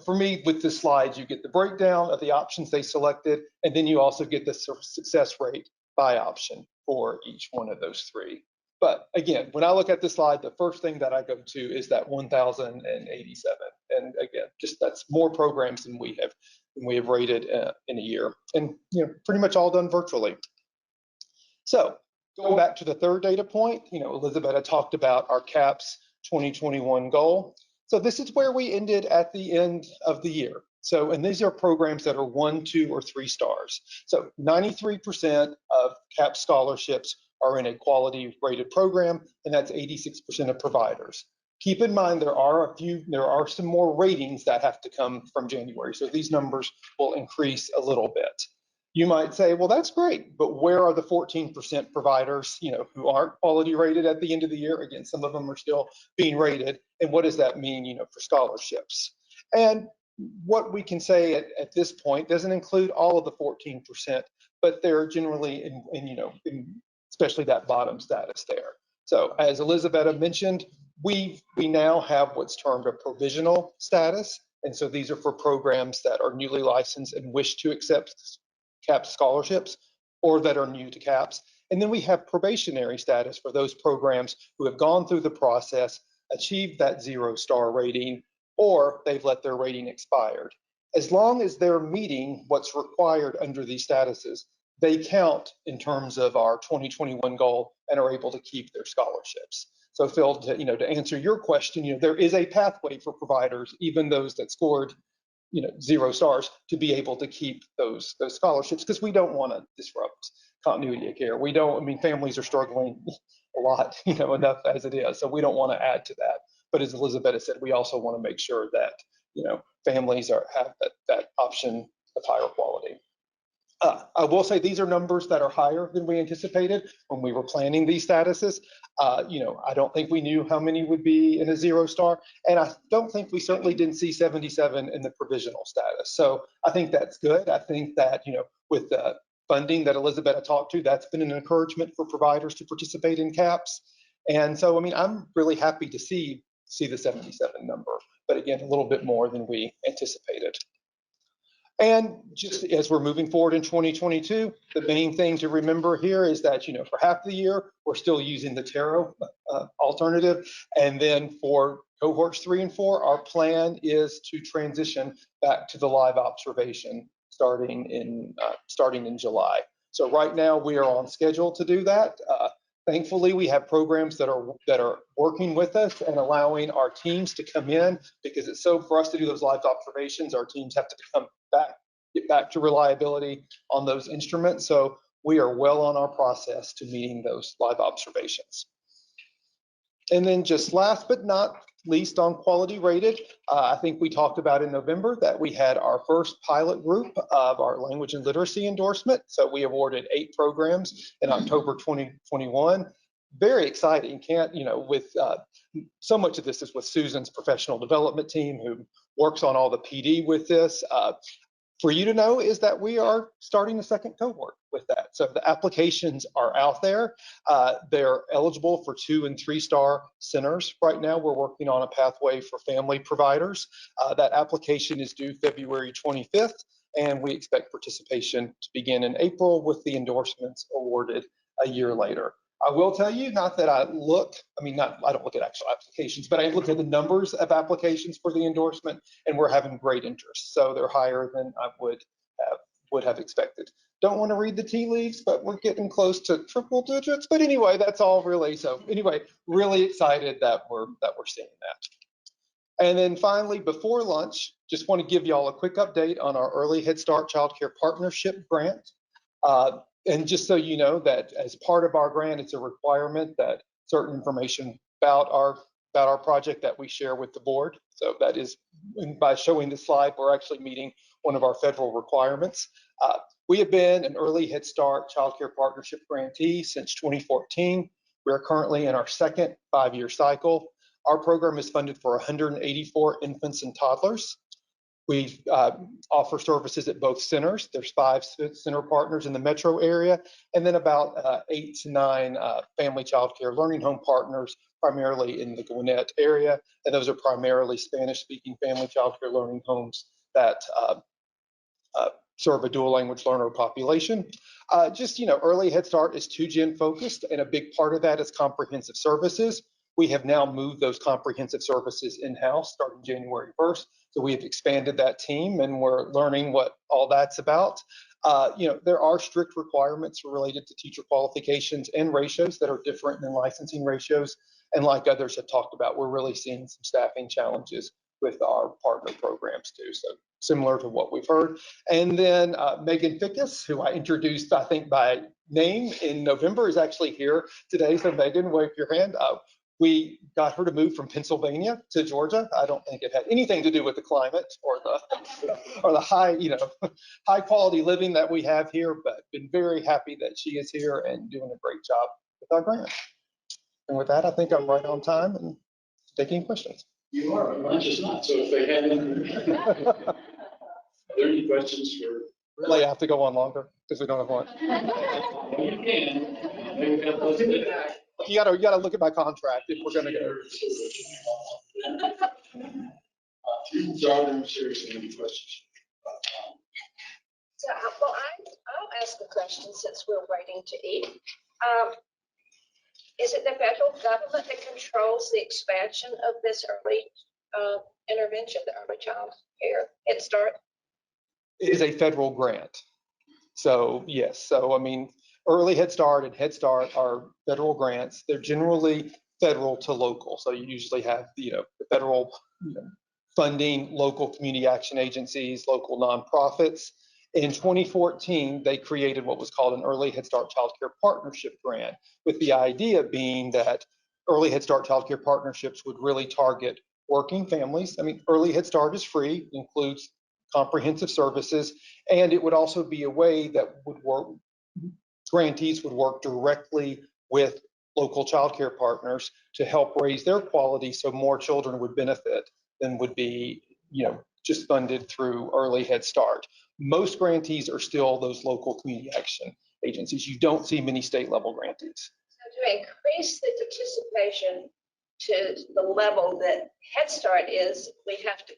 for me, with this slide, you get the breakdown of the options they selected, and then you also get the success rate by option for each one of those 3. But again, when I look at this slide, the first thing that I go to is that 1,087. And again, that's more programs than we have rated in a year, and pretty much all done virtually. So Going back to the third data point, Elizabeth had talked about our CAPS 2021 goal. So this is where we ended at the end of the year. So, and these are programs that are 1, 2, or 3 stars. So 93% of CAPS scholarships are in a quality rated program, and that's 86% of providers. Keep in mind, there are some more ratings that have to come from January. So these numbers will increase a little bit. You might say, well, that's great, but where are the 14% providers, who aren't quality rated at the end of the year? Again, some of them are still being rated. And what does that mean, for scholarships? And what we can say at this point doesn't include all of the 14%, but they're generally in especially that bottom status there. So as Elizabeth mentioned, we now have what's termed a provisional status. And so these are for programs that are newly licensed and wish to accept CAPS scholarships or that are new to CAPS. And then we have probationary status for those programs who have gone through the process, achieved that 0-star rating, or they've let their rating expired. As long as they're meeting what's required under these statuses, they count in terms of our 2021 goal and are able to keep their scholarships. So Phil, to answer your question, there is a pathway for providers, even those that scored 0 stars, to be able to keep those scholarships, because we don't want to disrupt continuity of care. We don't, families are struggling a lot, enough as it is. So we don't want to add to that. But as Elizabeth said, we also want to make sure that, families have that option of higher quality. I will say these are numbers that are higher than we anticipated when we were planning these statuses. I don't think we knew how many would be in a 0-star, and I don't think we certainly didn't see 77 in the provisional status. So I think that's good. I think that, with the funding that Elizabeth talked to, that's been an encouragement for providers to participate in CAPS. And so, I'm really happy to see the 77 number, but again, a little bit more than we anticipated. And just as we're moving forward in 2022, the main thing to remember here is that, for half the year, we're still using the Tarot alternative. And then for cohorts 3 and 4, our plan is to transition back to the live observation starting in July. So right now we are on schedule to do that. Thankfully, we have programs that are working with us and allowing our teams to come in, because it's so, for us to do those live observations, our teams have to get back to reliability on those instruments. So we are well on our process to meeting those live observations. And then just last but not least on quality rated, I think we talked about in November that we had our first pilot group of our language and literacy endorsement. So we awarded 8 programs in October 2021. Very exciting. With so much of this is with Susan's professional development team, who works on all the PD with this. For you to know is that we are starting a second cohort with that. So the applications are out there. They're eligible for 2- and 3-star centers. Right now, we're working on a pathway for family providers. That application is due February 25th, and we expect participation to begin in April, with the endorsements awarded a year later. I will tell you, not that I don't look at actual applications, but I looked at the numbers of applications for the endorsement, and we're having great interest. So they're higher than I would have expected. Don't want to read the tea leaves, but we're getting close to triple digits. But anyway, that's all really. So anyway, really excited that we're seeing that. And then finally, before lunch, just want to give y'all a quick update on our Early Head Start Child Care Partnership Grant. And just so you know that as part of our grant, it's a requirement that certain information about our project that we share with the board. So that is, by showing this slide, we're actually meeting one of our federal requirements. We have been an Early Head Start Child Care Partnership grantee since 2014. We are currently in our second 5-year cycle. Our program is funded for 184 infants and toddlers. We offer services at both centers. There's 5 center partners in the metro area, and then about 8 to 9 family child care learning home partners, primarily in the Gwinnett area. And those are primarily Spanish-speaking family child care learning homes that serve a dual language learner population. Early Head Start is 2-gen focused, and a big part of that is comprehensive services. We have now moved those comprehensive services in-house starting January 1st. So we have expanded that team and we're learning what all that's about. There are strict requirements related to teacher qualifications and ratios that are different than licensing ratios. And like others have talked about, we're really seeing some staffing challenges with our partner programs too. So similar to what we've heard. And then Megan Fickus, who I introduced, I think by name in November, is actually here today. So Megan, wave your hand. We got her to move from Pennsylvania to Georgia. I don't think it had anything to do with the climate or the high, high quality living that we have here, but been very happy that she is here and doing a great job with our grant. And with that, I think I'm right on time and taking questions. You are, but lunch is not. So if they have any, are there any questions for? Really have to go on longer because we don't have lunch. Well, you can. Maybe we have those in the back. You gotta look at my contract if we're gonna go. So I'm seriously any questions? So, well, I'll ask the question since we're waiting to eat. Is it the federal government that controls the expansion of this early intervention, the early child care, Head Start? It is a federal grant. So yes, so I mean, Early Head Start and Head Start are federal grants. They're generally federal to local. So you usually have, the federal funding, local community action agencies, local nonprofits. In 2014, they created what was called an Early Head Start Child Care Partnership Grant, with the idea being that Early Head Start Child Care Partnerships would really target working families. I mean, Early Head Start is free, includes comprehensive services, and it would also be a way that would work, grantees would work directly with local child care partners to help raise their quality so more children would benefit than would be, just funded through Early Head Start. Most grantees are still those local community action agencies. You don't see many state level grantees. So to increase the participation to the level that Head Start is, we have to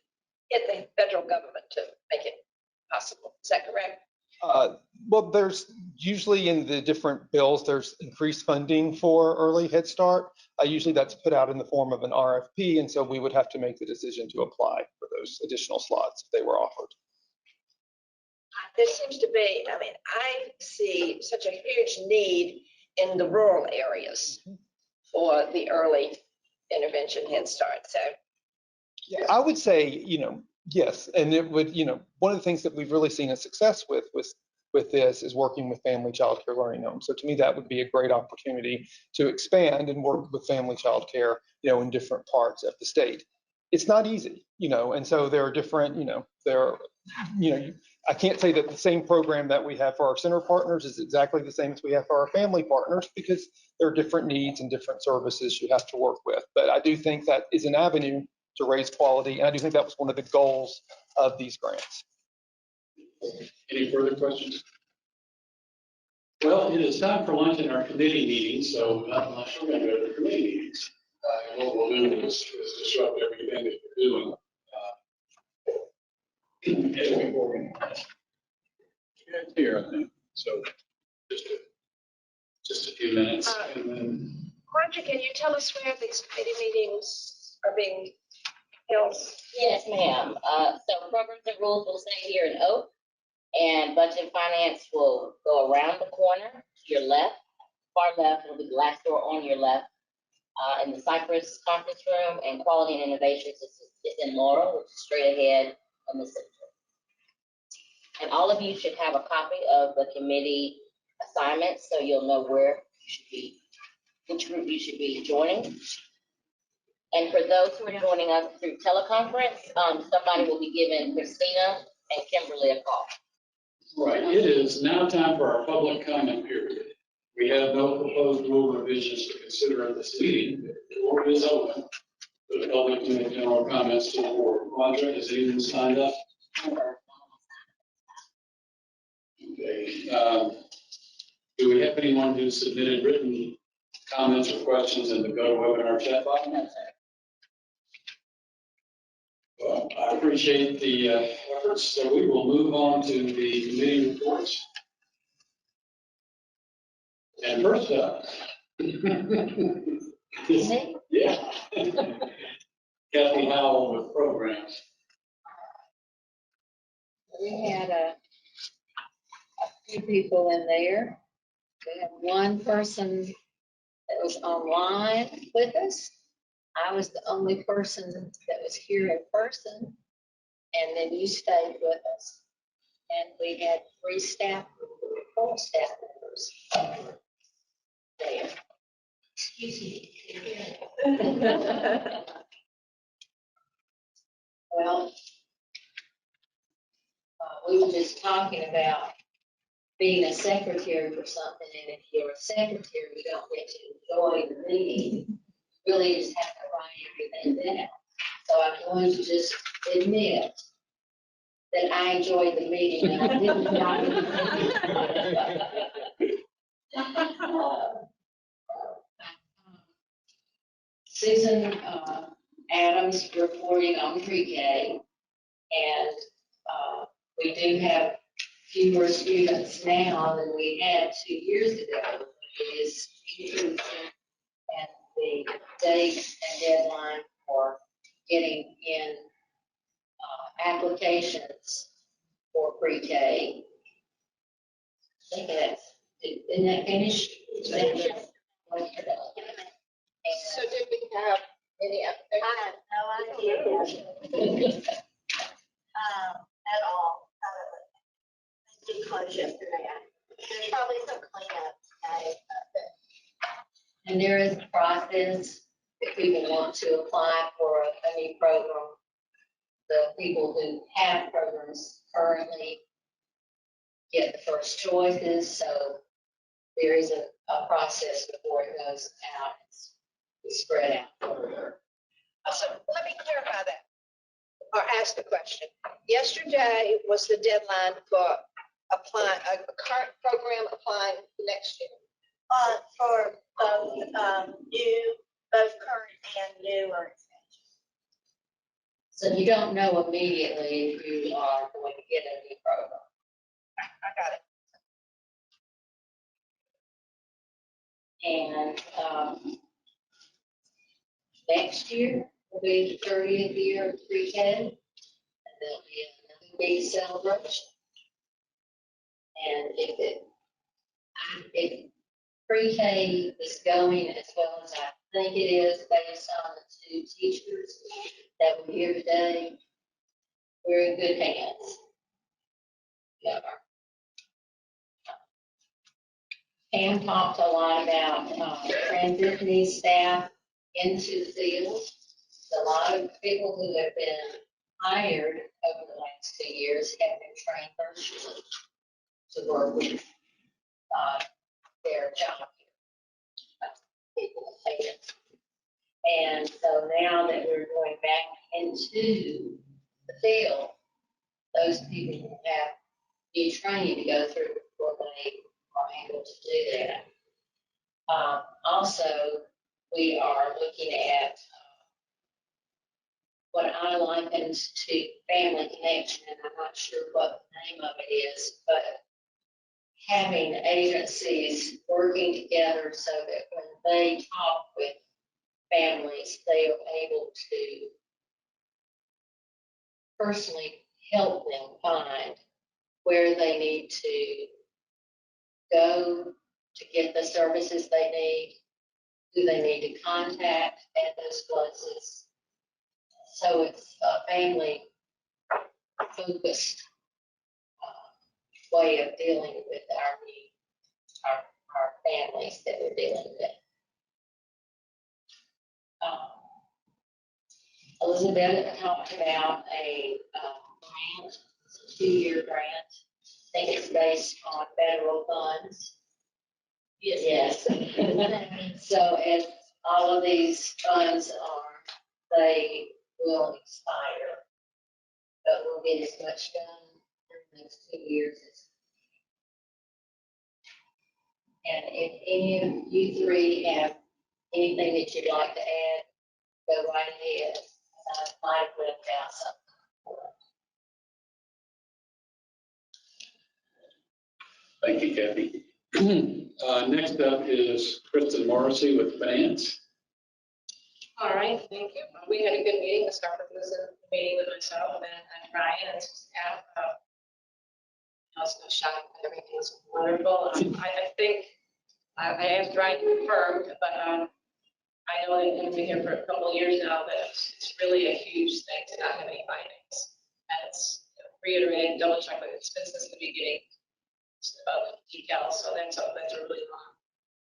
get the federal government to make it possible. Is that correct? Well, there's usually in the different bills, there's increased funding for Early Head Start. Usually that's put out in the form of an RFP, and so we would have to make the decision to apply for those additional slots if they were offered. There seems to be, I see such a huge need in the rural areas for the early intervention Head Start. So yeah, I would say, yes, and it would, one of the things that we've really seen a success with this is working with family child care learning homes. So to me, that would be a great opportunity to expand and work with family child care, in different parts of the state. It's not easy, and so there are different, I can't say that the same program that we have for our center partners is exactly the same as we have for our family partners, because there are different needs and different services you have to work with. But I do think that is an avenue to raise quality, and I do think that was one of the goals of these grants. Any further questions? Well, it is time for lunch in our committee meetings, so unless we're going to go to the committee meetings. What we'll do is disrupt everything that you're doing. Here, I think. So just a few minutes. And then Margie, can you tell us where these committee meetings are being held? Yes, ma'am. So programs and rules will stay here in Oak, and budget and finance will go around the corner to your left. Far left will be the last door on your left. In the Cypress conference room, and quality and innovations is in Laurel, which is straight ahead on the center. And all of you should have a copy of the committee assignments, so you'll know where you should be, which group you should be joining. And for those who are joining us through teleconference, somebody will be giving Christina and Kimberly a call. right, it is now time for our public comment period. We have no proposed rule revisions to consider at this meeting. The board is open for the public to make general comments to the board. Roger, has anyone signed up? Okay. Do we have anyone who submitted written comments or questions in the GoToWebinar chat box? Well, I appreciate the efforts, so we will move on to the committee reports. And first up, Yeah. Kathy Howell with programs. We had a few people in there. We have one person that was online with us. I was the only person that was here in person. And then you stayed with us. And we had 4 staff members there. Excuse me. Well, we were just talking about being a secretary for something, and if you're a secretary, you don't get to enjoy the meeting. You really just have to write everything down. So I'm going to just admit that I enjoyed the meeting and I didn't write anything. Susan Adams reporting on pre-K, and we do have fewer students now than we had 2 years ago. It is increasing, and the date and deadline for getting in applications for pre-K. I think isn't that finished? So did we have any? I have no idea. At all. Did close yesterday. There's probably some cleanup today. And there is a process if people want to apply for a new program. The people who have programs currently get the first choices, so there is a process before it goes out. It's spread out further. So let me clarify that, or ask the question. Yesterday was the deadline for applying, a current program applying next year? For both both current and new or extension. So you don't know immediately if you are going to get a new program. I got it. And next year will be the 30th year of pre-K. And there'll be another big celebration. And if pre-K is going as well as I think it is based on the 2 teachers that were here today, we're in good hands. Yeah. Pam talked a lot about transitioning staff into the field. A lot of people who have been hired over the last 2 years have been trained virtually to work with their job people, agents. And so now that we're going back into the field, those people will have new training to go through before they are able to do that. Also, we are looking at what I likened to family connection, and I'm not sure what the name of it is, but having agencies working together so that when they talk with families, they are able to personally help them find where they need to go to get the services they need, who they need to contact at those places. So it's a family focused way of dealing with our families that we're dealing with. Elizabeth talked about a grant, it's a 2-year grant. I think it's based on federal funds. Yes. So as all of these funds are, they will expire, but we'll get as much done in the next 2 years. And if any of you 3 have anything that you'd like to add, go right ahead. I might have left out something. Thank you, Kathy. Next up is Kristen Morrissey with Finance. All right, thank you. We had a good meeting. The Starbucks was a meeting with myself and Ryan and staff. I was no shock. Everything was wonderful. I think I asked Ryan to confirm, but I know that he's been here for a couple of years now, that it's really a huge thing to not have any findings. And it's reiterating, double check, but it's been since the beginning of DECAL, so that's a really long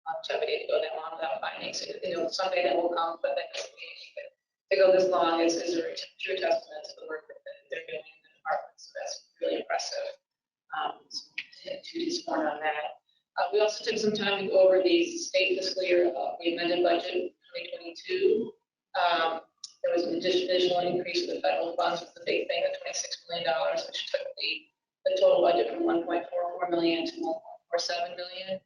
longevity to go that long without findings. Someday that will come, but that doesn't mean anything. To go this long is a true testament to the work that they're doing in the department, so that's really impressive. So to this point on that. We also took some time to go over the state fiscal year, the amended budget 2022. There was an additional increase of the federal funds with the big thing of $26 million, which took the total budget from 1.44 million to 1.47 million.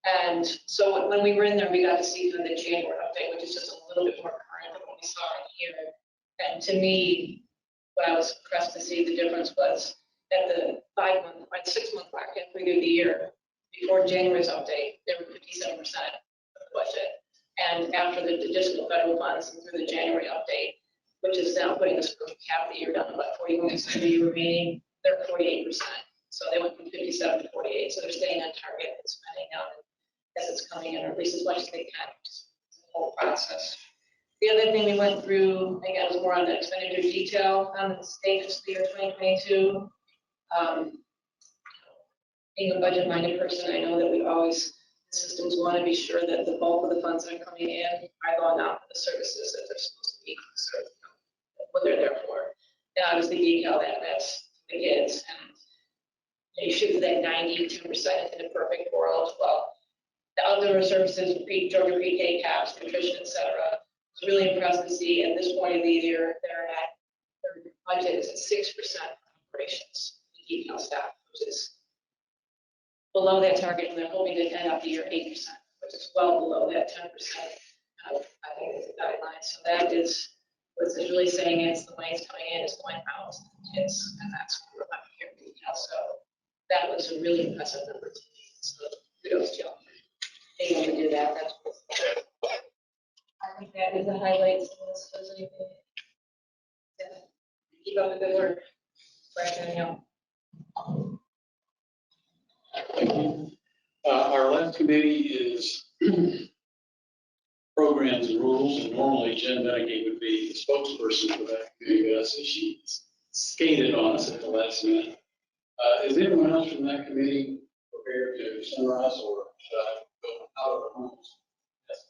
And so when we were in there, we got to see kind of the January update, which is just a little bit more current than what we saw in here. And to me, what I was impressed to see the difference was at the 6-month mark halfway through the year, before January's update, they were 57% of the budget. And after the additional federal funds and through the January update, which is now putting us for half the year down to about 41% of the remaining, they're 48%. So they went from 57 to 48. So they're staying on target and spending out as it's coming in, or at least as much as they can. Just the whole process. The other thing we went through, again, was more on the expenditure detail on the state fiscal year 2022. Being a budget-minded person, I know that we always, systems want to be sure that the bulk of the funds that are coming in are going out for the services that they're supposed to be, what they're there for. And obviously, DECAL, that's the kids, and you shoot for that 92% in a perfect world. Well, the outdoor services, Georgia pre-K, CAPS, nutrition, et cetera. It's really impressive to see at this point of the year, their budget is at 6% operations, the DECAL staff, which is below that target, and they're hoping to end up the year 8%, which is well below that 10%. I think is the guideline. So that is what's really saying is the money's coming in, is going out to the kids, and that's what we're having here in DECAL. So that was a really impressive number to me. So kudos to y'all. Being able to do that, that's cool. I think that is the highlights. Unless there's anything. Yeah. Keep up the good work. Right, Our last committee is programs and rules, and normally Jen Beneke would be the spokesperson for that committee, but I see she skated on us at the last minute. Is anyone else from that committee prepared to summarize, or should I go out of the rules? Yes.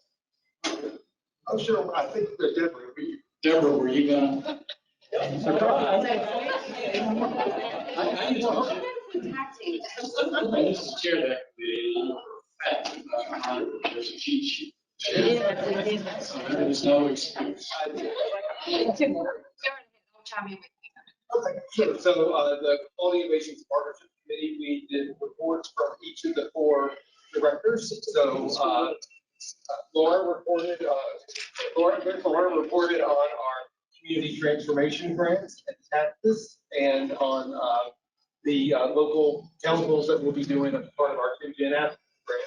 I'm sure, I think that Deborah, were you gonna? I used to chair that committee, and I'm for a fact, there's a cheat sheet. So there's no excuse. Okay, sure. So the Quality Innovations Partnership Committee, we did reports from each of the 4 directors. So Laura reported on our community transformation grants and taxes, and on the local councils that we'll be doing as part of our community grant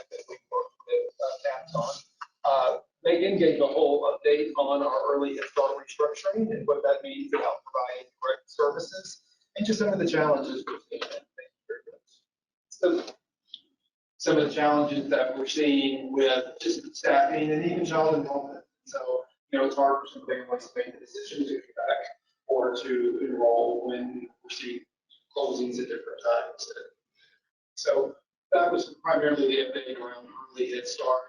that we worked with TAPS on. Megan gave a whole update on our early Head Start restructuring and what that means about providing direct services and just some of the challenges we're seeing. So some of the challenges that we're seeing with just staffing and even child enrollment. So, it's hard for some families to make the decision to come back or to enroll when we're seeing closings at different times. So that was primarily the update around early Head Start.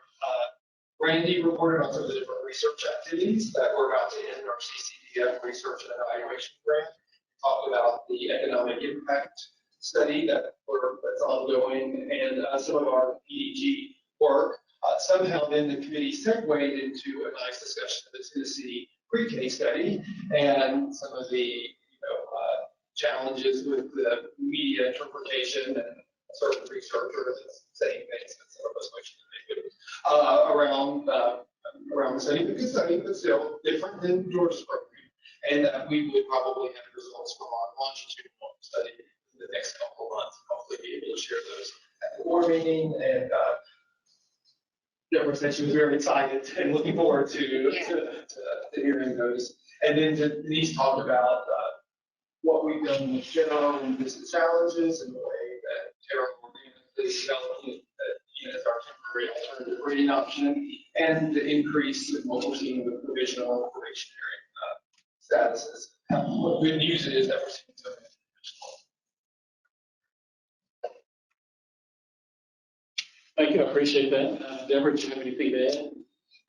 Randy reported on some of the different research activities that we're about to end our CCDF research and evaluation grant. Talk about the economic impact study that's ongoing, and some of our PDG work. Somehow then the committee segued into a nice discussion of the Tennessee pre-K study and some of the challenges with the media interpretation and a certain researcher that's saying things that some of us wish they could around the study, but good study, but still different than George's program. And we would probably have results from our longitudinal study in the next couple of months, and hopefully be able to share those at the board meeting. And Deborah said she was very excited and looking forward to the hearing goes. And then Denise talked about what we've done with general and business challenges and the way that general organically development as our temporary alternative rating option, and the increase in what we're seeing with provisional and probationary statuses. What good news it is that we're seeing so many. Thank you, I appreciate that. Deborah, do you have anything to add?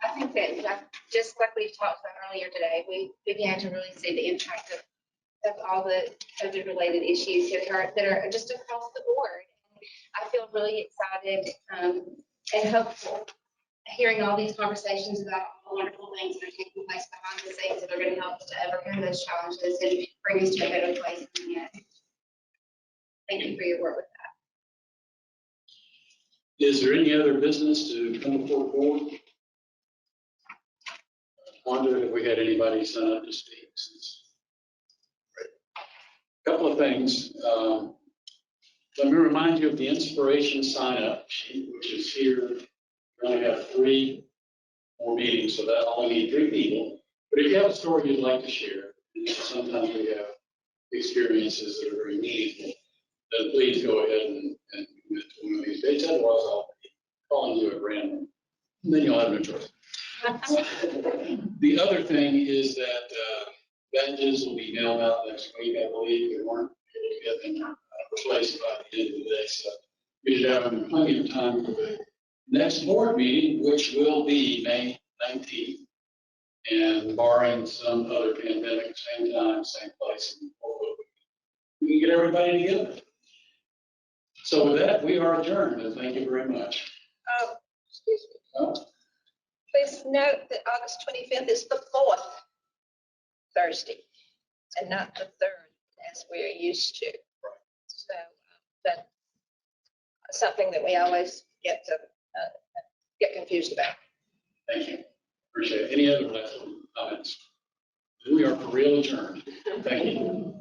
I think that just like we talked about earlier today, we began to really see the impact of all the COVID-related issues that are just across the board. I feel really excited and hopeful hearing all these conversations about all the wonderful things that are taking place behind the scenes that are going to help us to overcome those challenges and bring us to a better place in the end. Thank you for your work with that. Is there any other business to come before the board? Wonder if we had anybody sign up to speak. Couple of things. Let me remind you of the inspiration sign-up sheet, which is here. We only have 3 more meetings, so that only need 3 people. But if you have a story you'd like to share, and sometimes we have experiences that are very meaningful, then please go ahead and commit to one of these dates. Otherwise, I'll be calling you at random. And then you'll have no choice. The other thing is that badges will be mailed out next week. I believe we weren't able to get them replaced by the end of the day. So we should have plenty of time for the next board meeting, which will be May 19th. And barring some other pandemic, same time, same place, we can get everybody together. So with that, we are adjourned, and thank you very much. Excuse me. Oh. Please note that August 25th is the 4th Thursday and not the 3rd as we're used to. So that's something that we always get confused about. Thank you. Appreciate it. Any other last comments? We are for real adjourned. Thank you.